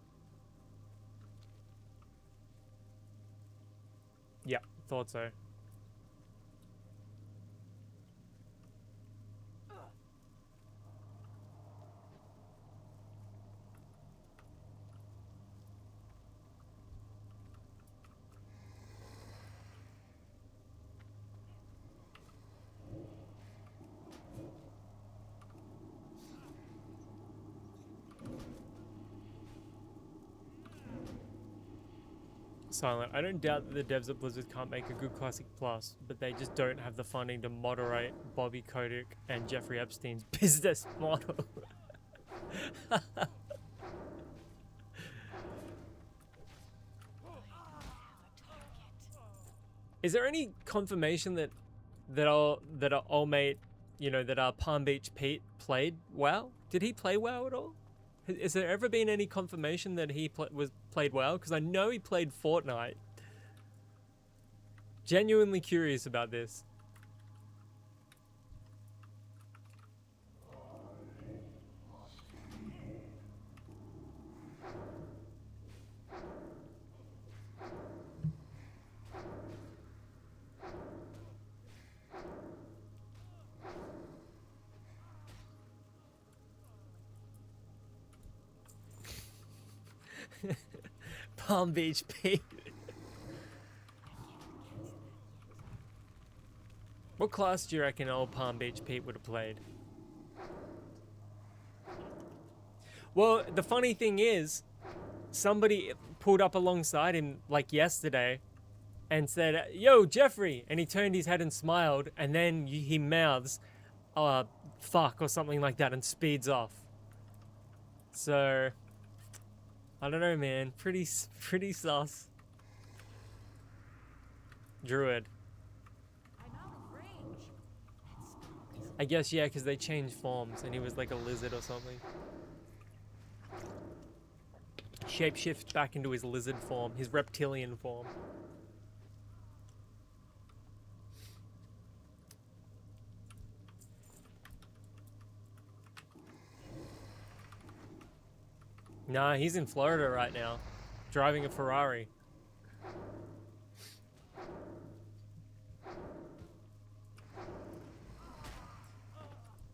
Yeah, thought so. Silent. I don't doubt that the devs at Blizzard can't make a good Classic Plus, but they just don't have the funding to moderate Bobby Kotick and Jeffrey Epstein's business model. Is there any confirmation that our old mate, you know, that our Palm Beach Pete played WoW? Did he play WoW at all? Has there ever been any confirmation that he played WoW? Because I know he played Fortnite. Genuinely curious about this. Palm Beach Pete. What class do you reckon old Palm Beach Pete would have played? Well, the funny thing is, somebody pulled up alongside him like yesterday and said, "Yo, Jeffrey," and he turned his head and smiled, and then he mouths, fuck, or something like that, and speeds off. So, I don't know, man. Pretty sus. Druid. I'm out of range. I guess, yeah, because they changed forms, and he was like a lizard or something. Shapeshift back into his lizard form, his reptilian form. Nah, he's in Florida right now, driving a Ferrari.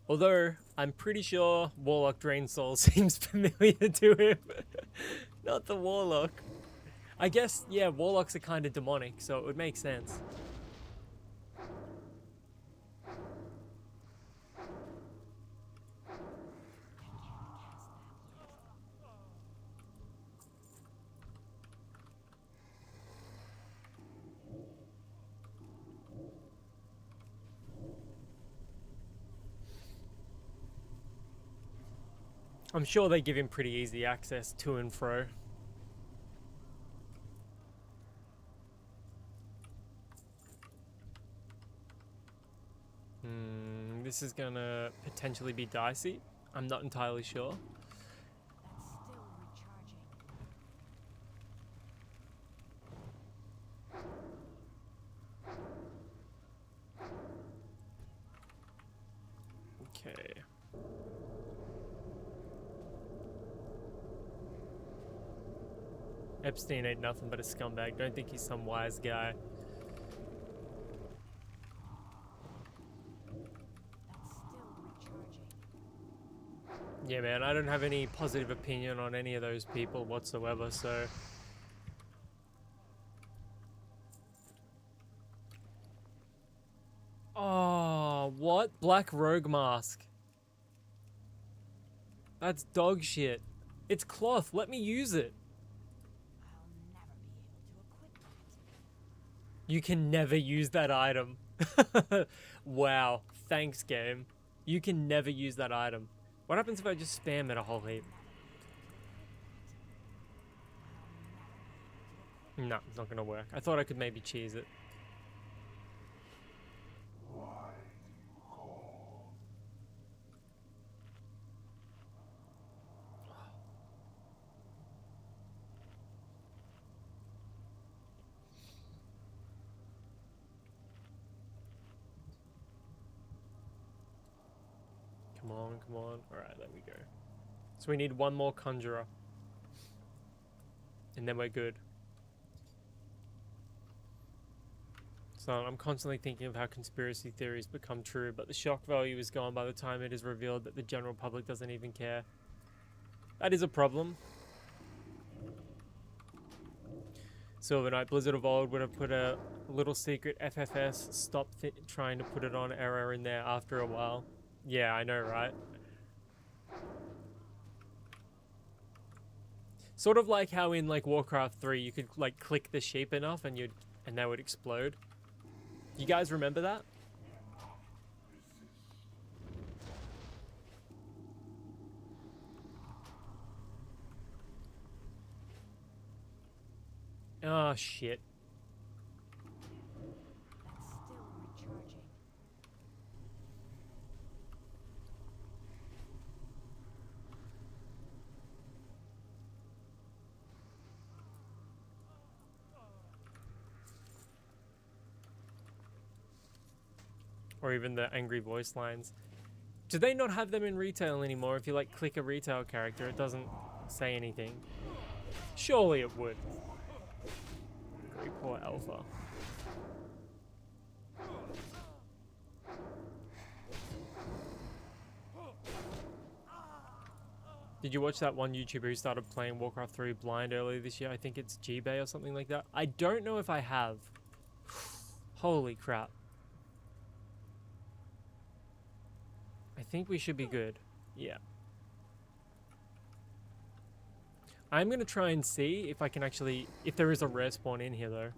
Although, I'm pretty sure Warlock Drain Soul seems familiar to him. Not the Warlock. I guess, yeah, Warlocks are kind of demonic, so it would make sense. I'm sure they give him pretty easy access to and fro. This is gonna potentially be dicey. I'm not entirely sure. That's still recharging. Okay. Epstein ain't nothing but a scumbag. Don't think he's some wise guy. That's still recharging. Yeah, man, I don't have any positive opinion on any of those people whatsoever, so... Oh, what? Black Rogue Mask. That's dog shit. It's cloth. Let me use it. I'll never be able to equip that. You can never use that item. Wow. Thanks, game. You can never use that item. What happens if I just spam it a whole heap? No, it's not gonna work. I thought I could maybe cheese it. Come on, come on. Alright, there we go. So we need one more Conjurer. And then we're good. So I'm constantly thinking of how conspiracy theories become true, but the shock value is gone by the time it is revealed that the general public doesn't even care. That is a problem. Silver Knight, Blizzard of Old would have put a little secret FFS stop trying to put it on error in there after a while. Yeah, I know, right? Sort of like how in like Warcraft 3 you could like click the sheep enough and they would explode. You guys remember that? Oh shit. That's still recharging. Or even the angry voice lines. Do they not have them in retail anymore? If you like click a retail character, it doesn't say anything. Surely it would. Very poor alpha. Did you watch that one YouTuber who started playing Warcraft 3 blind earlier this year? I think it's G-Bay or something like that. I don't know if I have. Holy crap. I think we should be good. Yeah. I'm going to try and see if I can actually... If there is a rare spawn in here, though.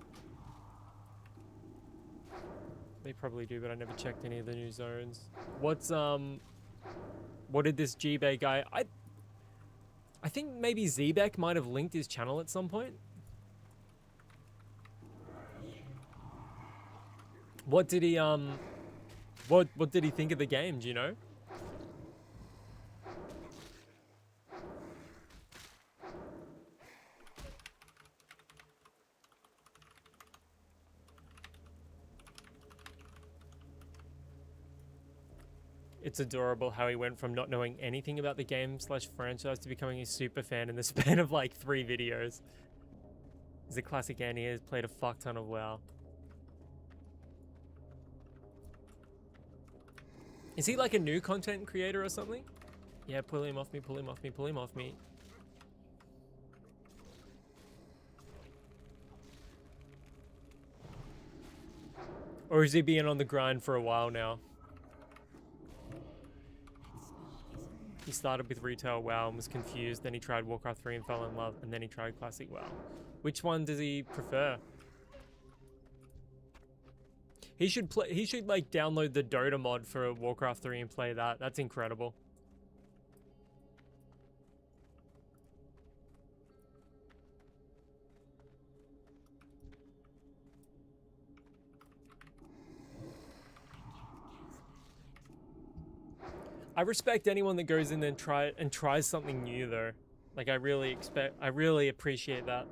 They probably do, but I never checked any of the new zones. What's, What did this G-Bay guy... I think maybe Zebek might have linked his channel at some point. What did he, What did he think of the game, do you know? It's adorable how he went from not knowing anything about the game / franchise to becoming a super fan in the span of like 3 videos. He's a classic and he has played a fuck ton of WoW. Is he like a new content creator or something? Yeah, pull him off me, pull him off me, pull him off me. Or is he being on the grind for a while now? He started with retail WoW and was confused, then he tried Warcraft 3 and fell in love, and then he tried classic WoW. Which one does he prefer? He should like download the Dota mod for Warcraft 3 and play that. That's incredible. I respect anyone that goes in there and tries something new though. Like I really appreciate that.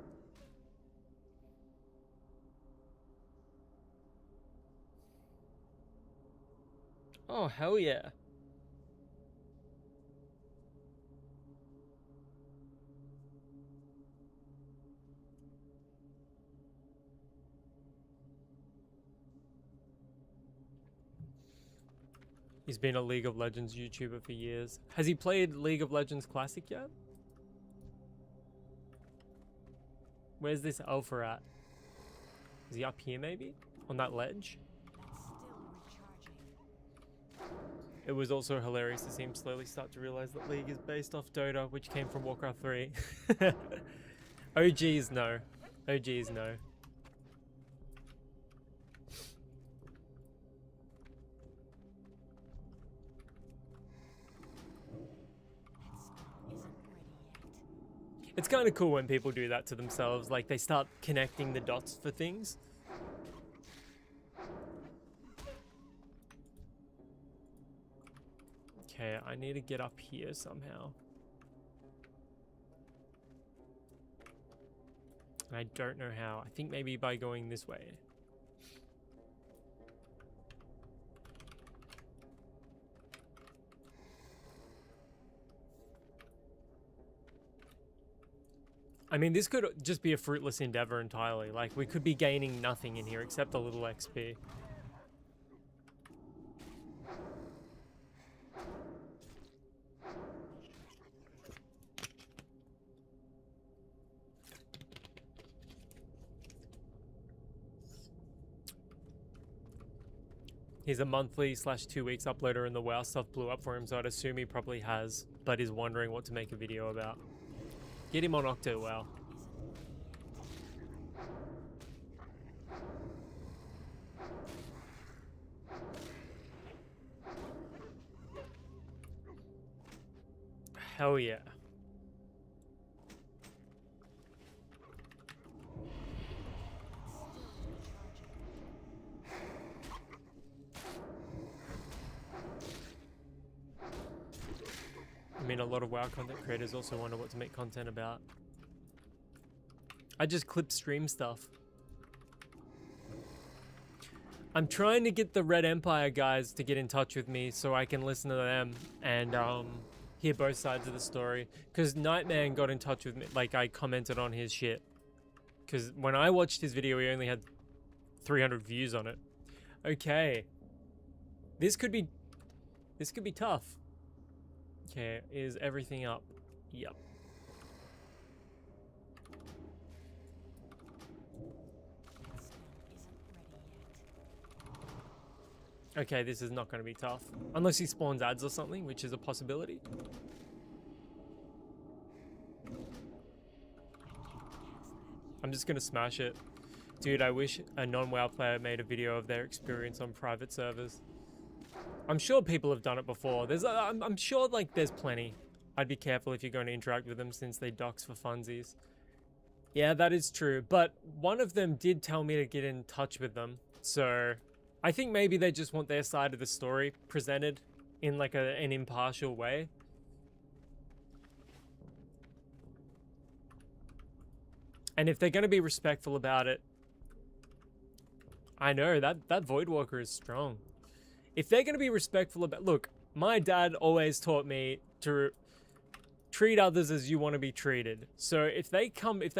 Oh, hell yeah. He's been a League of Legends YouTuber for years. Has he played League of Legends Classic yet? Where's this alpha at? Is he up here maybe? On that ledge? It was also hilarious to see him slowly start to realize that League is based off Dota, which came from Warcraft 3. OGs no. OGs no. It's kind of cool when people do that to themselves, like they start connecting the dots for things. Okay, I need to get up here somehow. And I don't know how. I think maybe by going this way. I mean, this could just be a fruitless endeavor entirely. Like, we could be gaining nothing in here except a little XP. He's a monthly / 2 weeks uploader and the WoW stuff blew up for him, so I'd assume he probably has, but is wondering what to make a video about. Get him on OctoWoW. Hell yeah. I mean, a lot of WoW content creators also wonder what to make content about. I just clip stream stuff. I'm trying to get the Red Empire guys to get in touch with me so I can listen to them and hear both sides of the story. Because Nightman got in touch with me, like I commented on his shit. Because when I watched his video, he only had 300 views on it. Okay. This could be tough. Okay, is everything up? Yep. That spell isn't ready yet. Okay, this is not going to be tough. Unless he spawns ads or something, which is a possibility. I'm just going to smash it. Dude, I wish a non-WoW player made a video of their experience on private servers. I'm sure people have done it before. I'm sure like there's plenty. I'd be careful if you're going to interact with them since they dox for funsies. Yeah, that is true. But one of them did tell me to get in touch with them. So I think maybe they just want their side of the story presented in like an impartial way. And if they're going to be respectful about it, I know that Voidwalker is strong. If they're going to be respectful about... Look, my dad always taught me to treat others as you want to be treated. So if they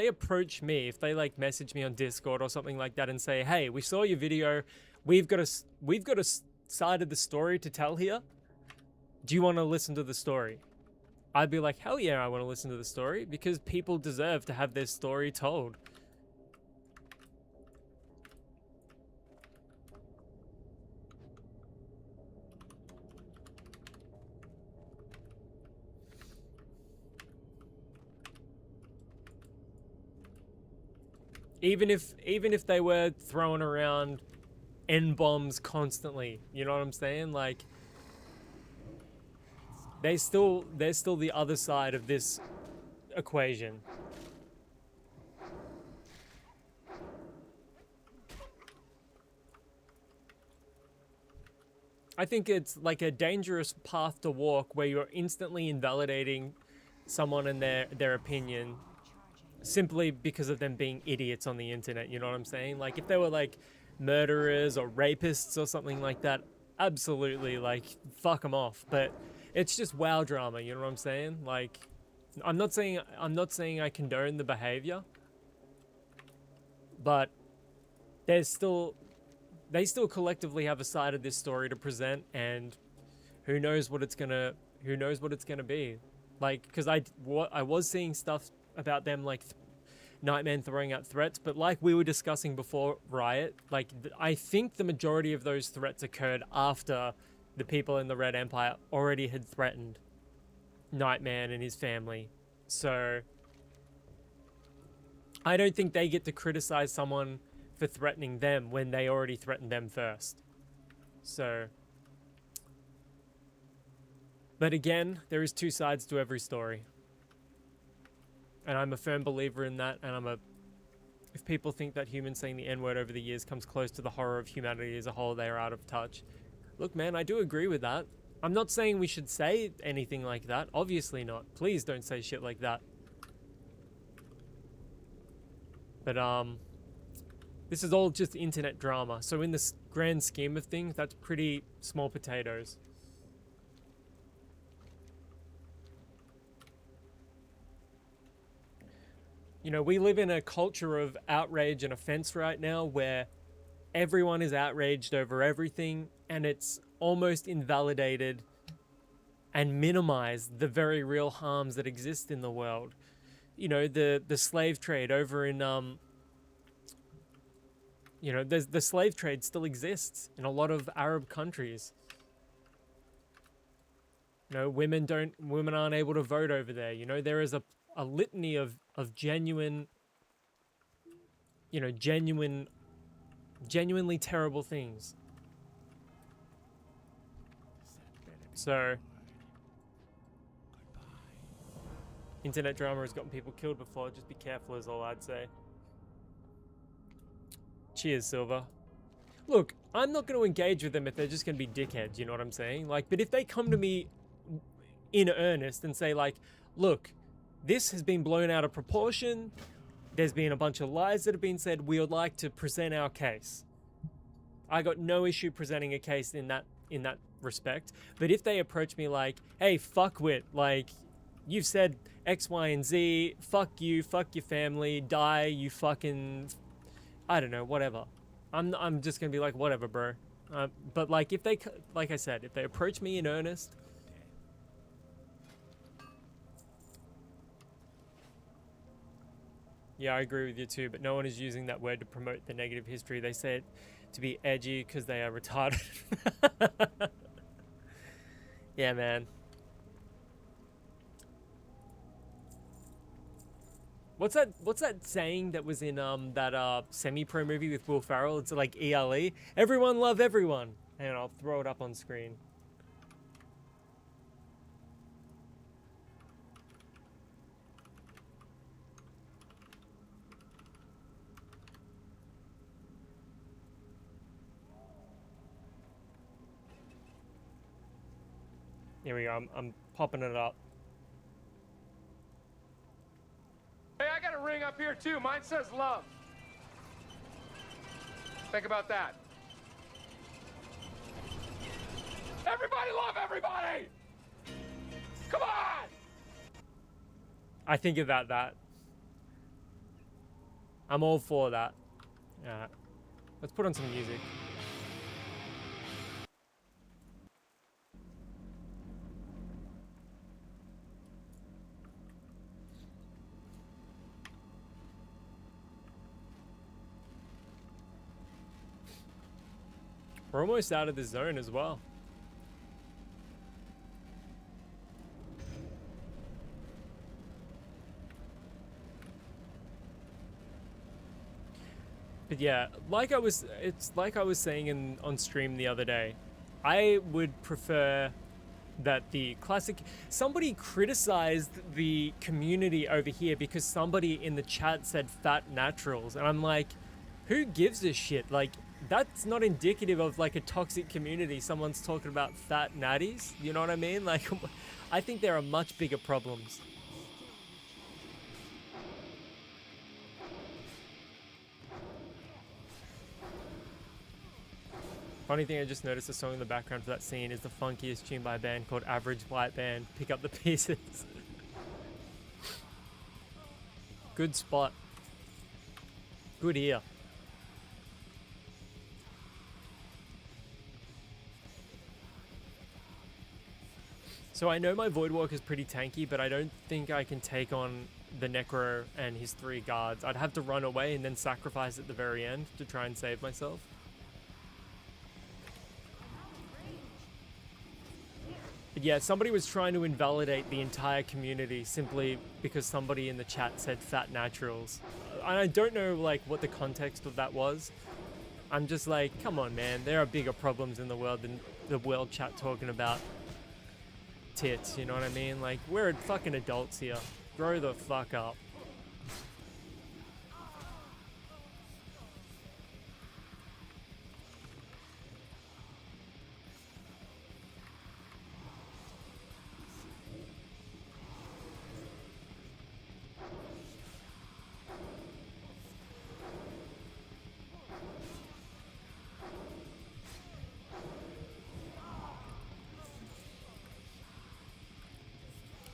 approach me, if they like message me on Discord or something like that and say, hey, we saw your video, we've got a side of the story to tell here. Do you want to listen to the story? I'd be like, hell yeah, I want to listen to the story, because people deserve to have their story told. Even if they were throwing around N-bombs constantly, you know what I'm saying? Like, they're still the other side of this equation. I think it's like a dangerous path to walk where you're instantly invalidating someone and their opinion simply because of them being idiots on the internet, you know what I'm saying? Like, if they were like murderers or rapists or something like that, absolutely, like, fuck them off. But it's just WoW drama, you know what I'm saying? Like, I'm not saying I condone the behavior, but they still collectively have a side of this story to present, and who knows what it's gonna be. Like, because I was seeing stuff about them, like Nightman throwing out threats, but like we were discussing before Riot, like I think the majority of those threats occurred after the people in the Red Empire already had threatened Nightman and his family. So I don't think they get to criticize someone for threatening them when they already threatened them first. So, but again, there is two sides to every story. And I'm a firm believer in that, and if people think that humans saying the N-word over the years comes close to the horror of humanity as a whole, they are out of touch. Look, man, I do agree with that. I'm not saying we should say anything like that. Obviously not. Please don't say shit like that. But, this is all just internet drama. So in the grand scheme of things, that's pretty small potatoes. You know, we live in a culture of outrage and offense right now where everyone is outraged over everything, and it's almost invalidated and minimized the very real harms that exist in the world. You know, the slave trade over in, you know, the slave trade still exists in a lot of Arab countries. You know, women aren't able to vote over there. You know, there is a litany of genuinely terrible things. So, internet drama has gotten people killed before. Just be careful is all I'd say. Cheers, Silver. Look, I'm not going to engage with them if they're just going to be dickheads, you know what I'm saying? Like, but if they come to me in earnest and say like, look, this has been blown out of proportion. There's been a bunch of lies that have been said. We would like to present our case. I got no issue presenting a case in that respect. But if they approach me like, hey, fuckwit, like, you've said X, Y, and Z, fuck you, fuck your family, die, you fucking, I don't know, whatever. I'm just gonna be like, whatever, bro. But like, if they, like I said, if they approach me in earnest, Yeah, I agree with you too, but no one is using that word to promote the negative history. They say it to be edgy because they are retarded. Yeah, man. What's that saying that was in that semi-pro movie with Will Ferrell? It's like ELE. Everyone love everyone. And I'll throw it up on screen. Here we go. I'm popping it up. Hey, I got a ring up here too. Mine says love. Think about that. Everybody love everybody! Come on! I think about that. I'm all for that. Alright. Let's put on some music. We're almost out of the zone as well. But yeah, it's like I was saying on stream the other day. I would prefer that the classic, somebody criticized the community over here because somebody in the chat said fat naturals, and I'm like, who gives a shit? Like, that's not indicative of like a toxic community. Someone's talking about fat natties. You know what I mean? Like, I think there are much bigger problems. Funny thing, I just noticed the song in the background for that scene is the funkiest tune by a band called Average White Band. Pick up the pieces. Good spot. Good ear. So I know my Voidwalker is pretty tanky, but I don't think I can take on the Necro and his 3 guards. I'd have to run away and then sacrifice at the very end to try and save myself. But yeah, somebody was trying to invalidate the entire community simply because somebody in the chat said fat naturals. And I don't know like what the context of that was. I'm just like, come on man, there are bigger problems in the world than the world chat talking about tits, you know what I mean? Like, we're fucking adults here. Grow the fuck up.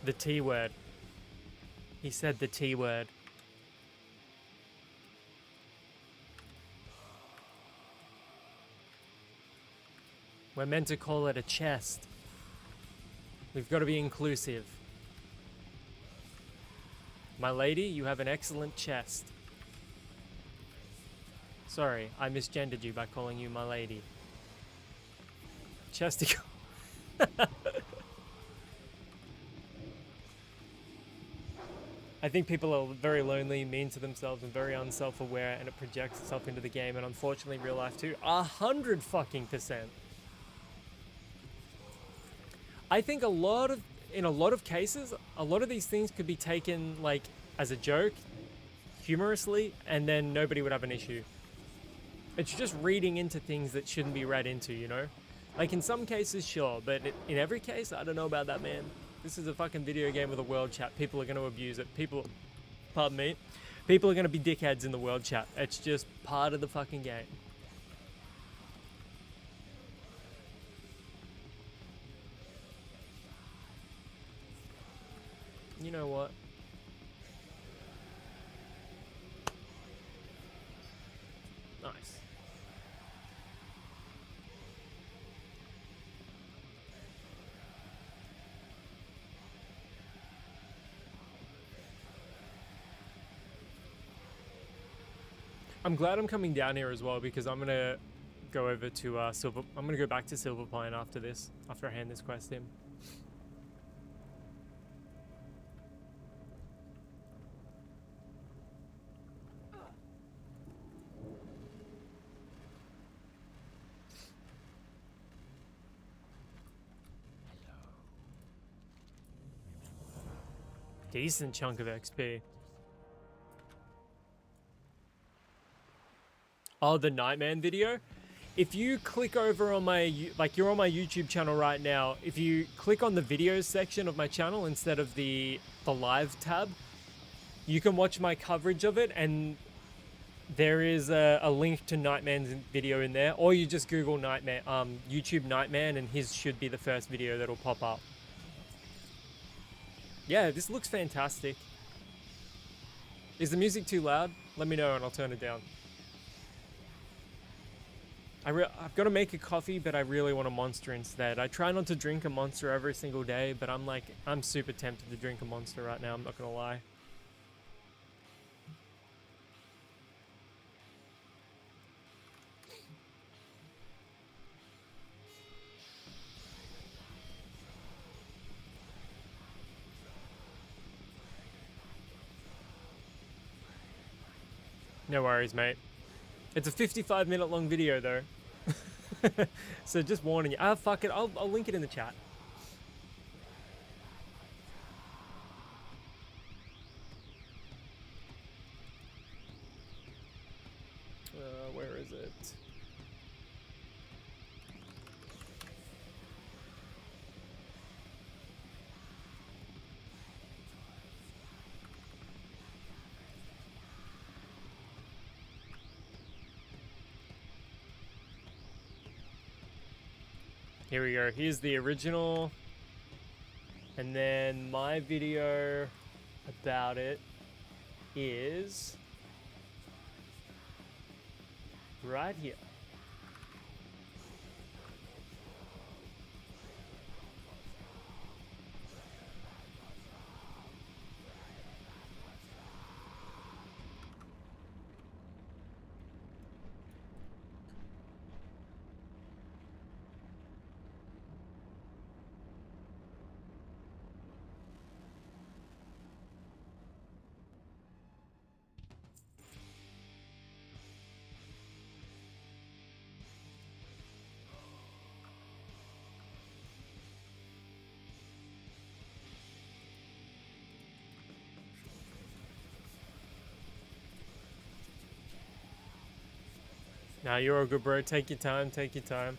The T word. He said the T word. We're meant to call it a chest. We've got to be inclusive. My lady, you have an excellent chest. Sorry, I misgendered you by calling you my lady. Chesticle. I think people are very lonely, mean to themselves, and very unself-aware, and it projects itself into the game, and unfortunately real life too. 100%. I think in a lot of cases, a lot of these things could be taken like as a joke, humorously, and then nobody would have an issue. It's just reading into things that shouldn't be read into, you know? Like in some cases, sure, but in every case, I don't know about that, man. This is a fucking video game with a world chat. People are going to abuse it. Pardon me. People are going to be dickheads in the world chat. It's just part of the fucking game. You know what? Nice. I'm glad I'm coming down here as well because I'm gonna go over to Silver. I'm gonna go back to Silver Pine after this, after I hand this quest in. Decent chunk of XP. Oh, the Nightman video? If you click over on my, like you're on my YouTube channel right now, if you click on the videos section of my channel instead of the live tab, you can watch my coverage of it, and there is a link to Nightman's video in there, or you just Google Nightman, YouTube Nightman, and his should be the first video that'll pop up. Yeah, this looks fantastic. Is the music too loud? Let me know and I'll turn it down. I've got to make a coffee, but I really want a Monster instead. I try not to drink a Monster every single day, but I'm super tempted to drink a Monster right now, I'm not gonna lie. No worries, mate. It's a 55-minute long video, though. So just warning you. Ah, fuck it. I'll link it in the chat. Where is it? Here we go. Here's the original. And then my video about it is right here. Nah, you're all good, bro. Take your time, take your time.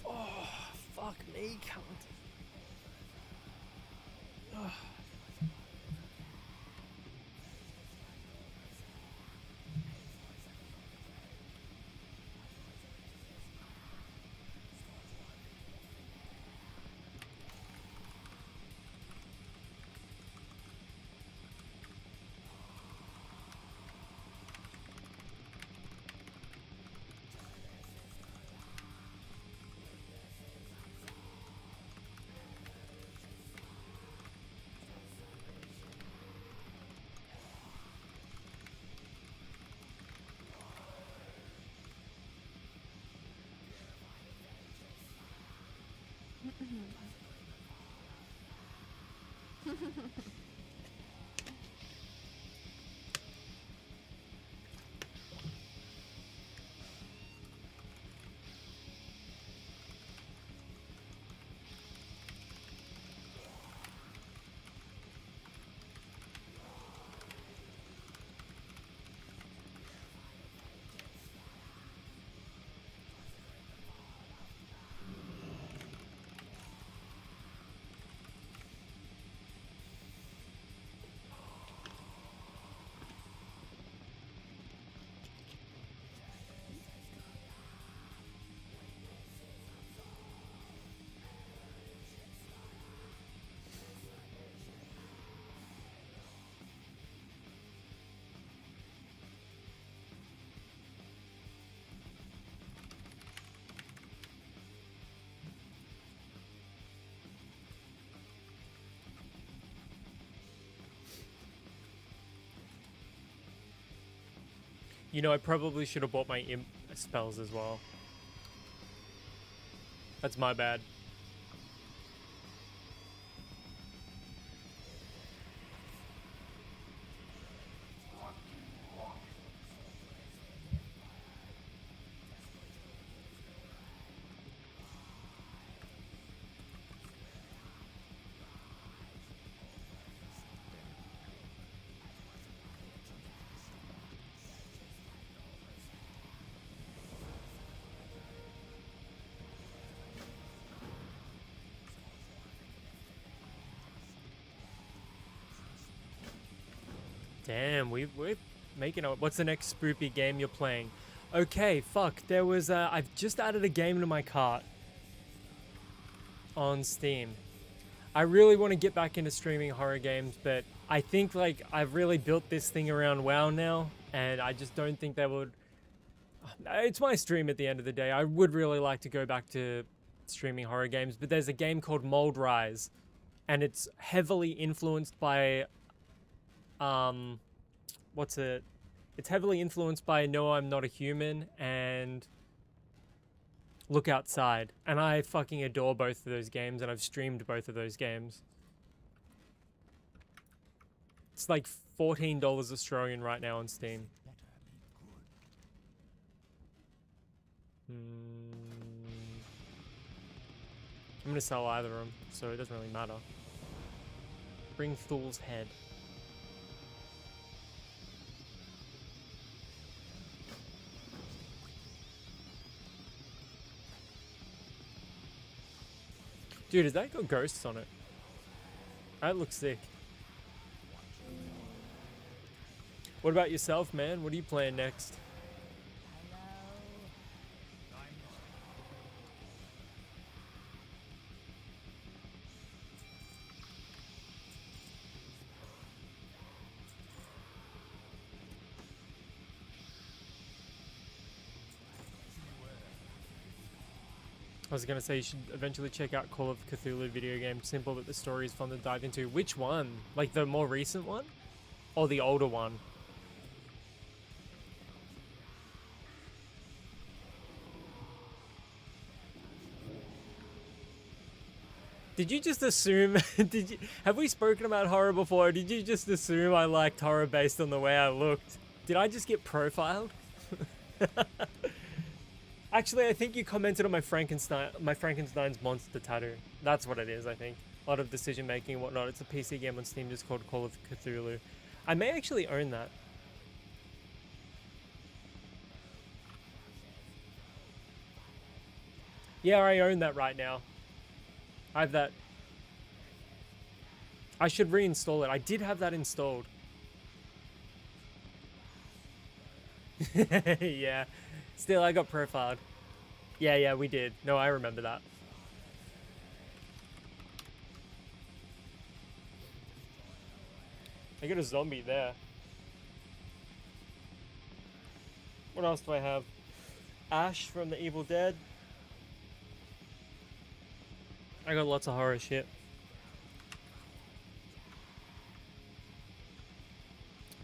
Oh, fuck me, cunt. Oh. You know, I probably should have bought my imp spells as well. That's my bad. Damn, we're making a... What's the next spoopy game you're playing? Okay, fuck. There was I've just added a game to my cart on Steam. I really want to get back into streaming horror games, but I think like I've really built this thing around WoW now, and I just don't think they would... It's my stream at the end of the day. I would really like to go back to streaming horror games, but there's a game called Mold Rise, and it's heavily influenced by... what's it? It's heavily influenced by No, I'm Not a Human and Look Outside. And I fucking adore both of those games, and I've streamed both of those games. It's like $14 Australian right now on Steam. I'm gonna sell either of them, so it doesn't really matter. Bring Thul's head. Dude, has that got ghosts on it? That looks sick. What about yourself, man? What are you playing next? I was gonna say you should eventually check out Call of Cthulhu video game. Simple, but the story is fun to dive into. Which one? Like the more recent one? Or the older one? Did you just assume, have we spoken about horror before? Or did you just assume I liked horror based on the way I looked? Did I just get profiled? Actually, I think you commented on my Frankenstein's monster tattoo. That's what it is, I think. A lot of decision making and whatnot. It's a PC game on Steam just called Call of Cthulhu. I may actually own that. Yeah, I own that right now. I have that. I should reinstall it. I did have that installed. Yeah. Still, I got profiled. Yeah, we did. No, I remember that. I got a zombie there. What else do I have? Ash from the Evil Dead. I got lots of horror shit.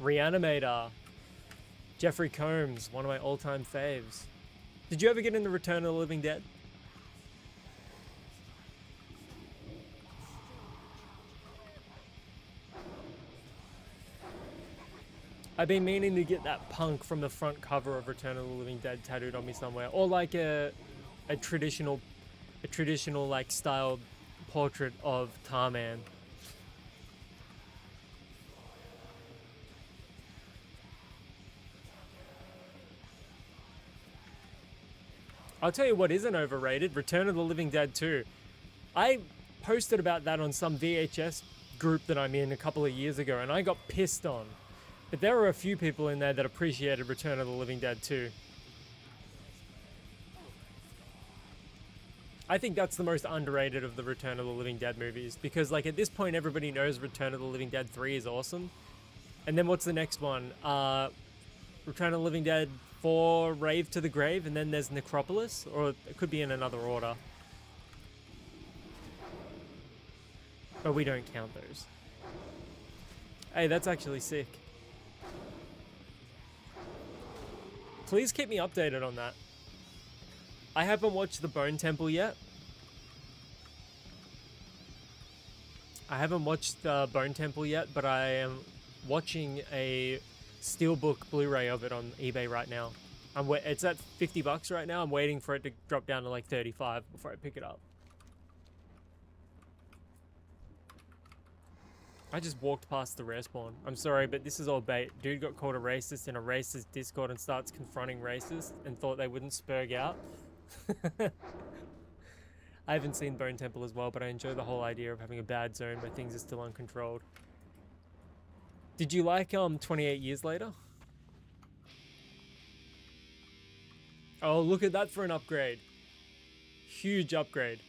Reanimator. Jeffrey Combs, one of my all-time faves. Did you ever get into Return of the Living Dead? I've been meaning to get that punk from the front cover of Return of the Living Dead tattooed on me somewhere, or like a traditional like styled portrait of Tarman. I'll tell you what isn't overrated, Return of the Living Dead 2. I posted about that on some VHS group that I'm in a couple of years ago, and I got pissed on. But there were a few people in there that appreciated Return of the Living Dead 2. I think that's the most underrated of the Return of the Living Dead movies, because like at this point everybody knows Return of the Living Dead 3 is awesome. And then what's the next one? Return of the Living Dead 4, Rave to the Grave, and then there's Necropolis, or it could be in another order. But we don't count those. Hey, that's actually sick. Please keep me updated on that. I haven't watched the Bone Temple yet. I haven't watched the Bone Temple yet, but I am watching a Steelbook Blu-ray of it on eBay right now. It's at $50 right now. I'm waiting for it to drop down to like 35 before I pick it up. I just walked past the rare spawn. I'm sorry, but this is all bait. Dude got called a racist in a racist Discord and starts confronting racists and thought they wouldn't spurg out. I haven't seen Bone Temple as well, but I enjoy the whole idea of having a bad zone where things are still uncontrolled. Did you like 28 Years Later? Oh, look at that for an upgrade. Huge upgrade.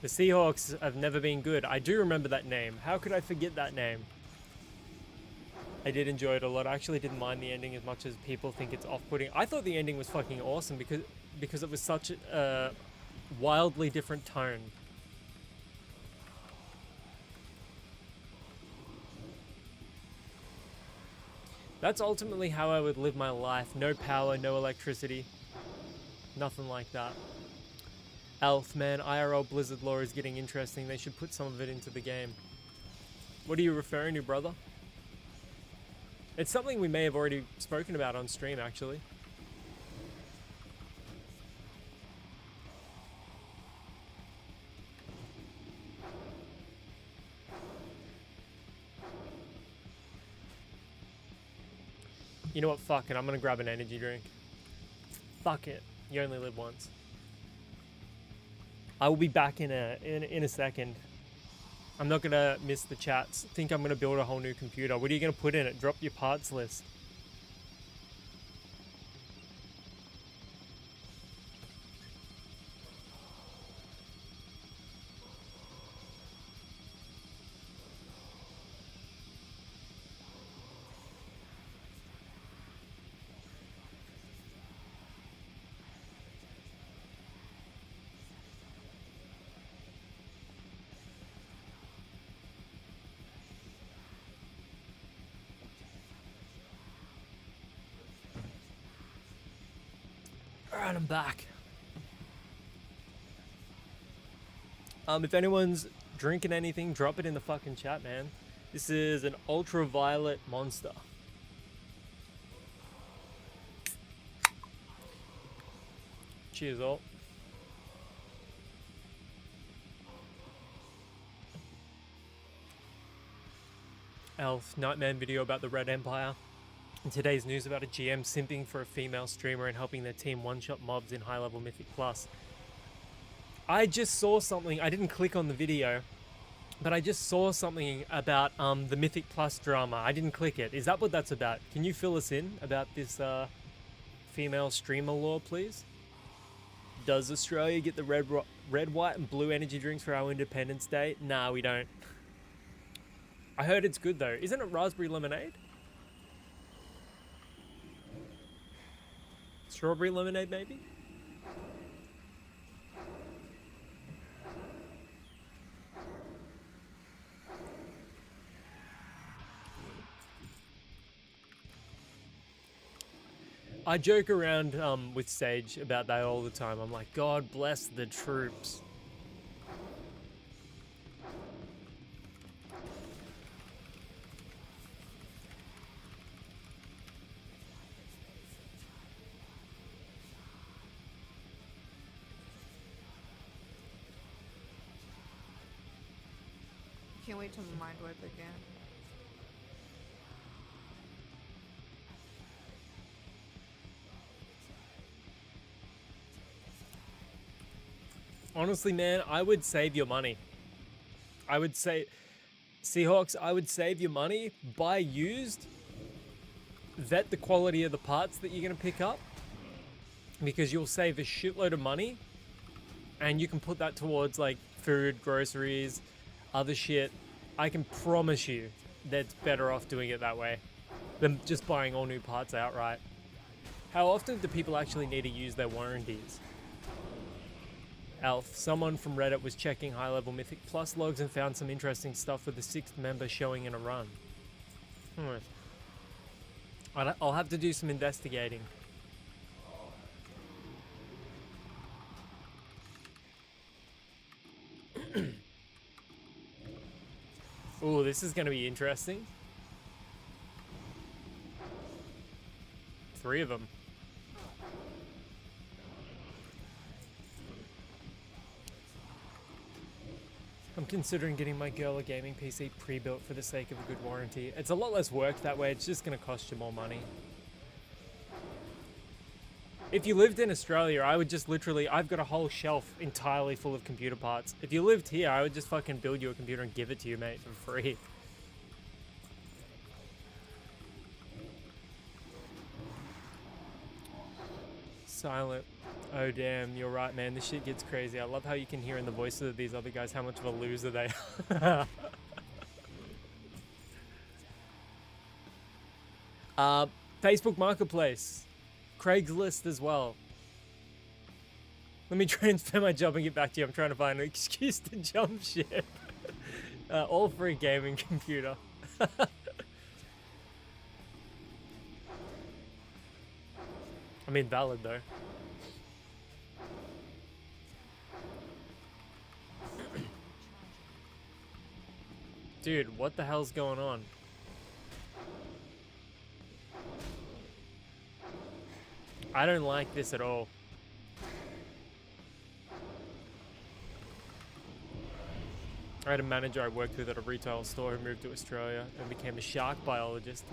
The Seahawks have never been good. I do remember that name. How could I forget that name? I did enjoy it a lot. I actually didn't mind the ending as much as people think it's off-putting. I thought the ending was fucking awesome because it was such a wildly different tone. That's ultimately how I would live my life. No power, no electricity. Nothing like that. Elf, man, IRL Blizzard lore is getting interesting. They should put some of it into the game. What are you referring to, brother? It's something we may have already spoken about on stream, actually. You know what? Fuck it. I'm gonna grab an energy drink. Fuck it. You only live once. I will be back in a second. I'm not gonna miss the chats. I think I'm gonna build a whole new computer. What are you gonna put in it? Drop your parts list. Alright, I'm back. If anyone's drinking anything, drop it in the fucking chat, man. This is an ultraviolet monster. Cheers, all. Elf, Nightman video about the Red Empire. In today's news about a GM simping for a female streamer and helping their team one-shot mobs in high-level Mythic Plus. I just saw something, I didn't click on the video, but I just saw something about the Mythic Plus drama. I didn't click it. Is that what that's about? Can you fill us in about this female streamer law, please? Does Australia get the red, white, and blue energy drinks for our Independence Day? Nah, we don't. I heard it's good though. Isn't it raspberry lemonade? Strawberry lemonade, maybe? I joke around with Sage about that all the time. I'm like, God bless the troops. Can't wait till mind wipe again. Honestly, man, I would save your money. I would say, Seahawks, I would save your money, buy used, vet the quality of the parts that you're going to pick up, because you'll save a shitload of money, and you can put that towards like food, groceries, other shit, I can promise you that's better off doing it that way than just buying all new parts outright. How often do people actually need to use their warranties? Elf, someone from Reddit was checking high-level Mythic Plus logs and found some interesting stuff with the 6th member showing in a run. I'll have to do some investigating. Ooh, this is going to be interesting. 3 of them. I'm considering getting my girl a gaming PC pre-built for the sake of a good warranty. It's a lot less work that way, it's just going to cost you more money. If you lived in Australia, I would just literally, I've got a whole shelf entirely full of computer parts. If you lived here, I would just fucking build you a computer and give it to you, mate, for free. Silent. Oh damn, you're right, man. This shit gets crazy. I love how you can hear in the voices of these other guys how much of a loser they are. Facebook Marketplace. Craigslist as well. Let me transfer my job and get back to you. I'm trying to find an excuse to jump ship. All free gaming computer. I mean, valid though. Dude, what the hell's going on? I don't like this at all. I had a manager I worked with at a retail store who moved to Australia and became a shark biologist.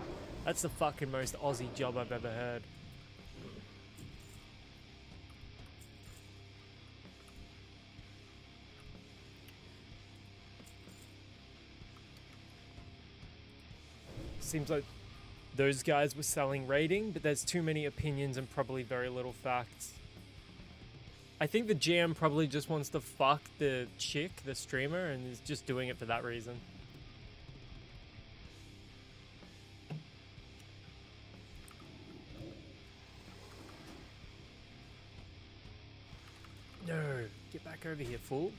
That's the fucking most Aussie job I've ever heard. Seems like those guys were selling rating, but there's too many opinions and probably very little facts. I think the GM probably just wants to fuck the chick, the streamer, and is just doing it for that reason. No, get back over here, fool.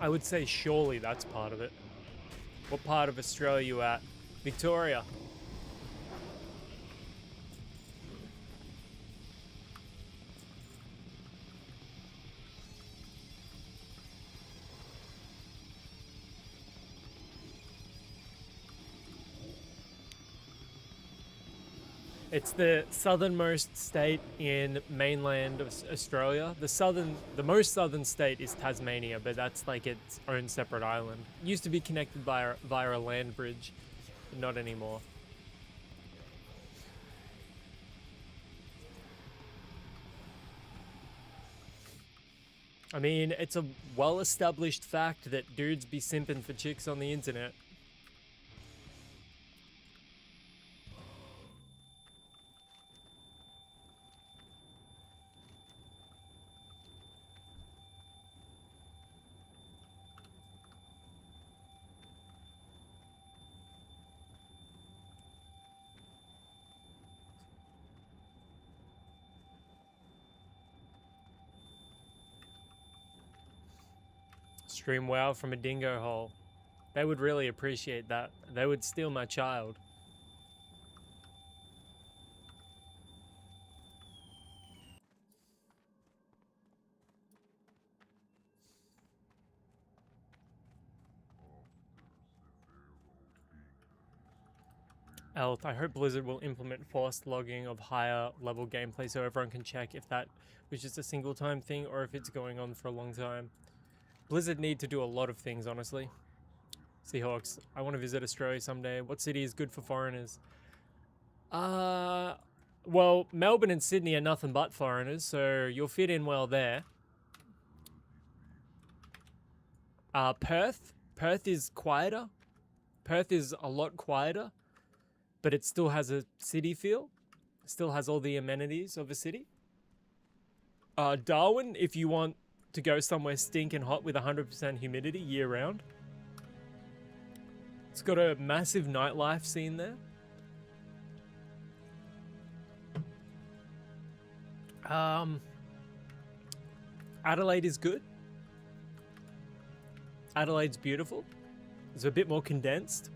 I would say surely that's part of it. What part of Australia are you at? Victoria. It's the southernmost state in mainland of Australia. The most southern state is Tasmania, but that's like its own separate island. It used to be connected via a land bridge, but not anymore. I mean, it's a well-established fact that dudes be simping for chicks on the internet. Stream WoW from a dingo hole. They would really appreciate that. They would steal my child. Elth, I hope Blizzard will implement forced logging of higher level gameplay so everyone can check if that was just a single time thing or if it's going on for a long time. Blizzard need to do a lot of things, honestly. Seahawks, I want to visit Australia someday. What city is good for foreigners? Well, Melbourne and Sydney are nothing but foreigners, so you'll fit in well there. Perth is quieter. Perth is a lot quieter, but it still has a city feel. Still has all the amenities of a city. Darwin, if you want to go somewhere stinking hot with 100% humidity year round. It's got a massive nightlife scene there. Adelaide is good. Adelaide's beautiful. It's a bit more condensed.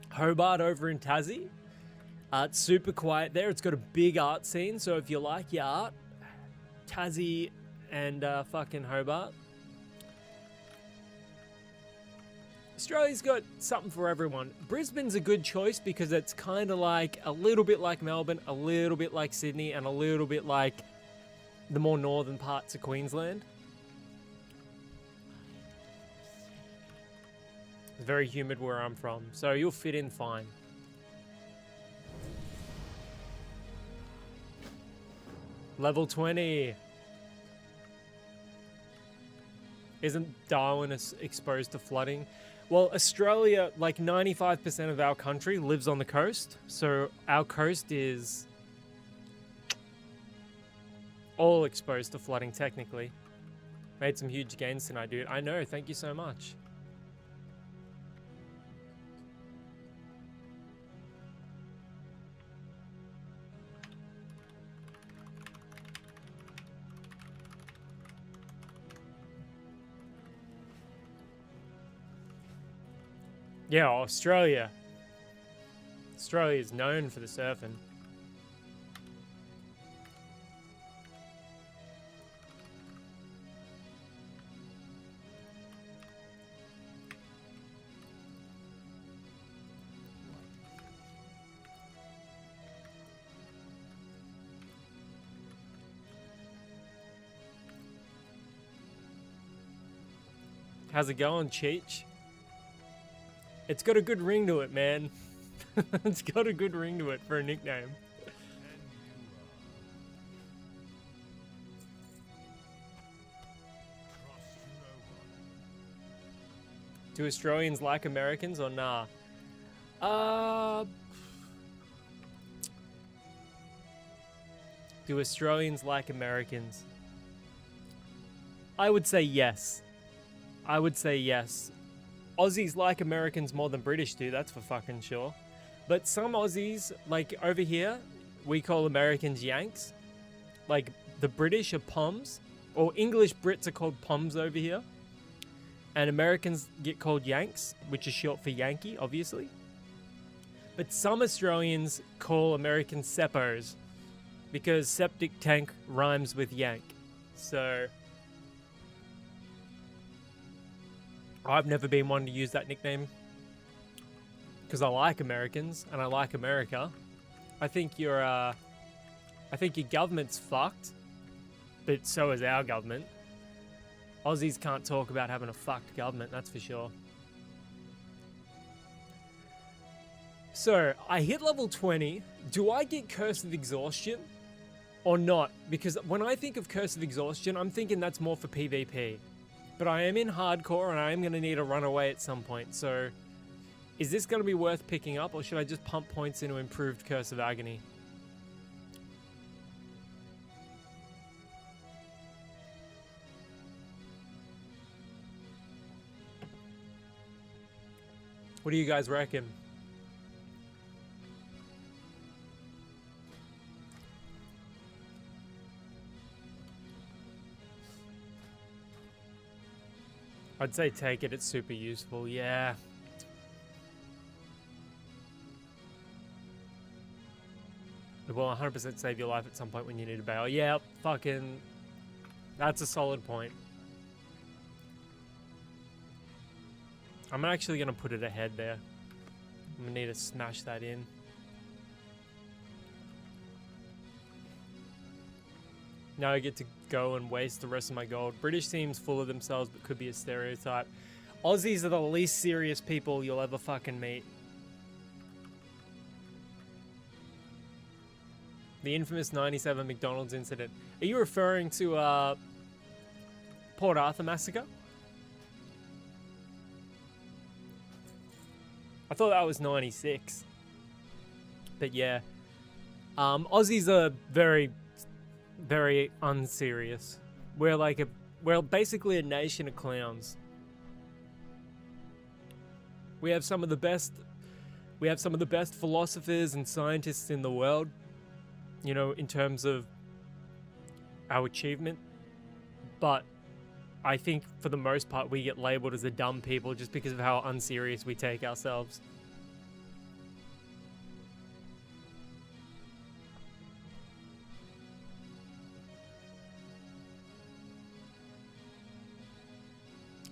Hobart over in Tassie. It's super quiet there. It's got a big art scene, so if you like your art, Tassie and fucking Hobart. Australia's got something for everyone. Brisbane's a good choice because it's kind of like a little bit like Melbourne, a little bit like Sydney, and a little bit like the more northern parts of Queensland. It's very humid where I'm from, so you'll fit in fine. Level 20. Isn't Darwin exposed to flooding? Well, Australia, like 95% of our country lives on the coast. So our coast is all exposed to flooding, technically. Made some huge gains tonight, dude. I know, thank you so much. Yeah, Australia. Australia is known for the surfing. How's it going, Cheech? It's got a good ring to it, man. It's got a good ring to it for a nickname. Do Australians like Americans or nah? Do Australians like Americans? I would say yes. I would say yes. Aussies like Americans more than British do, that's for fucking sure. But some Aussies, like over here, we call Americans Yanks. Like the British are Poms, or English Brits are called Poms over here. And Americans get called Yanks, which is short for Yankee, obviously. But some Australians call Americans Seppos, because septic tank rhymes with Yank. So I've never been one to use that nickname because I like Americans and I like America. I think your government's fucked, but so is our government. Aussies can't talk about having a fucked government, that's for sure. So, I hit level 20. Do I get Curse of Exhaustion or not? Because when I think of Curse of Exhaustion, I'm thinking that's more for PvP. But I am in hardcore and I am going to need to run away at some point. So, is this going to be worth picking up or should I just pump points into improved Curse of Agony? What do you guys reckon? I'd say take it, it's super useful, yeah. It will 100% save your life at some point when you need to bail. Yeah, fucking... That's a solid point. I'm actually going to put it ahead there. I'm going to need to smash that in. Now I get to go and waste the rest of my gold. British seems full of themselves, but could be a stereotype. Aussies are the least serious people you'll ever fucking meet. The infamous 97 McDonald's incident. Are you referring to Port Arthur massacre? I thought that was 96. But yeah. Aussies are very very unserious. We're basically a nation of clowns. We have some of the best philosophers and scientists in the world, you know, in terms of our achievement. But I think for the most part we get labeled as the dumb people just because of how unserious we take ourselves.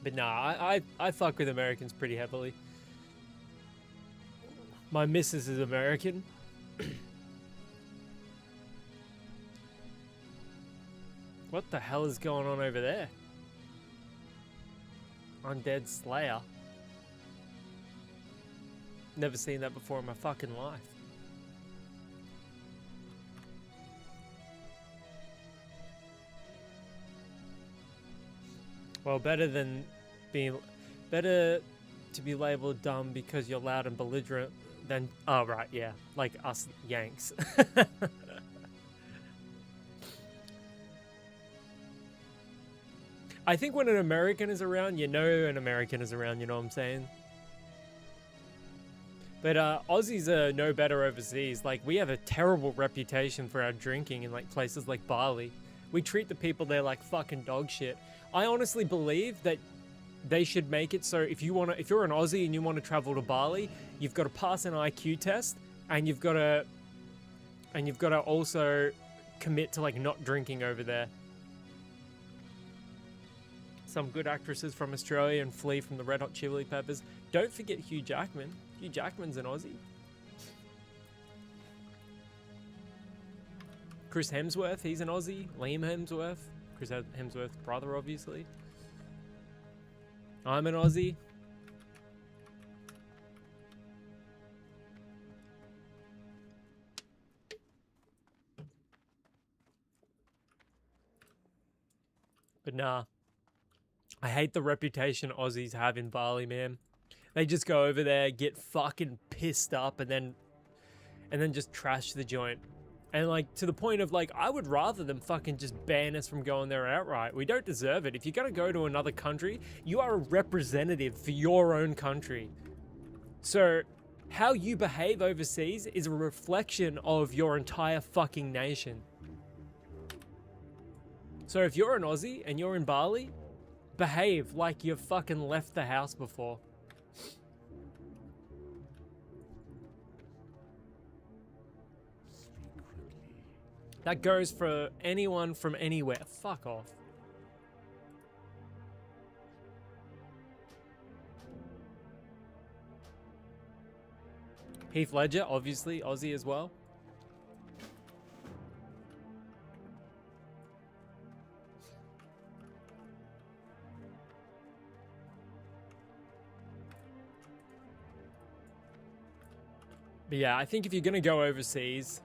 But nah, I fuck with Americans pretty heavily. My missus is American. What the hell is going on over there? Undead Slayer. Never seen that before in my fucking life. Well, better to be labeled dumb because you're loud and belligerent than, oh right, yeah, like us Yanks. I think when an American is around, you know an American is around, you know what I'm saying? But Aussies are no better overseas. Like, we have a terrible reputation for our drinking in like places like Bali. We treat the people there like fucking dog shit. I honestly believe that they should make it so if you're an Aussie and you want to travel to Bali, you've got to pass an IQ test and you've got to also commit to like not drinking over there. Some good actresses from Australia and Flea from the Red Hot Chili Peppers. Don't forget Hugh Jackman. Hugh Jackman's an Aussie. Chris Hemsworth, he's an Aussie. Liam Hemsworth. Chris Hemsworth's brother, obviously. I'm an Aussie. But nah. I hate the reputation Aussies have in Bali, man. They just go over there, get fucking pissed up, and then just trash the joint. And like, to the point of like, I would rather them fucking just ban us from going there outright. We don't deserve it. If you're gonna go to another country, you are a representative for your own country. So, how you behave overseas is a reflection of your entire fucking nation. So if you're an Aussie and you're in Bali, behave like you've fucking left the house before. That goes for anyone from anywhere. Fuck off. Heath Ledger, obviously, Aussie as well. But yeah, I think if you're going to go overseas,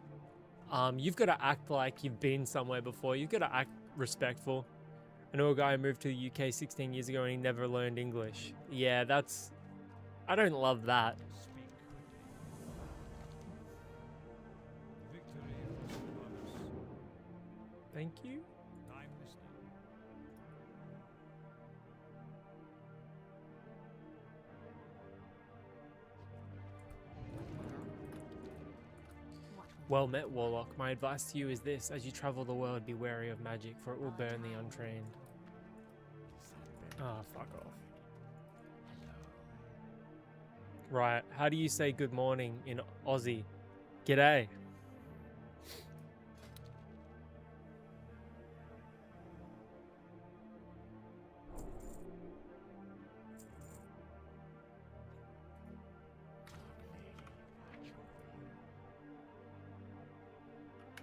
you've got to act like you've been somewhere before. You've got to act respectful. I know a guy who moved to the UK 16 years ago and he never learned English. Yeah, I don't love that. Thank you. Well met, Warlock. My advice to you is this: as you travel the world, be wary of magic, for it will burn the untrained. Ah, fuck off. Right, how do you say good morning in Aussie? G'day.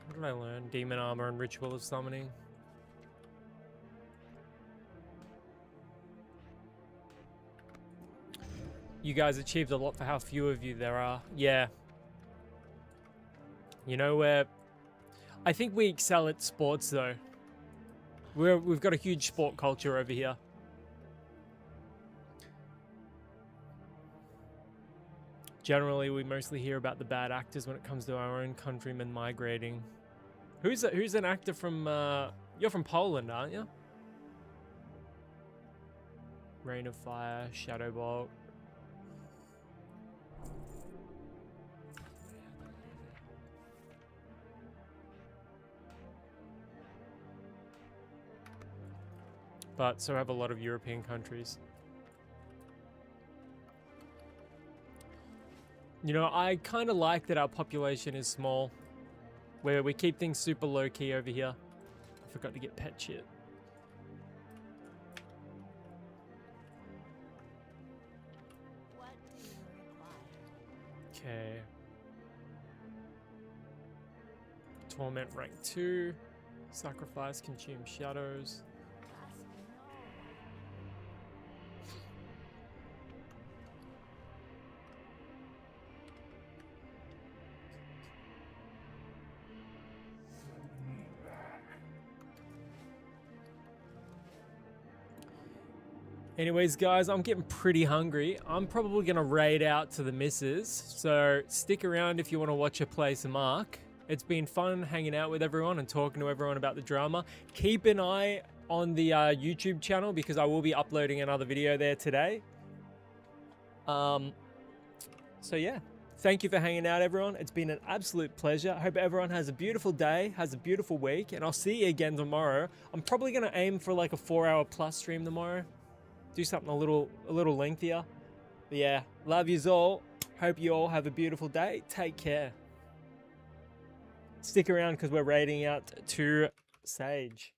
What did I learn? Demon armor and ritual of summoning. You guys achieved a lot for how few of you there are. Yeah. You know, I think we excel at sports though. We've got a huge sport culture over here. Generally, we mostly hear about the bad actors when it comes to our own countrymen migrating. Who's an actor from? You're from Poland, aren't you? Rain of Fire, Shadowbolt. But so have a lot of European countries. You know, I kind of like that our population is small, where we keep things super low key over here. I forgot to get pet shit. What do you require? Okay. Torment rank 2. Sacrifice, consume shadows. Ask no Anyways, guys, I'm getting pretty hungry. I'm probably going to raid out to the missus. So stick around if you want to watch her play some Ark. It's been fun hanging out with everyone and talking to everyone about the drama. Keep an eye on the YouTube channel because I will be uploading another video there today. So yeah, thank you for hanging out, everyone. It's been an absolute pleasure. I hope everyone has a beautiful day, has a beautiful week, and I'll see you again tomorrow. I'm probably going to aim for like a 4-hour plus stream tomorrow. Do something a little lengthier. But yeah, love yous all. Hope you all have a beautiful day. Take care. Stick around because we're raiding out to Sage.